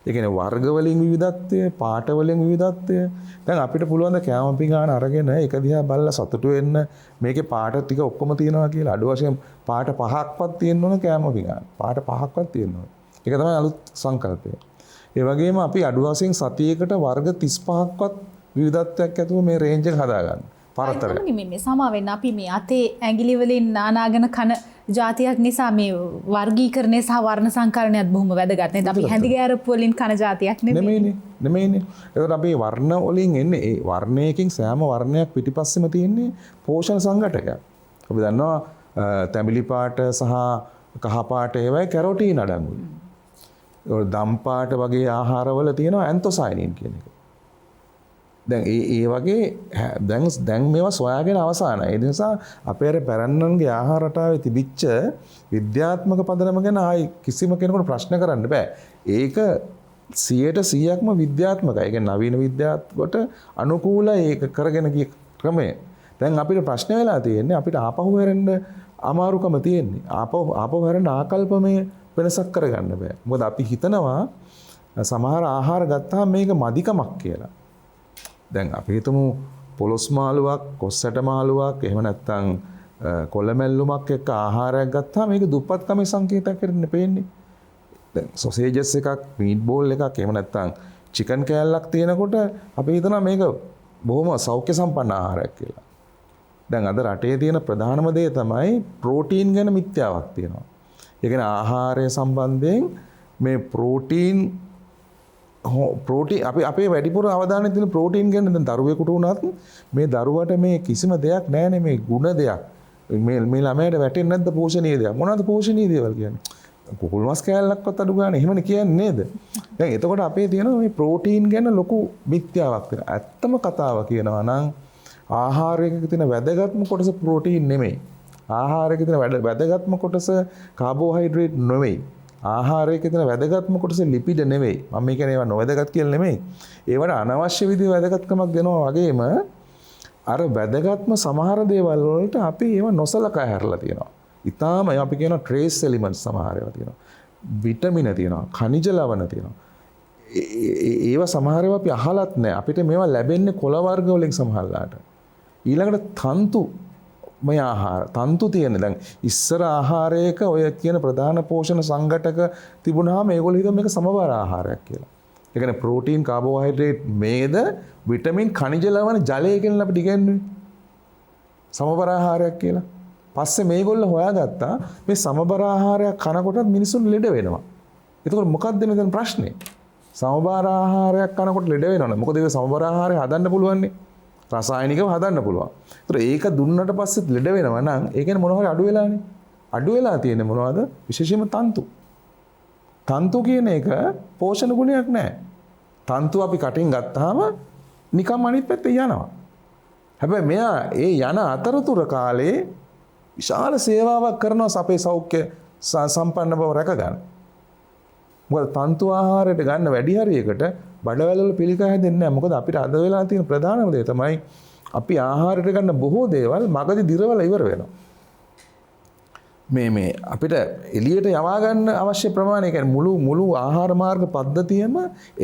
ඒ කියන්නේ වර්ග වලින් විවිධත්වය, පාට වලින් විවිධත්වය. දැන් අපිට පුළුවන් ද කෑම පිඟාන අරගෙන එක දිහා බලලා සතුටු වෙන්න මේකේ පාට ටික ඔක්කොම තියෙනවා කියලා. අඩු වශයෙන් පාට 5ක්වත් තියෙන්න ඕන කෑම පිඟාන. පාට 5ක්වත් තියෙන්න ඕන. ඒක තමයි අලුත් සංකල්පය. ඒ වගේම අපි අඩු වශයෙන් සතියකට වර්ග 35ක්වත් විවිධත්වයක් ඇතුව මේ රේන්ජ් එක හදාගන්න. පරතරය. මේ සමාවෙන්න අපි මේ අතේ ඇඟිලි වලින් නානාගෙන කන ජාතියක් නිසා මේ වර්ගීකරණය සහ වර්ණ සංකරණයත් බොහොම වැදගත් නේද? අපි හැඳි ගෑරප්පු වලින් කන ජාතියක් නෙමෙයිනේ. ඒකට අපි වර්ණ වලින් එන්නේ ඒ වර්ණයකින් සෑම වර්ණයක් පිටිපස්සෙම තියෙන්නේ පෝෂණ සංඝටකයක්. අපි දන්නවා තැඹිලි පාට සහ කහ පාට ඒවයි කැරොටින් අඩංගුයි. ඒ දම් පාට වගේ ආහාරවල තියෙනවා ඇන්තොසයනින් කියන එක. දැන් ඒ වගේ දැන් මේවා සොයාගෙන අවසానයි. ඒ නිසා අපේ අර පැරණන්ගේ ආහාර රටාවේ තිබිච්ච විද්‍යාත්මක පදනම ගැන ආයි කිසිම කෙනෙකුට ප්‍රශ්න කරන්න බෑ. ඒක 100%ක්ම විද්‍යාත්මකයි. ඒ කියන්නේ නවීන විද්‍යාවට අනුකූලයි ඒක කරගෙන ගිය ක්‍රමය. දැන් අපිට ප්‍රශ්න වෙලා තියෙන්නේ අපිට ආපහු හැරෙන්න අමාරුකම තියෙන්නේ. ආපහු හැරෙන්න ආකල්පමය වෙනසක් කරගන්න බෑ. මොකද අපි හිතනවා සමහර ආහාර ගත්තාම මේක මදිකමක් කියලා. දැන් අපි හිතමු පොලොස් මාළුවක්, කොස්සට මාළුවක්, එහෙම නැත්නම් කොළමැල්ලුමක් එක්ක ආහාරයක් ගත්තාම මේක දුප්පත්කමේ සංකේතයක් වෙන්න පේන්නේ. දැන් සොසේජස් එකක්, මීට් බෝල් එකක්, එහෙම නැත්නම් චිකන් කෑල්ලක් තියෙනකොට අපි හිතනවා මේක බොහොම සෞඛ්‍ය සම්පන්න ආහාරයක් කියලා. දැන් අද රටේ තියෙන ප්‍රධානම දේ තමයි ප්‍රෝටීන් ගැන මිත්‍යාවක් තියෙනවා. ඒ කියන්නේ ආහාරය සම්බන්ධයෙන් මේ ප්‍රෝටීන් අපි අපේ වැඩිපුර අවධානය තියෙන ප්‍රෝටීන් ගැන. දැන් දරුවෙකුට වුණත් මේ දරුවට මේ කිසිම දෙයක් නැහැනේ මේ ಗುಣ දෙයක්. මේ ළමයට වැටෙන්නේ නැද්ද පෝෂණීය දෙයක්? මොනවද පෝෂණීය දේවල් කියන්නේ? කුකුල් මස් කෑල්ලක්වත් අඩු ගන්න එහෙමනේ කියන්නේ නේද? දැන් එතකොට අපේ තියෙන මේ ප්‍රෝටීන් ගැන ලොකු මිත්‍යාවක් තියෙනවා. ඇත්තම කතාව කියනවා නම් ආහාරයක තියෙන වැදගත්ම කොටස ප්‍රෝටීන් නෙමෙයි. ආහාරයක තියෙන වැදගත්ම කොටස කාබෝහයිඩ්‍රේට් නෙමෙයි. ආහාරයක තියෙන වැදගත්ම කොටස ලිපිඩ නෙවෙයි. මම මේ කියන්නේ ඒවා නොවැදගත් කියලා නෙමෙයි. ඒවට අනවශ්‍ය විදිහේ වැදගත්කමක් දෙනවා වගේම අර වැදගත්ම සමහර දේවල් වලට අපි ඒවා නොසලකා හැරලා තියෙනවා. ඊටාම අපි කියන ට්‍රේස් එලිමන්ට්ස් සමහර ඒවා තියෙනවා. විටමින තියෙනවා, khනිජ ලවණ තියෙනවා. ඒවා සමහර ඒවා අපි අහලත් නැහැ. අපිට මේවා ලැබෙන්නේ කොළ වර්ග වලින් සමහරලාට. ඊළඟට තන්තු මේ ආහාර තන්තු තියෙන දැන් ඉස්සර ආහාරයක ඔය කියන ප්‍රධාන පෝෂණ සංඝටක තිබුණාම ඒගොල්ලෝ හිතුවා මේක සමබර ආහාරයක් කියලා. ඒ කියන්නේ ප්‍රෝටීන්, කාබෝහයිඩ්‍රේට්, මේද, විටමින්, khනිජ ලවණ, ජලය කියලා අපිට ඉගෙනුනේ. සමබර ආහාරයක් කියලා. පස්සේ මේගොල්ලෝ හොයාගත්තා මේ සමබර ආහාරයක් කනකොටත් මිනිසුන් ලෙඩ වෙනවා. එතකොට මොකක්ද මෙතන ප්‍රශ්නේ? සමබර ආහාරයක් කනකොට ලෙඩ වෙනවනේ. මොකද ඒක සමබර ආහාරය හදන්න පුළුවන් නේ. රසායනිකව හදන්න පුළුවන්. ඒතර ඒක දුන්නට පස්සෙත් ලෙඩ වෙනවා නම් ඒ කියන්නේ මොනවා හරි අඩු වෙලානේ. අඩු වෙලා තියෙන්නේ මොනවද? විශේෂයෙන්ම තන්තු. තන්තු කියන එක පෝෂණ ගුණයක් නැහැ. තන්තු අපි කටින් ගත්තාම නිකම් අනිත් පැත්තේ යනවා. හැබැයි මෙයා ඒ යන අතරතුර කාලේ විශාල සේවාවක් කරනවා අපේ සෞඛ්‍ය සම්පන්න බව රැක ගන්න. මොකද තන්තු ආහාරයට ගන්න වැඩි හරියකට බඩවැල් වල පිළිකා හැදෙන්නේ නැහැ. මොකද අපිට අද වෙලා තියෙන ප්‍රධානම දේ තමයි අපි ආහාරයට ගන්න බොහෝ දේවල් මගදී දිරවල ඉවර වෙනවා. මේ අපිට එළියට යවා ගන්න අවශ්‍ය ප්‍රමාණය කියන්නේ මුළු ආහාර මාර්ග පද්ධතියම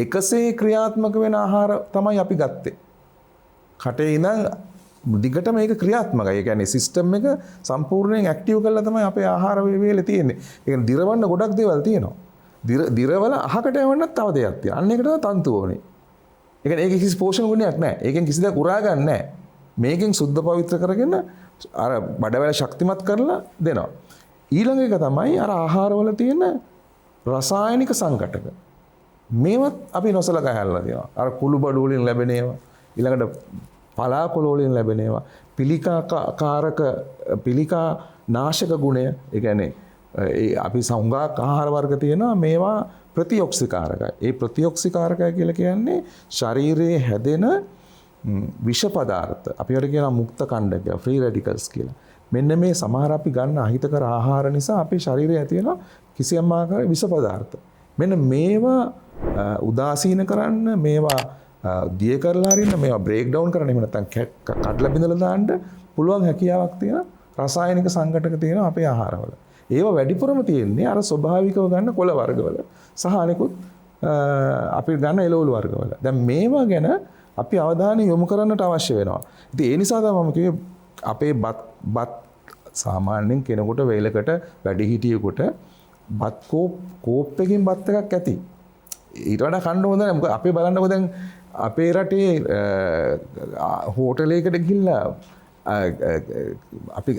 එකසේ ක්‍රියාත්මක වෙන ආහාර තමයි අපි ගත්තේ. කටේ ඉඳන් දිගට මේක ක්‍රියාත්මකයි. ඒ කියන්නේ සිස්ටම් එක සම්පූර්ණයෙන් ඇක්ටිව් කරලා තමයි අපේ ආහාර වේලේ තියෙන්නේ. ඒ කියන්නේ දිරවන්න ගොඩක් දේවල් තියෙනවා. දිරවල අහකට යවන්නත් තව දෙයක් තියෙනවා. අන්න ඒකට තන්තු ඕනේ. ඒ කියන්නේ ඒකේ කිසි පෝෂණ ගුණයක් නැහැ. ඒකෙන් කිසි දෙයක් උරා ගන්න නැහැ. මේකෙන් සුද්ධ පවිත්‍ර කරගෙන අර බඩවැල ශක්තිමත් කරලා දෙනවා. ඊළඟ එක තමයි අර ආහාරවල තියෙන රසායනික සංඝටක. මේවත් අපි නොසලකා හැරලා තියෙනවා. අර කුළු බඩු වලින් ලැබෙන ඒවා, ඊළඟට පලාකොළ වලින් ලැබෙන ඒවා, පිළිකා නාශක ගුණය. ඒ කියන්නේ අපි සංඝාක ආහාර වර්ග තියෙනවා මේවා ප්‍රතිඔක්සිකාරකයි. ඒ ප්‍රතිඔක්සිකාරකයි කියලා කියන්නේ ශරීරයේ හැදෙන විෂ පදාර්ථ අපිට කියන මුක්ත කණ්ඩක ෆ්‍රී රැඩිකල්ස් කියලා. මෙන්න මේ සමහර අපි ගන්න අහිතකර ආහාර නිසා අපේ ශරීරයේ ඇති වෙන කිසියම් ආකාරයක විෂ පදාර්ථ. මෙන්න මේවා උදාසීන කරන්න, මේවා දිය කරලා හරින්න, මේවා බ්‍රේක් ඩවුන් කරන්න, එහෙම නැත්නම් කඩලා බිඳලා දාන්න පුළුවන් හැකියාවක් තියෙන රසායනික සංඝටක තියෙන අපේ ආහාරවල. ඒවා වැඩිපුරම තියෙන්නේ අර ස්වභාවිකව ගන්න කොළ වර්ගවල සහ අනිකුත් අපි ගන්න එළවලු වර්ගවල. දැන් මේවා ගැන අපි අවධානය යොමු කරන්නට අවශ්‍ය වෙනවා. ඉතින් ඒ නිසා තමයි මම කිව්වේ අපේ බත් සාමාන්‍යයෙන් කෙනෙකුට වේලකට වැඩිහිටියෙකුට බත් කෝප් එකකින් බත් එකක් ඇති. ඊට වඩා කන්න හොඳ නැහැ. මොකද අපේ බලන්නකො දැන් අපේ රටේ හෝටලයකට ගිහිල්ලා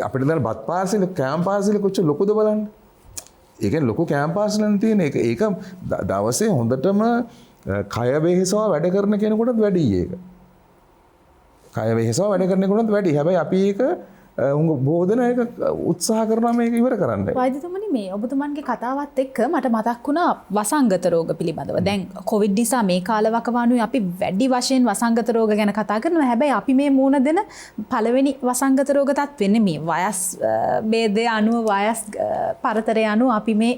අපිට දැන් බත් පාර්සල කෑම පාර්සල කොච්චර ලොකුද බලන්න. ඒ කියන්නේ ලොකු කෑම පාර්සලක් තියෙන එක දවසේ හොඳටම කය වෙහෙසව වැඩ කරන කෙනෙකුටත් වැඩි ඒක. කය වෙහෙසව වැඩ කරන කෙනෙකුටත් වැඩි. හැබැයි අපි ඒක බොහෝ දෙනා ඒක උත්සාහ කරනවා මේක ඉවර කරන්න. වෛද්‍යතුමනි මේ ඔබතුමන්ගේ කතාවත් එක්ක මට මතක් වුණා වසංගත රෝග පිළිබඳව. දැන් කොවිඩ් නිසා මේ කාලවකවානුවේ අපි වැඩි වශයෙන් වසංගත රෝග ගැන කතා කරනවා. හැබැයි අපි මේ මුණ දෙන පළවෙනි වසංගත රෝග තත් වෙන්නේ මේ වයස් ભેදය අනුව වයස් පරතරය අනුව අපි මේ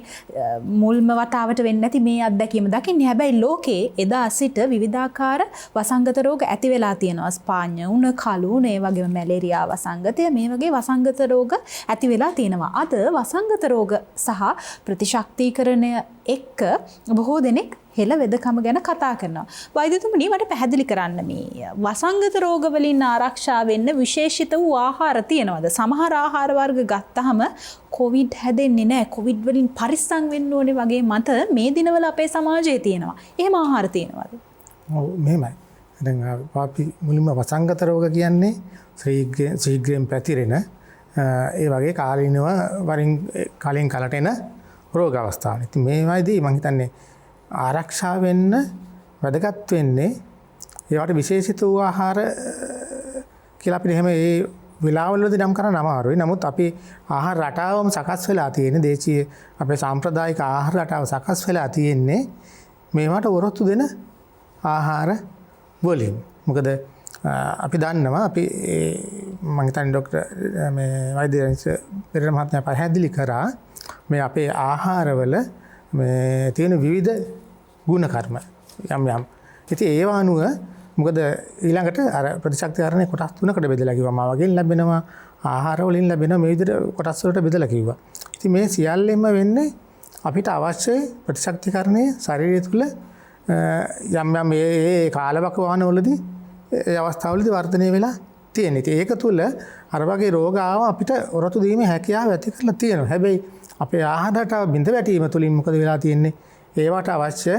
මුල්ම වතාවට වෙන්නේ නැති මේ අත්දැකීම දකින්නේ. හැබැයි ලෝකේ එදා සිට විවිධාකාර වසංගත රෝග ඇති වෙලා තියෙනවා. ස්පාඤ්ඤ උණ, කළු උණ, ඒ වගේම මැලේරියා වසංගතය මේ වගේ වසංගත රෝග ඇති වෙලා තියෙනවා. අද වසංගත රෝග සහ ප්‍රතිශක්තිකරණය එක්ක බොහෝ දෙනෙක් හෙළ වෙදකම ගැන කතා කරනවා. වෛද්‍යතුමනි මට පැහැදිලි කරන්න මේ වසංගත රෝග වලින් ආරක්ෂා වෙන්න විශේෂිත වූ ආහාර තියෙනවද? සමහර ආහාර වර්ග ගත්තාම කොවිඩ් හැදෙන්නේ නැහැ. කොවිඩ් වලින් පරිස්සම් වෙන්න ඕනේ වගේ මත මේ දිනවල අපේ සමාජයේ තියෙනවා. එහෙම ආහාර තියෙනවද? ඔව් මෙහෙමයි. දැන් අපි මුලින්ම වසංගත රෝග කියන්නේ ශීඝ්‍රයෙන් පැතිරෙන ඒ වගේ කාලීනව කලින් කලට එන රෝග අවස්ථාවල. ඉතින් මේවයිදී මම හිතන්නේ ආරක්ෂා වෙන්න වැදගත් වෙන්නේ ඒවට විශේෂිත වූ ආහාර කියලා අපිට එහෙම ඒ වෙලාවවලදී නම් කරන්න අමාරුයි. නමුත් අපි ආහාර රටාවම සකස් වෙලා තියෙන දේශීය අපේ සාම්ප්‍රදායික ආහාර රටාව සකස් වෙලා තියෙන්නේ මේවට ඔරොත්තු දෙන ආහාර වලින්. මොකද අපි දන්නවා අපි මම හිතන්නේ ડોක්ටර් මේ වෛද්‍ය පෙරේරා මහත්මයා පැහැදිලි කරා මේ අපේ ආහාරවල මේ තියෙන විවිධ ගුණ කර්ම යම් යම්. ඉතින් ඒව අනුව මොකද ඊළඟට අර ප්‍රතිශක්තිකරණය කොටස් තුනකට බෙදලා කිව්වා. මාවගෙන් ලැබෙනවා, ආහාර වලින් ලැබෙනවා, මේ විදිහට කොටස් වලට බෙදලා කිව්වා. ඉතින් මේ සියල්ලෙම වෙන්නේ අපිට අවශ්‍ය ප්‍රතිශක්තිකරණය ශරීරය තුළ යම් යම් ඒ කාලවකවානුවලදී ඒ අවස්ථාවලදී වර්ධනය වෙලා තියෙන. ඉතින් ඒක තුළ අර වගේ රෝග ආව අපිට ඔරොත්තු දීමේ හැකියාව ඇති කරලා තියෙනවා. හැබැයි අපේ ආහාරයට බිඳ වැටීම තුළින් මොකද වෙලා තියෙන්නේ? ඒවට අවශ්‍ය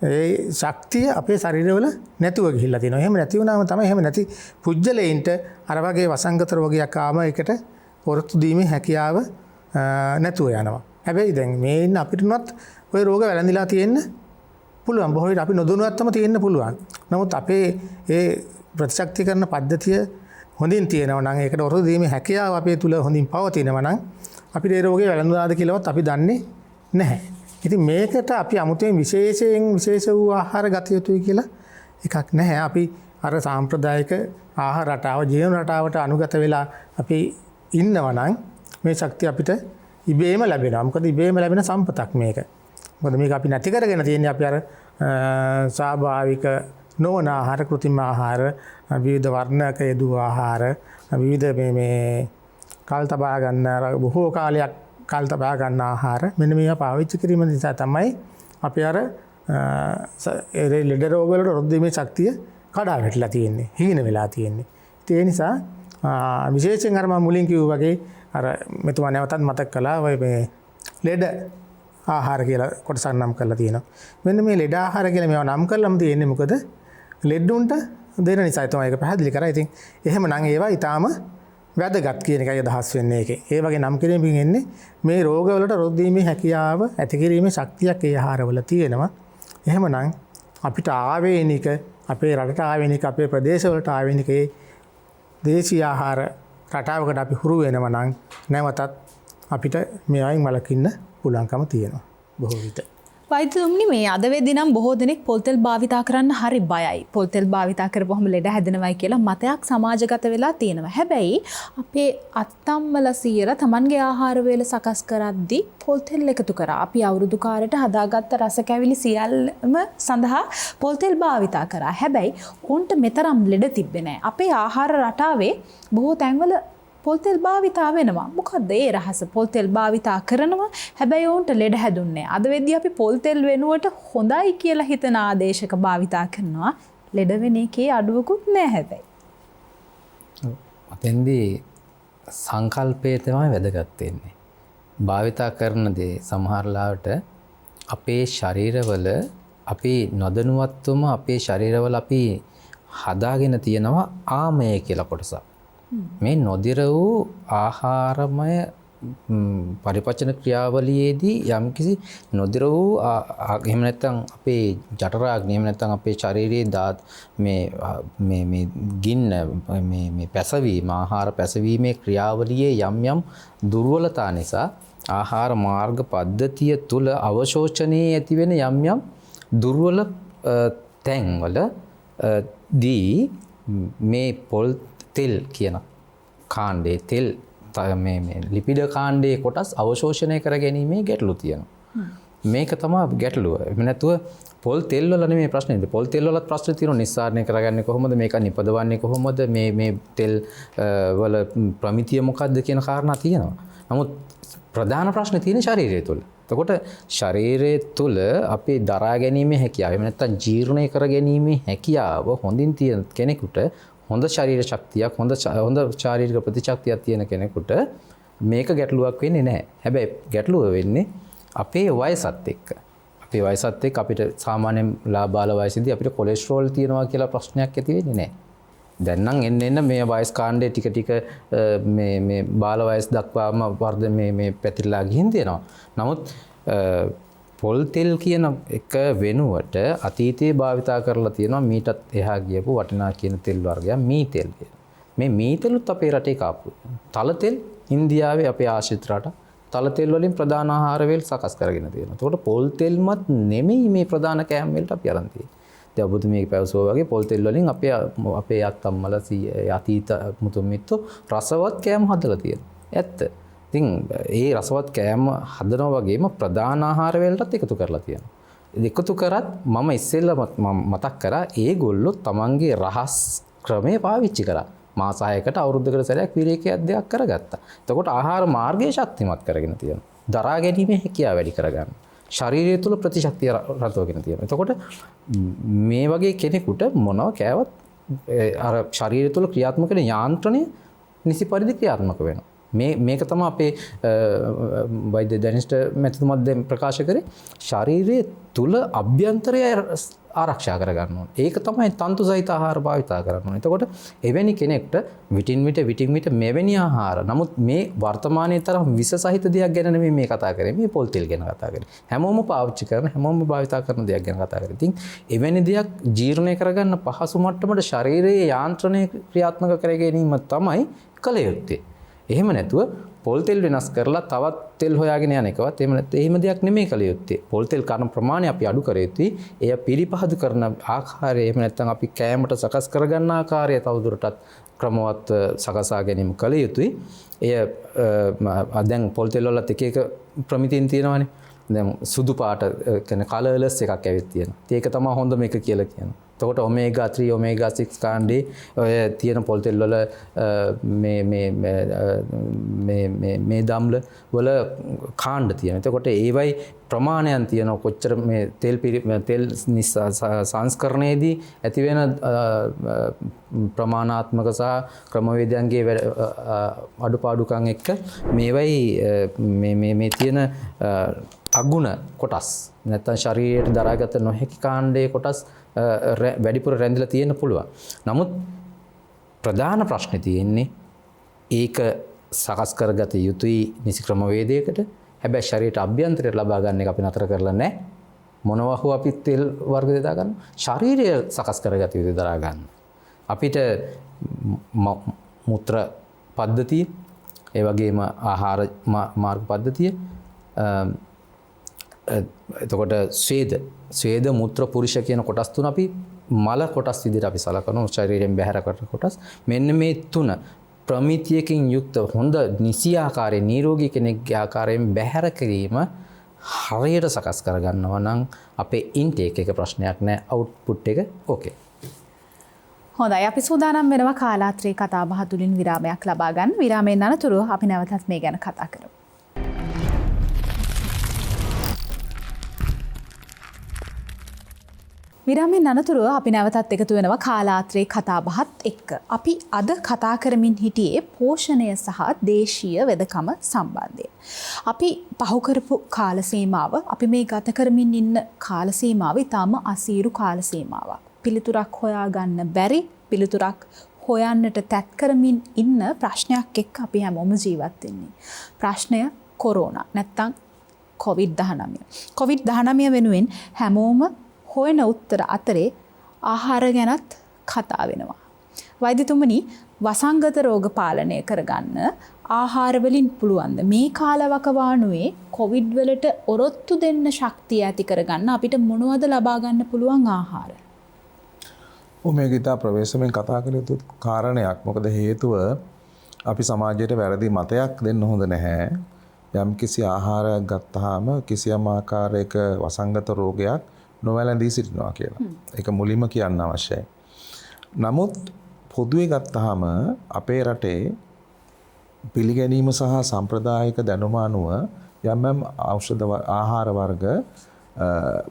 ඒ ශක්තිය අපේ ශරීරවල නැතුව ගිහිල්ලා තියෙනවා. එහෙම නැති වුණාම තමයි එහෙම නැති පුජ්‍යලයින්ට අර වගේ වසංගත රෝගයක් ආවම ඒකට ඔරොත්තු දීමේ හැකියාව නැතුව යනවා. හැබැයි දැන් මේ ඉන්න අපිටවත් ওই රෝග වැළඳිලා තියෙන්න පුළුවන්. බොහෝ විට අපි නොදැනුවත්වම තියෙන්න පුළුවන්. නමුත් අපේ ඒ ප්‍රතිශක්තිකරණ පද්ධතිය හොඳින් තියෙනවා නම් ඒකට ඔරොත්තු දීමේ හැකියාව අපේ තුල හොඳින් පවතිනවා නම් අපිට ඒ රෝගේ වැළඳුනාද කියලාවත් අපි දන්නේ නැහැ. ඉතින් මේකට අපි අමුතුවෙන් විශේෂ වූ ආහාර ගත යුතුයි කියලා එකක් නැහැ. අපි අර සාම්ප්‍රදායික ආහාර රටාව ජීවන රටාවට අනුගත වෙලා අපි ඉන්නවා නම් මේ ශක්තිය අපිට ඉබේම ලැබෙනවා. මොකද ඉබේම ලැබෙන සම්පතක් මේක. මොකද මේක අපි නැති කරගෙන තියෙන්නේ අපි අර ස්වාභාවික නොවන ආහාර, කෘත්‍රිම ආහාර, විවිධ වර්ණක යෙදු ආහාර, විවිධ මේ කල් තබා ගන්න බොහෝ කාලයක් කල් තබා ගන්න ආහාර මෙන්න මේවා පාවිච්චි කිරීම නිසා තමයි අපි අර ලෙඩ රෝග වලට රොත් දීමේ ශක්තිය කඩා වැටලා තියෙන්නේ, හීන වෙලා තියෙන්නේ. ඒ නිසා විශේෂයෙන් අර මම මුලින් කිව්වා වගේ අර මෙතුමා නැවතත් මතක් කළා ඔය මේ ලෙඩ ආහාර කියලා කොටසක් නම් කරලා තියෙනවා. මෙන්න මේ ලෙඩ ආහාර කියලා මේවා නම් කරලාම තියෙන්නේ මොකද? ලෙඩුන්ට දෙන නිසා තමයි ඒක පැහැදිලි කරා. ඉතින් එහෙමනම් ඒවා ඊටාම වැදගත් කියන එකයි අදහස් වෙන්නේ ඒකේ. ඒ වගේ නම් කිරීමකින් එන්නේ මේ රෝගවලට රොත් දීමේ හැකියාව ඇති කිරීමේ ශක්තියක් ඒ ආහාරවල තියෙනවා. එහෙමනම් අපිට ආවේනික අපේ රටට ආවේනික අපේ ප්‍රදේශවලට ආවේනික ඒ දේශීය ආහාර රටාවකට අපි හුරු වෙනවා නම් නැවතත් අපිට මේවායින් වළකින්න පුළුවන්කම තියෙනවා බොහෝ විට. වෛද්‍යතුමනි මේ අද වෙද්දී නම් බොහෝ දෙනෙක් පොල්තෙල් භාවිතා කරන්න හරි බයයි. පොල්තෙල් භාවිතා කරපුවම ලෙඩ හැදෙනවයි කියලා මතයක් සමාජගත වෙලා තියෙනවා. හැබැයි අපේ අත්තම්මල සීයලා Tamanගේ ආහාර වේල සකස් කරද්දී පොල්තෙල් එකතු කරා. අපි අවුරුදු කාලෙට හදාගත්ත රස කැවිලි සියල්ලම සඳහා පොල්තෙල් භාවිතා කරා. හැබැයි උන්ට මෙතරම් ලෙඩ තිබ්බේ නැහැ. අපේ ආහාර රටාවේ බොහෝ තැන්වල පොල්තෙල් භාවිතා වෙනවා. මොකද්ද ඒ රහස? පොල්තෙල් භාවිතා කරනවා. හැබැයි උන්ට ලෙඩ හැදුන්නේ. අද වෙද්දී අපි පොල්තෙල් වෙනුවට හොඳයි කියලා හිතන ආදේශක භාවිතා කරනවා. ලෙඩ වෙන එකේ අඩුවකුත් නැහැ හැබැයි. අතෙන්දී සංකල්පය තමයි වැදගත් වෙන්නේ. භාවිතා කරන දේ සමහර ලාවට අපේ ශරීරවල අපි නොදැනුවත්වම අපේ ශරීරවල අපි හදාගෙන තියෙනවා ආමය කියලා කොටසක්. මේ නොදිර වූ ආහාරමය පරිපචන ක්‍රියාවලියේදී යම්කිසි නොදිර වූ එහෙම නැත්නම් අපේ ජඨරාග්නිය එහෙම නැත්නම් අපේ ශාරීරියේ දාත් මේ ගින්න මේ පැසවීම ආහාර පැසවීමේ ක්‍රියාවලියේ යම් දුර්වලතා නිසා ආහාර මාර්ග පද්ධතිය තුල අවශෝෂණයේ ඇතිවෙන යම් දුර්වල තැන්වල දී මේ පොල් තෙල් කියන කාණ්ඩේ තෙල් මේ ලිපිඩ කාණ්ඩේ කොටස් අවශෝෂණය කර ගැනීමේ ගැටලු තියෙනවා. මේක තමයි ගැටලුව. එහෙම නැතුව පොල් තෙල් වල නෙමෙයි ප්‍රශ්නේ. පොල් තෙල් වලත් ප්‍රශ්න තියෙනවා. නිස්සාරණය කරගන්නේ කොහොමද? මේක නිපදවන්නේ කොහොමද? මේ තෙල් වල ප්‍රමිතිය මොකක්ද කියන කාරණා තියෙනවා. නමුත් ප්‍රධාන ප්‍රශ්නේ තියෙන්නේ ශරීරය තුළ. එතකොට ශරීරය තුළ අපි දරා ගැනීමේ හැකියාව එහෙම නැත්නම් ජීර්ණය කර ගැනීමේ හැකියාව හොඳින් තියෙන කෙනෙකුට හොඳ ශරීර ශක්තියක් හොඳ ශාරීරික ප්‍රතිශක්තියක් තියෙන කෙනෙකුට මේක ගැටලුවක් වෙන්නේ නැහැ. හැබැයි ගැටලුව වෙන්නේ අපේ වයසත් එක්ක. අපේ වයසත් එක්ක අපිට සාමාන්‍යයෙන් බාල වයසේදී අපිට කොලෙස්ටරෝල් තියෙනවා කියලා ප්‍රශ්නයක් ඇති වෙන්නේ නැහැ. දැන් නම් එන්න මේ වයස් කාණ්ඩේ ටික මේ බාල වයස් දක්වාම වර්ධ මේ පැතිරලා ගිහින් තියෙනවා. නමුත් පොල් තෙල් කියන එක වෙනුවට අතීතයේ භාවිතා කරලා තියෙනවා මීටත් එහා ගියපු වටිනා කියන තෙල් වර්ගයක් මී තෙල් කියලා. මේ මී තෙලුත් අපේ රටේ කාපු. තල තෙල් ඉන්දියාවේ අපේ ආශ්‍රිත රට තල තෙල් වලින් ප්‍රධාන ආහාර වේල් සකස් කරගෙන තියෙනවා. ඒකට පොල් තෙල්මත් නෙමෙයි මේ ප්‍රධාන කෑම වලට අපි අරන් තියෙන්නේ. දැන් ඔබතුමිය පැවසුවා වගේ පොල් තෙල් වලින් අපේ අත්තම්මල අතීත මුතුන් මිත්තෝ රසවත් කෑම හදලා තියෙනවා. ඇත්ත. ඉතින් ඒ රසවත් කෑම හදනවා වගේම ප්‍රධාන ආහාර වලටත් එකතු කරලා තියෙනවා. එකතු කරත් මම ඉස්සෙල්ලා මතක් කරා ඒගොල්ලෝ තමන්ගේ රහස් ක්‍රමේ පාවිච්චි කරා. මාස 6කට අවුරුද්දකට සැරයක් විරේකයක් දෙයක් කරගත්තා. එතකොට ආහාර මාර්ගය ශක්තිමත් කරගෙන තියෙනවා. දරා ගැනීමේ හැකියාව වැඩි කරගන්න. ශරීරය තුළ ප්‍රතිශක්තිය රඳවගෙන තියෙනවා. එතකොට මේ වගේ කෙනෙකුට මොනවා කෑවත් අර ශරීරය තුළ ක්‍රියාත්මක වෙන යාන්ත්‍රණය නිසි පරිදි ක්‍රියාත්මක වෙනවා. මේක තමයි අපේ වෛද්‍ය දැනිස්ට මැතිතුමත් දැන් ප්‍රකාශ කරේ ශරීරයේ තුල අභ්‍යන්තරය ආරක්ෂා කරගන්න ඕනේ. ඒක තමයි තන්තු සහිත ආහාර භාවිතා කරන්න ඕනේ. එතකොට එවැනි කෙනෙක්ට විටින් විට මෙවැනි ආහාර. නමුත් මේ වර්තමානයේ තරම් විස සහිත දෙයක් ගැන නෙමෙයි මේ කතා කරන්නේ. මේ පොල් තෙල් ගැන කතා කරන්නේ. හැමෝම පාවිච්චි කරන හැමෝම භාවිතා කරන දෙයක් ගැන කතා කරන්නේ. ඉතින් එවැනි දෙයක් ජීර්ණය කරගන්න පහසු මට්ටමට ශරීරයේ යාන්ත්‍රණය ක්‍රියාත්මක කර ගැනීම තමයි කළ යුත්තේ. එහෙම නැතුව පොල් තෙල් වෙනස් කරලා තවත් තෙල් හොයාගෙන යන එකවත් එහෙම නැත්නම් එහෙම දෙයක් නෙමෙයි කළ යුත්තේ. පොල් තෙල් කන ප්‍රමාණය අපි අඩු කර යුතුයි. එය පිළිපහදු කරන ආකාරය එහෙම නැත්නම් අපි කෑමට සකස් කරගන්න ආකාරය තවදුරටත් ක්‍රමවත් සකසා ගැනීම කළ යුතුයි. එය දැන් පොල් තෙල් වලත් එක ප්‍රමිතින් තියෙනවානේ. දැන් සුදු පාට කියන කලර්ලස් එකක් ඇවිත් තියෙනවා. ඒක තමයි හොඳම එක කියලා කියනවා. එතකොට ඔමේගා 3 ඔමේගා 6 කාණ්ඩේ ඔය තියෙන පොල් තෙල් වල මේ දම්ල වල කාණ්ඩ තියෙනවා. එතකොට ඒවයි ප්‍රමාණයන් තියෙනවා කොච්චර මේ තෙල් සංස්කරණයේදී ඇතිවෙන ප්‍රමාණාත්මක සහ ක්‍රමවේදයන්ගේ අඩුපාඩුකම් එක්ක මේවයි මේ තියෙන අගුණ කොටස් නැත්නම් ශරීරයට දරාගත නොහැකි කාණ්ඩයේ කොටස් වැඩිපුර රැඳිලා තියෙන්න පුළුවන්. නමුත් ප්‍රධාන ප්‍රශ්නේ තියෙන්නේ ඒක සකස් කරගත යුතුයි නිසි ක්‍රමවේදයකට. හැබැයි ශරීරයට අභ්‍යන්තරයට ලබා ගන්න එක අපි නතර කරලා නැහැ. මොනවා හෝ අපි තෙල් වර්ග දෙදා ගන්න. ශරීරය සකස් කරගත යුතුයි දරා ගන්න. අපිට මුත්‍ර පද්ධතිය ඒ වගේම ආහාර මාර්ග පද්ධතිය එතකොට ස්වේද මුත්‍ර පුරුෂ කියන කොටස් තුන අපි මල කොටස් විදිහට අපි සලකනවා ශරීරයෙන් බැහැර කරන කොටස්. මෙන්න මේ තුන ප්‍රමිතියකින් යුක්ත හොඳ නිසි ආකාරයෙන් නිරෝගී කෙනෙක්ගේ ආකාරයෙන් බැහැර කිරීම හරියට සකස් කරගන්නවා නම් අපේ ඉන්ටේක් එක ප්‍රශ්නයක් නැහැ, අවුට්පුට් එක ඕකේ. හොඳයි, අපි සූදානම් වෙනවා කාලාත්‍රේ කතා බහ තුලින් විරාමයක් ලබා ගන්න. විරාමයෙන් අනතුරුව අපි නැවතත් මේ ගැන කතා කරමු. විරාමයෙන් අනතුරුව අපි නැවතත් එකතු වෙනවා කාලාත්‍රේ කතා බහත් එක්ක. අපි අද කතා කරමින් හිටියේ පෝෂණය සහ දේශීය වෙදකම සම්බන්ධයෙන්. අපි පහු කරපු කාල සීමාව, අපි මේ ගත කරමින් ඉන්න කාල සීමාව ඊටම අසීරු කාල සීමාවක්. පිළිතුරක් හොයාගන්න බැරි, පිළිතුරක් හොයන්නට තැත් කරමින් ඉන්න ප්‍රශ්නයක් එක්ක අපි හැමෝම ජීවත් වෙන්නේ. ප්‍රශ්නය කොරෝනා නැත්තම් COVID-19. COVID-19 වෙනුවෙන් හැමෝම හොයන උත්තර අතරේ ආහාර ගැනත් කතා වෙනවා. වෛද්‍යතුමනි, වසංගත රෝග පාලනය කරගන්න ආහාර වලින් පුළුවන්ද මේ කාලවකවානුවේ කොවිඩ් වලට ඔරොත්තු දෙන්න ශක්තිය ඇති කරගන්න අපිට මොනවද ලබා ගන්න පුළුවන් ආහාර? මේක ඉතා ප්‍රවේශමෙන් කතා කළ යුතු කාරණයක්. මොකද හේතුව අපි සමාජයට වැරදි මතයක් දෙන්න හොඳ නැහැ. යම් කිසි ආහාරයක් ගත්තාම කිසියම් ආකාරයක වසංගත රෝගයක් නොවැළඳී සිටිනවා කියලා. ඒක මුලින්ම කියන්න අවශ්‍යයි. නමුත් පොදුවේ ගත්තාම අපේ රටේ පිළිගැනීම සහ සම්ප්‍රදායික දැනුම අනුව යම් යම් ඖෂධ ආහාර වර්ග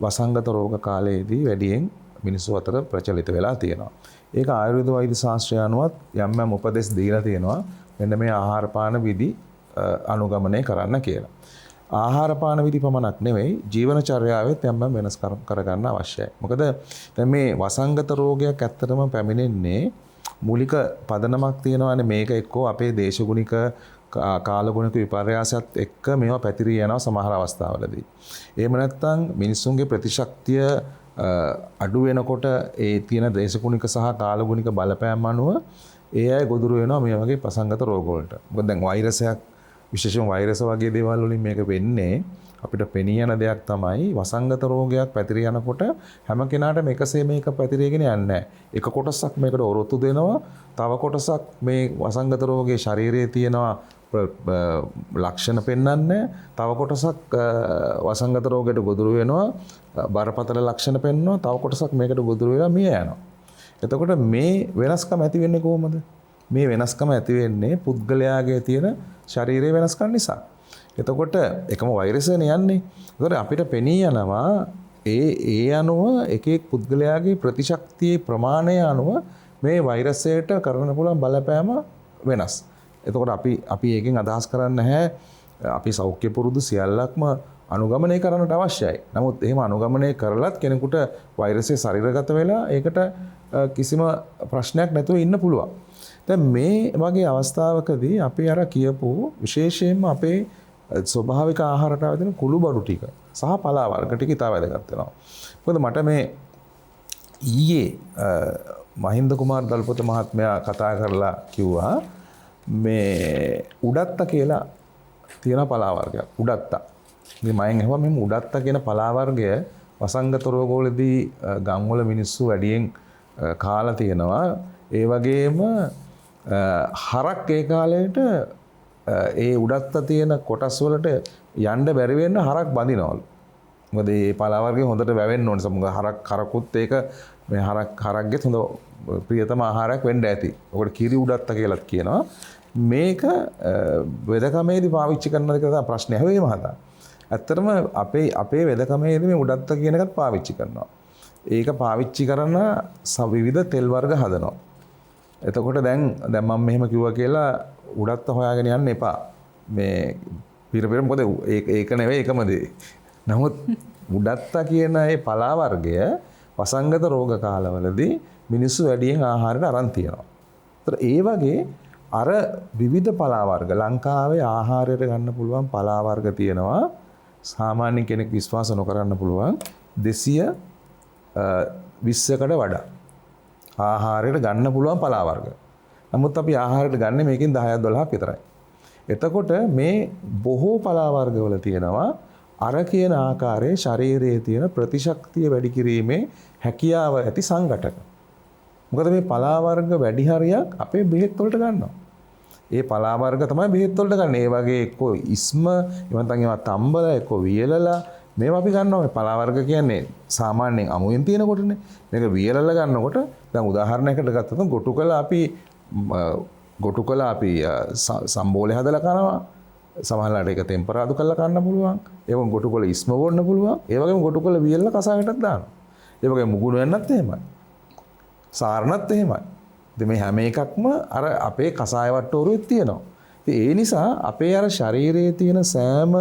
වසංගත රෝග කාලයේදී වැඩියෙන් මිනිස්සු අතර ප්‍රචලිත වෙලා තියෙනවා. ඒක ආයුර්වේද වෛද්‍ය ශාස්ත්‍රය අනුවත් යම් යම් උපදෙස් දීලා තියෙනවා. මෙන්න මේ ආහාර පාන විදි අනුගමනය කරන්න කියලා. ආහාර පාන විදි පමණක් නෙවෙයි ජීවනචර්යාවෙත් යම් යම් වෙනස් කරගන්න අවශ්‍යයි. මොකද දැන් මේ වසංගත රෝගයක් ඇත්තටම පැමිණෙන්නේ මූලික පදනමක් තියෙනවානේ. මේක එක්කෝ අපේ දේශගුණික කාලගුණික විපර්යාසයත් එක්ක මේවා පැතිරී යනවා සමහර අවස්ථාවලදී. එහෙම නැත්නම් මිනිස්සුන්ගේ ප්‍රතිශක්තිය අඩු වෙනකොට ඒ තියෙන දේශගුණික සහ කාලගුණික බලපෑම් අනුව ඒ අය ගොදුරු වෙනවා මේ වගේ වසංගත රෝග වලට. මොකද දැන් වෛරසයක්, විශේෂයෙන් වෛරස වගේ දේවල් වලින් මේක වෙන්නේ අපිට පෙනී යන දෙයක් තමයි වසංගත රෝගයක් පැතිරී යනකොට හැම කෙනාටම එකසේ මේක පැතිරීගෙන යන්නේ නැහැ. එක කොටසක් මේකට ඔරොත්තු දෙනවා, තව කොටසක් මේ වසංගත රෝගයේ ශරීරයේ තියෙනවා ලක්ෂණ පෙන්වන්නේ, තව කොටසක් වසංගත රෝගයට ගොදුරු වෙනවා, බරපතල ලක්ෂණ පෙන්වනවා, තව කොටසක් මේකට ගොදුරු වෙලා මිය යනවා. එතකොට මේ වෙනස්කම ඇති වෙන්නේ කොහොමද? මේ වෙනස්කම ඇති වෙන්නේ පුද්ගලයාගේ තියෙන ශරීරයේ වෙනස්කම් නිසා. එතකොට එකම වෛරසනේ යන්නේ. ඒතකොට අපිට පෙනී යනවා ඒ අනුව එක එක් පුද්ගලයාගේ ප්‍රතිශක්තියේ ප්‍රමාණය අනුව මේ වෛරසයට කරන්න පුළුවන් බලපෑම වෙනස්. එතකොට අපි ඒකෙන් අදහස් කරන්නේ නැහැ අපි සෞඛ්‍ය පුරුදු සියල්ලක්ම අනුගමනය කරන්නට අවශ්‍යයි. නමුත් එහෙම අනුගමනය කරලත් කෙනෙකුට වෛරසය ශරීරගත වෙලා ඒකට කිසිම ප්‍රශ්නයක් නැතුව ඉන්න පුළුවන්. දැන් මේ වගේ අවස්ථාවකදී අපි අර කියපු විශේෂයෙන්ම අපේ ස්වභාවික ආහාරට ආවදින කුළු බඩු ටික සහ පලා වර්ග ටික ඉතාල වැදගත් වෙනවා. මොකද මට මේ ඊයේ මහින්ද කුමාර දල්පොත මහත්මයා කතා කරලා කිව්වා මේ උඩත්ත කියලා තියෙන පලා වර්ගයක්. උඩත්ත. මේ මයෙන් අහුවා මේ උඩත්ත කියන පලා වර්ගය වසංගත රෝගවලදී ගම්වල මිනිස්සු වැඩියෙන් කාලා තියෙනවා. ඒ වගේම හරක් ඒ කාලයට ඒ උඩත්ත තියෙන කොටස් වලට යන්න බැරි වෙන්න හරක් බඳිනවලු. මොකද මේ පලා වර්ගය හොඳට වැවෙන්න ඕනේ. සමහර හරකුත් ඒක මේ හරක්ගෙත් හොඳ ප්‍රියතම ආහාරයක් වෙන්න ඇති. ඔකට කිරි උඩත්ත කියලාත් කියනවා. මේක වෙදකමේදී පාවිච්චි කරනවද කියලා ප්‍රශ්නය ඇහුවේ මහතා. ඇත්තටම අපේ වෙදකමේදී මේ උඩත්ත කියන එකත් පාවිච්චි කරනවා. ඒක පාවිච්චි කරන විවිධ තෙල් වර්ග හදනවා. එතකොට දැන් මම මෙහෙම කිව්වා කියලා උඩත්ත හොයාගෙන යන්න එපා. මේ පිරපිර මොකද ඒක නෙවෙයි එකම දේ. නමුත් උඩත්ත කියන ඒ පලා වර්ගය වසංගත රෝග කාලවලදී මිනිස්සු වැඩියෙන් ආහාරයට අරන් තියනවා. ඒතර ඒ වගේ අර විවිධ පලා වර්ග ලංකාවේ ආහාරයට ගන්න පුළුවන් පලා වර්ග තියෙනවා. සාමාන්‍ය කෙනෙක් විශ්වාස නොකරන්න පුළුවන් 220කට වඩා ආහාරයට ගන්න පුළුවන් පලා වර්ග. නමුත් අපි ආහාරයට ගන්න මේකෙන් 10 12ක් විතරයි. එතකොට මේ බොහෝ පලා වර්ගවල තියෙනවා අර කියන ආකාරයේ ශරීරයේ තියෙන ප්‍රතිශක්තිය වැඩි කිරීමේ හැකියාව ඇති සංඝටක. මොකද මේ පලා වර්ග වැඩි හරියක් අපේ බෙහෙත් වලට ගන්නවා. ඒ පලා වර්ග තමයි බෙහෙත් වලට ගන්න. ඒ වගේ එක්කෝ ඉස්ම, එහෙම නැත්නම් ඒවා තම්බල, එක්කෝ වියලලා මේවා අපි ගන්නවා. මේ පලා වර්ග කියන්නේ සාමාන්‍යයෙන් අමුයෙන් තියෙන කොටනේ. මේක වියලලා ගන්නකොට දැන් උදාහරණයකට ගත්තොත් ගොටු කළ අපි සම්බෝලේ හදලා කනවා. සමහරවිට ඒක ටෙම්පරාදු කරලා කන්න පුළුවන්. ඒක ගොටු කළ ඉස්ම වොන්න පුළුවන්. ඒ වගේම ගොටු කළ වියලලා කසායටත් දානවා. ඒ වගේම මුගුණ වෙන්නත් එහෙමයි. සාරණත් එහෙමයි. ඉතින් මේ හැම එකක්ම අර අපේ කසාය වට්ටෝරුවේ තියෙනවා. ඉතින් ඒ නිසා අපේ අර ශරීරයේ තියෙන සෑම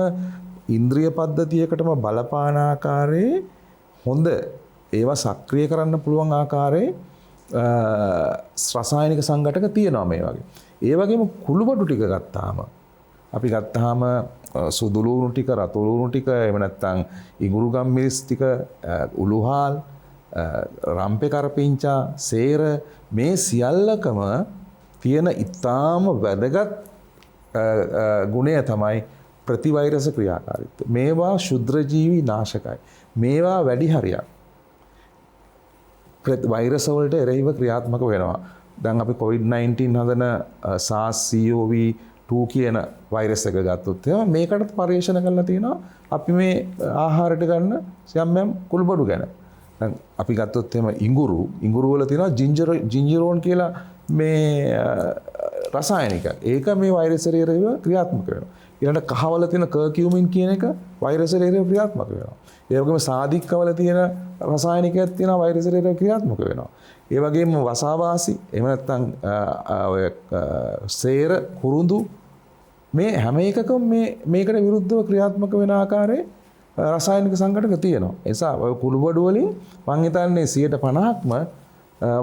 ඉන්ද්‍රිය පද්ධතියකටම බලපාන ආකාරයේ හොඳ ඒවා සක්‍රිය කරන්න පුළුවන් ආකාරයේ රසායනික සංඝටක තියෙනවා මේ වගේ. ඒ වගේම කුළුබඩු ටික ගත්තාම අපි ගත්තාම සුදු ලුණු ටික, රතු ලුණු ටික, එහෙම නැත්නම් ඉඟුරු ගම්මිරිස් ටික, උළුහාල්, රම්පේ කරපිංචා, සේර මේ සියල්ලකම තියෙන ඊටාම වැදගත් ගුණය තමයි ප්‍රතිවෛරස ක්‍රියාකාරීත්වය. මේවා ශුද්‍රජීවි නාශකයි. මේවා වැඩි හරියක් වෛරස් වලට එරෙහිව ක්‍රියාත්මක වෙනවා. දැන් අපි COVID-19 හදන SARS-CoV-2 කියන වෛරස් එක ගත්තොත් මේකට පරීක්ෂණ කරලා තියෙනවා අපි මේ ආහාරයට ගන්න යම් කුළුබඩු ගැන. දැන් අපි ගත්තොත් එහෙම ඉඟුරු වල තියෙනවා ජින්ජරෝන් කියලා මේ රසායනික. ඒක මේ වෛරස් එරෙහිව ක්‍රියාත්මක වෙනවා. ඊළඟට කහවල තියෙන කර්කියුමින් කියන එක වෛරස් එරෙහිව ක්‍රියාත්මක වෙනවා. ඒ වගේම සාදික්කවල තියෙන රසායනිකයක් තියෙනවා වෛරස් එරෙහිව ක්‍රියාත්මක වෙනවා. ඒ වගේම වසාවාසි, එහෙම නැත්නම් ඔය සේර, කුරුඳු මේ හැම එකකම මේකට විරුද්ධව ක්‍රියාත්මක වෙන ආකාරයේ රසායනික සංඝටක තියෙනවා. ඒ නිසා ඔය කුළුබඩු වලින් මම හිතන්නේ 50%ක්ම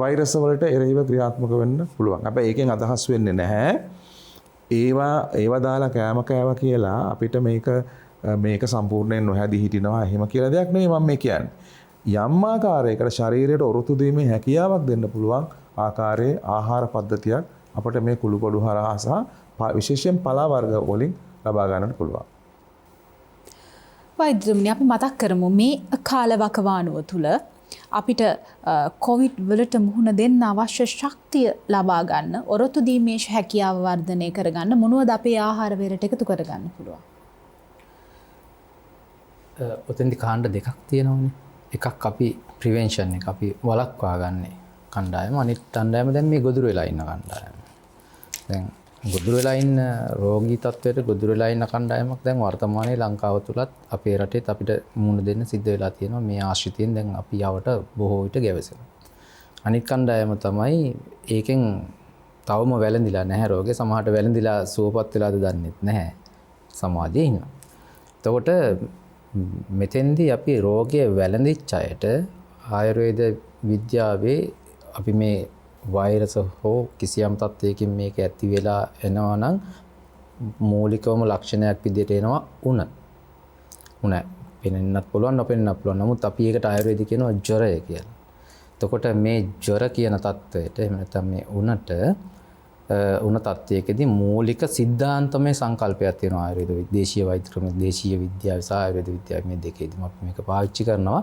වෛරස් වලට එරෙහිව ක්‍රියාත්මක වෙන්න පුළුවන්. හැබැයි ඒකෙන් අදහස් වෙන්නේ නැහැ ඒවා දාලා කෑම කෑවා කියලා අපිට මේක සම්පූර්ණයෙන් නොහැදී හිටිනවා එහෙම කියලා දෙයක් නෙවෙයි මම මේ කියන්නේ. යම් ආකාරයකට ශරීරයට ඔරොත්තු දීමේ හැකියාවක් දෙන්න පුළුවන් ආකාරයේ ආහාර පද්ධතියක් අපිට මේ කුළුබඩු හරහා සහ විශේෂයෙන් පලා වර්ග වලින් ලබා ගන්නට පුළුවන්. වෛද්‍යතුමනි, අපි මතක් කරමු මේ කාලවකවානුව තුළ අපිට කොවිඩ් වලට මුහුණ දෙන්න අවශ්‍ය ශක්තිය ලබා ගන්න, ඔරොත්තු දීමේ හැකියාව වර්ධනය කරගන්න මොනවද අපේ ආහාර වේරට එකතු කරගන්න පුළුවන්? ඔතෙන්දි කාණ්ඩ දෙකක් තියෙනවානේ. එකක් අපි ප්‍රිවෙන්ෂන් එක අපි වළක්වා ගන්නේ කණ්ඩායම, අනිත් කණ්ඩායම දැන් මේ ගොදුරු වෙලා ඉන්න කණ්ඩායම. දැන් ගොදුරු වෙලා ඉන්න රෝගී තත්ත්වයට ගොදුරු වෙලා ඉන්න කණ්ඩායමක් දැන් වර්තමානයේ ලංකාව තුලත් අපේ රටේත් අපිට මුහුණ දෙන්න සිද්ධ වෙලා තියෙනවා. මේ ආශ්‍රිතයෙන් දැන් අපි යවට බොහෝ විට ගැවසෙනවා. අනිත් කණ්ඩායම තමයි ඒකෙන් තවම වැළඳිලා නැහැ රෝගේ. සමහරට වැළඳිලා සුවපත් වෙලාද දන්නෙත් නැහැ. සමාජයේ ඉන්නවා. එතකොට මෙතෙන්දී අපි රෝගය වැළඳිච්ච අයට ආයුර්වේද විද්‍යාවේ අපි මේ වෛරස හෝ කිසියම් තත්ත්වයකින් මේක ඇති වෙලා එනවා නම් මූලිකවම ලක්ෂණයක් විදිහට එනවා උණ පෙනෙන්නත් පුළුවන් නොපෙනෙන්නත් පුළුවන්. නමුත් අපි ඒකට ආයුර්වේද කියනවා ජොරය කියලා. එතකොට මේ ජොර කියන තත්ත්වයට එහෙම නැත්නම් මේ උණ තත්ත්වයකදී මූලික සිද්ධාන්තමය සංකල්පයක් තියෙනවා ආයුර්වේද දේශීය වෛද්‍ය ක්‍රම, දේශීය විද්‍යාව සහ ආයුර්වේද විද්‍යාව මේ දෙකේදීම අපි මේක පාවිච්චි කරනවා.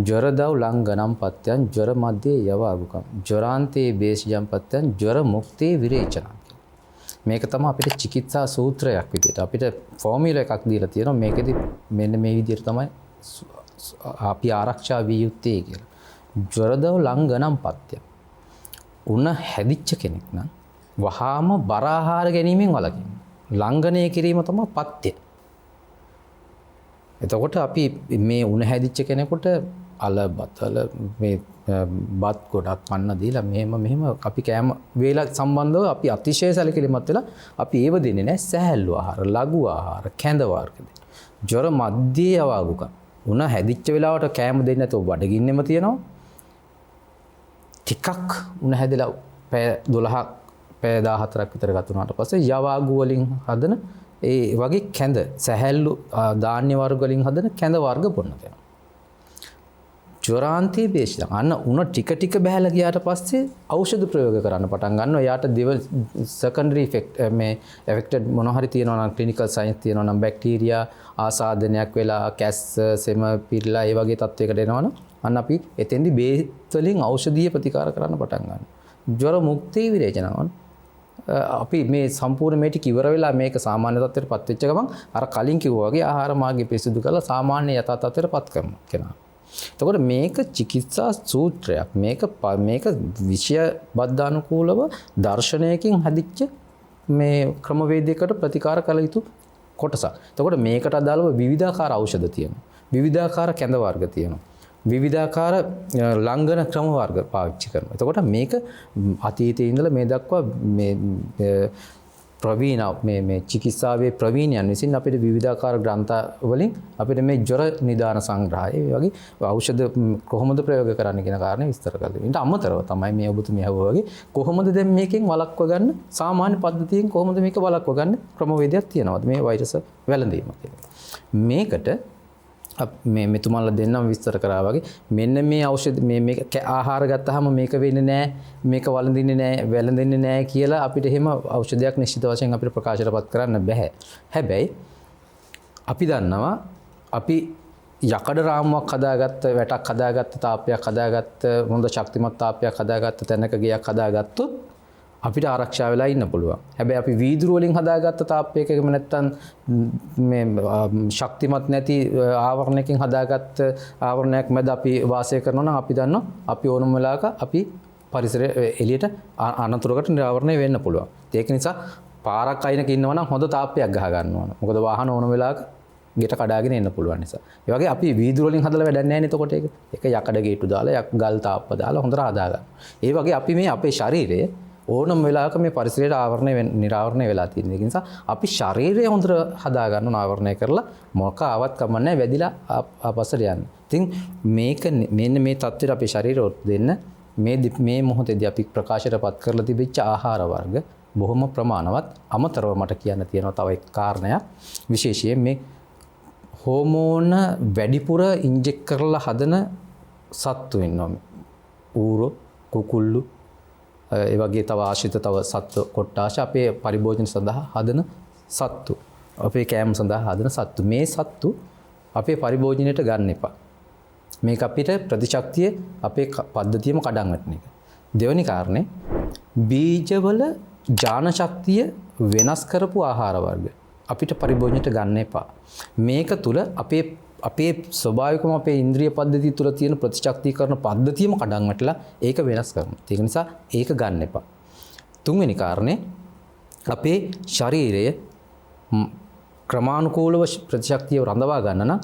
ज्वरदव लंघनम पत्यं ज्वर मध्य यवागुकम ज्वरांते बेसिजම් පත්‍යං ज्वर मुक्ति विरेचන. මේක තමයි අපිට චිකිත්සා සූත්‍රයක් විදිහට අපිට ෆෝමියුලා එකක් දීලා තියෙනවා. මේකෙදි මෙන්න මේ විදිහට තමයි අපි ආරක්ෂා විය යුත්තේ කියලා. ज्वरदव लंघनम पत्यं උණ හැදිච්ච කෙනෙක් නම් වහාම බර ආහාර ගැනීමෙන් වළකින්න. ලංඝනය කිරීම තමයි පත්‍ය. එතකොට අපි මේ උණ හැදිච්ච කෙනෙකුට අල බතල මේ බත් ගොඩක් කන්න දීලා මෙහෙම අපි කෑම වේලා සම්බන්ධව අපි අතිශය සැලකිලිමත් වෙලා අපි ඒව දෙන්නේ නැහැ. සැහැල්ලු ආහාර, ලඝු ආහාර, කැඳ වර්ග දෙන්න. ජොර මධ්‍යයේ යවාගුක. උණ හැදිච්ච වෙලාවට කෑම දෙන්නේ නැතුව බඩගින්නෙම තියෙනවා. ටිකක් උණ හැදලා පැය 12ක් පැය 14ක් විතර ගත වුණාට පස්සේ යවාගු වලින් හදන ඒ වගේ කැඳ සැහැල්ලු ධාන්‍ය වර්ග වලින් හදන කැඳ වර්ග බොන්න දෙනවා. ජොරාන්තයේ බේෂ්ද අන්න උන ටික බහැලා ගියාට පස්සේ ඖෂධ ප්‍රයෝග කරන්න පටන් ගන්නවා. යාට සෙකන්ඩරි ඉෆෙක්ට් මේ එෆෙක්ටඩ් මොන හරි තියෙනවා නම් ක්ලිනිකල් සයන්ස් තියෙනවා නම් බැක්ටීරියා ආසාදනයක් වෙලා කැස්ස සෙම පිරලා ඒ වගේ තත්වයකට එනවනම් අන්න අපි එතෙන්දි බේත් වලින් ඖෂධීය ප්‍රතිකාර කරන්න පටන් ගන්නවා. ජොර මුක්ති විරේචනාවන් අපි මේ සම්පූර්ණ මේ ටික ඉවර වෙලා මේක සාමාන්‍ය තත්ත්වයට පත් වෙච්ච ගමන් අර කලින් කිව්වා වගේ ආහාර මාර්ගය පිරිසිදු කරලා සාමාන්‍ය යථා තත්ත්වයට පත් කරනවා කෙනා. එතකොට මේක චිකිත්සා සූත්‍රයක්. මේක විෂය බද්ධානුකූලව දර්ශනයකින් හදිච්ච මේ ක්‍රමවේදයකට ප්‍රතිකාර කළ යුතු කොටසක්. එතකොට මේකට අදාළව විවිධාකාර ఔෂධ තියෙනවා. විවිධාකාර කැඳ වර්ග තියෙනවා. විවිධාකාර ලංඝන ක්‍රම වර්ග පාවිච්චි කරනවා. එතකොට මේක අතීතයේ ඉඳලා මේ දක්වා මේ ප්‍රවීණ මේ චිකිත්සාවේ ප්‍රවීණයන් විසින් අපිට විවිධාකාර ග්‍රන්ථ වලින් අපිට මේ ජොර නිදාන සංග්‍රහය වගේ ඖෂධ කොහොමද ප්‍රයෝග කරන්න කියන කාරණේ විස්තර කරලා දෙනවා. ඊට අමතරව තමයි මේ ඔබතුමිය අහුවා වගේ කොහොමද දැන් මේකෙන් වළක්ව ගන්න සාමාන්‍ය පද්ධතියෙන් කොහොමද මේක වළක්ව ගන්න ක්‍රමවේදයක් තියෙනවද මේ වෛරස වැළඳීම කියලා. මේකට මේ මෙතුමාලා දෙන්නම විස්තර කරා වගේ මෙන්න මේ ඖෂධ මේ ආහාර ගත්තාම මේක වෙන්නේ නැහැ මේක වැළඳෙන්නේ නැහැ කියලා අපිට එහෙම ඖෂධයක් නිශ්චිත වශයෙන් අපිට ප්‍රකාශයටපත් කරන්න බෑ. හැබැයි අපි දන්නවා අපි යකඩ රාමුවක් හදාගත්ත වැටක් හදාගත්ත තාප්පයක් හදාගත්ත හොඳ ශක්තිමත් තාප්පයක් හදාගත්ත තැනක ගයක් හදාගත්තොත් අපිට ආරක්ෂා වෙලා ඉන්න පුළුවන්. හැබැයි අපි වීදුරු වලින් හදාගත්ත තාප්පයකම නැත්තම් මේ ශක්තිමත් නැති ආවරණයකින් හදාගත්ත ආවරණයක් මැද අපි වාසය කරනවා නම් අපි දන්නවා අපි ඕනම වෙලාවක අපි පරිසරය එළියට අනතුරකට නිරාවරණය වෙන්න පුළුවන්. ඒක නිසා පාරක් අයිනක ඉන්නවා නම් හොඳ තාප්පයක් ගහ ගන්න ඕන. මොකද වාහන ඕන වෙලාවක ගෙට කඩාගෙන එන්න පුළුවන් නිසා. ඒ වගේ අපි වීදුරු වලින් හදලා වැඩක් නැහැ නේ. එතකොට ඒක යකඩ ගේට්ටු දාලා ගල් තාප්ප දාලා හොඳට හදාගන්න. ඒ වගේ අපි මේ අපේ ශරීරය ඕනම වෙලාවක මේ පරිසරයට නිරාවරණය වෙලා තියෙන. ඒ නිසා අපි ශරීරය හොඳට හදා ගන්න ආවරණය කරලා මොකක් ආවත් කමන්නේ වැදිලා අපසට යන්න. ඉතින් මේක මෙන්න මේ தත්ත්වයට අපේ ශරීරය දෙන්න මේ මොහොතේදී අපි ප්‍රකාශයටපත් කරලා තිබෙච්ච ආහාර වර්ග බොහොම ප්‍රමාණවත්. අමතරව මට කියන්න තියෙනවා තව එක් කාරණයක්. විශේෂයෙන් මේ හෝමෝන වැඩිපුර ඉන්ජෙක්ට් කරලා හදන සත්තු ඉන්නවා. ඌරෝ, කුකුල්ලු ඒ වගේ තව ආශ්‍රිත තව සත්ත්ව කොට්ටාශ අපේ පරිභෝජන සඳහා හදන සත්තු. අපේ කෑම සඳහා හදන සත්තු. මේ සත්තු අපේ පරිභෝජනයට ගන්න එපා. මේක අපිට ප්‍රතිශක්තිය අපේ පද්ධතියම කඩන් වැටෙන එක. දෙවෙනි කාරණේ බීජවල ජාන ශක්තිය වෙනස් කරපු ආහාර වර්ග අපිට පරිභෝජනයට ගන්න එපා. මේක තුල අපේ ස්වභාවිකම අපේ ඉන්ද්‍රිය පද්ධතිය තුළ තියෙන ප්‍රතිශක්තිකරණ පද්ධතියම කඩන් වැටලා ඒක වෙනස් කරනවා. ඒක නිසා ඒක ගන්න එපා. තුන්වෙනි කාරණේ අපේ ශරීරය ක්‍රමානුකූලව ප්‍රතිශක්තිය රඳවා ගන්න නම්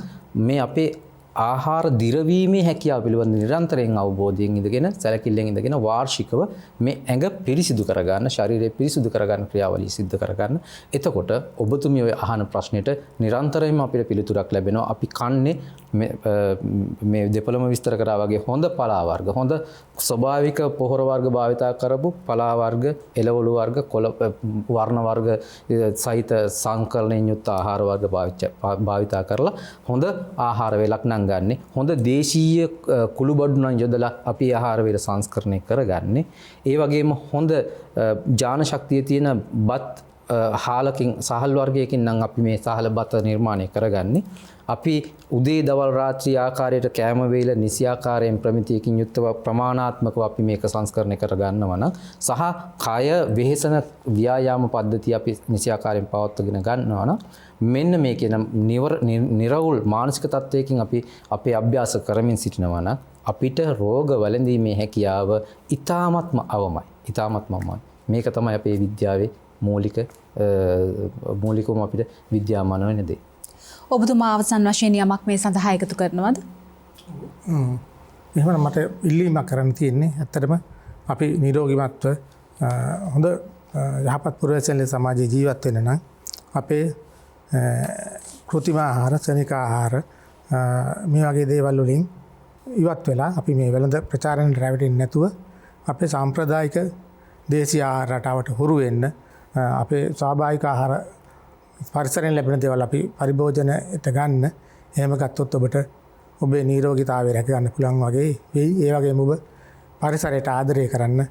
මේ අපේ ආහාර දිරවීමේ හැකියාව පිළිබඳ නිරන්තරයෙන් අවබෝධයෙන් ඉඳගෙන සැලකිල්ලෙන් ඉඳගෙන වාර්ෂිකව මේ ඇඟ පිරිසිදු කරගන්න ශරීරය පිරිසිදු කරගන්න ක්‍රියාවලිය සිද්ධ කරගන්න. එතකොට ඔබතුමිය ඔය අහන ප්‍රශ්නෙට නිරන්තරයෙන්ම අපිට පිළිතුරක් ලැබෙනවා. අපි කන්නේ මේ දෙපළම විස්තර කරා වගේ හොඳ පලා වර්ග හොඳ ස්වභාවික පොහොර වර්ග භාවිතා කරපු පලා වර්ග එළවලු වර්ග කොළ වර්ණ වර්ග සහිත සංකලනයෙන් යුක්ත ආහාර වර්ග භාවිතා කරලා හොඳ ආහාර වේලක් නම් ගන්නේ හොඳ දේශීය කුළු බඩු නම් යොදලා අපි ආහාර වේල සංස්කරණය කරගන්නේ. ඒ වගේම හොඳ ජාන ශක්තිය තියෙන බත් හාලකින් සහල් වර්ගයකින් නම් අපි මේ සහල බත නිර්මාණය කරගන්නේ. අපි උදේ දවල් රාත්‍රී ආකාරයට කෑම වේල නිසි ආකාරයෙන් ප්‍රමිතියකින් යුක්තව ප්‍රමාණාත්මකව අපි මේක සංස්කරණය කර ගන්නවා නම් සහ කය වෙහෙසන ව්‍යායාම පද්ධතිය අපි නිසි ආකාරයෙන් පවත්වාගෙන ගන්නවා නම් මෙන්න මේ කියන නිරවුල් මානසික තත්වයකින් අපි අපේ අභ්‍යාස කරමින් සිටිනවා නම් අපිට රෝග වැළඳීමේ හැකියාව ඊ타ත්ම අවමයි. මේක තමයි අපේ විද්‍යාවේ මූලිකවම අපිට විද්‍යාමාන වෙන දේ. ඔබතුමා අවසන් වශයෙන් යමක් මේ සඳහා එකතු කරනවද? එහෙනම් මට ඉල්ලීමක් කරන්න තියෙන්නේ ඇත්තටම අපි නිරෝගීමත්ව හොඳ යහපත් පුරවැසියන් ලෙස සමාජයේ ජීවත් වෙන්න නම් අපේ කෘත්‍රිම ආහාර, ශනික ආහාර මේ වගේ දේවල් වලින් ඉවත් වෙලා අපි මේ වෙළඳ ප්‍රචාරණයට රැවටෙන්නේ නැතුව අපේ සාම්ප්‍රදායික දේශීය ආහාර රටාවට හුරු වෙන්න අපේ ස්වාභාවික ආහාර පරිසරයෙන් ලැබෙන දේවල් අපි පරිභෝජනයට ගන්න. එහෙම ගත්තොත් ඔබට ඔබේ නීරෝගීතාවය රැක ගන්න පුළුවන් වගේ වෙයි. ඒ වගේම ඔබ පරිසරයට ආදරය කරන්න.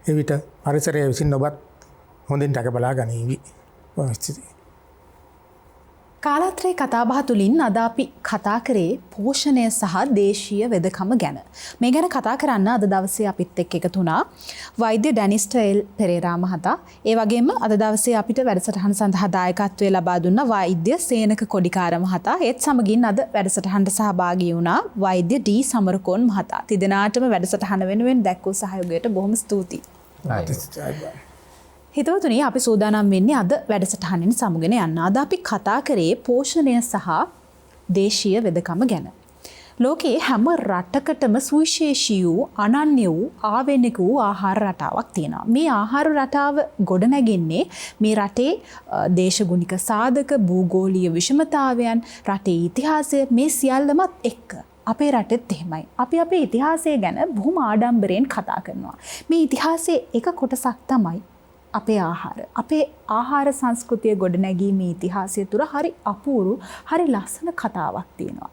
එවිට පරිසරය විසින් ඔබත් හොඳින් රැක බලා ගනීවි. කාලත්‍රයේ කතාබහ තුළින් අද අපි කතා කරේ පෝෂණය සහ දේශීය වෙදකම ගැන. මේ ගැන කතා කරන්න අද දවසේ අපිත් එක්ක එකතු වුණා වෛද්‍ය ඩැනිස් ටෙල් පෙරේරා මහතා. ඒ වගේම අද දවසේ අපිට වැඩසටහන සඳහා දායකත්වය ලබා දුන්න වෛද්‍ය සේනක කොඩිකාර මහතා. ඒත් සමගින් අද වැඩසටහනට සහභාගී වුණා වෛද්‍ය ඩී සමරකෝන් මහතා. තිදෙනාටම වැඩසටහන වෙනුවෙන් දැක්වූ සහයෝගයට බොහොම ස්තුතියි. හිතවතුනි අපි සූදානම් වෙන්නේ අද වැඩසටහනින් සමුගෙන යන්න. අද අපි කතා කරේ පෝෂණය සහ දේශීය වෙදකම ගැන. ලෝකයේ හැම රටකටම සුවිශේෂී වූ අනන්‍ය වූ ආවේනික වූ ආහාර රටාවක් තියෙනවා. මේ ආහාර රටාව ගොඩනැගෙන්නේ මේ රටේ දේශගුණික සාධක, භූගෝලීය විෂමතාවයන්, රටේ ඉතිහාසය මේ සියල්ලමත් එක්ක. අපේ රටෙත් එහෙමයි. අපි අපේ ඉතිහාසය ගැන බොහොම ආඩම්බරයෙන් කතා කරනවා. මේ ඉතිහාසයේ එක කොටසක් තමයි අපේ ආහාර. අපේ ආහාර සංස්කෘතිය ගොඩනැගීමේ ඉතිහාසය තුර හරි අපූරු, හරි ලස්සන කතාවක් තියෙනවා.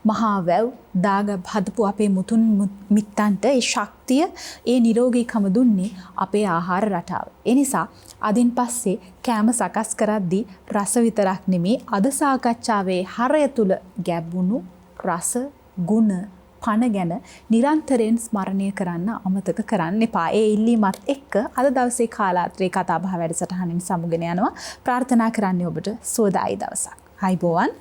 මහා වැව් දාග හදපු අපේ මුතුන් මිත්තන්ට ඒ ශක්තිය, ඒ නිරෝගීකම දුන්නේ අපේ ආහාර රටාව. ඒ නිසා අදින් පස්සේ කෑම සකස් කරද්දී රස විතරක් නෙමේ අද සාකච්ඡාවේ හරය තුල ගැඹුණු රස, ගුණ, පණ ගැන නිරන්තරයෙන් ස්මරණය කරන්න අමතක කරන්න එපා. ඒ ඉල්ලීමත් එක්ක අද දවසේ කාලාත්‍රේ කතාබහ වැඩසටහනින් සමුගෙන යනවා. ප්‍රාර්ථනා කරන්නේ ඔබට සුවදායි දවසක්. ආයුබෝවන්.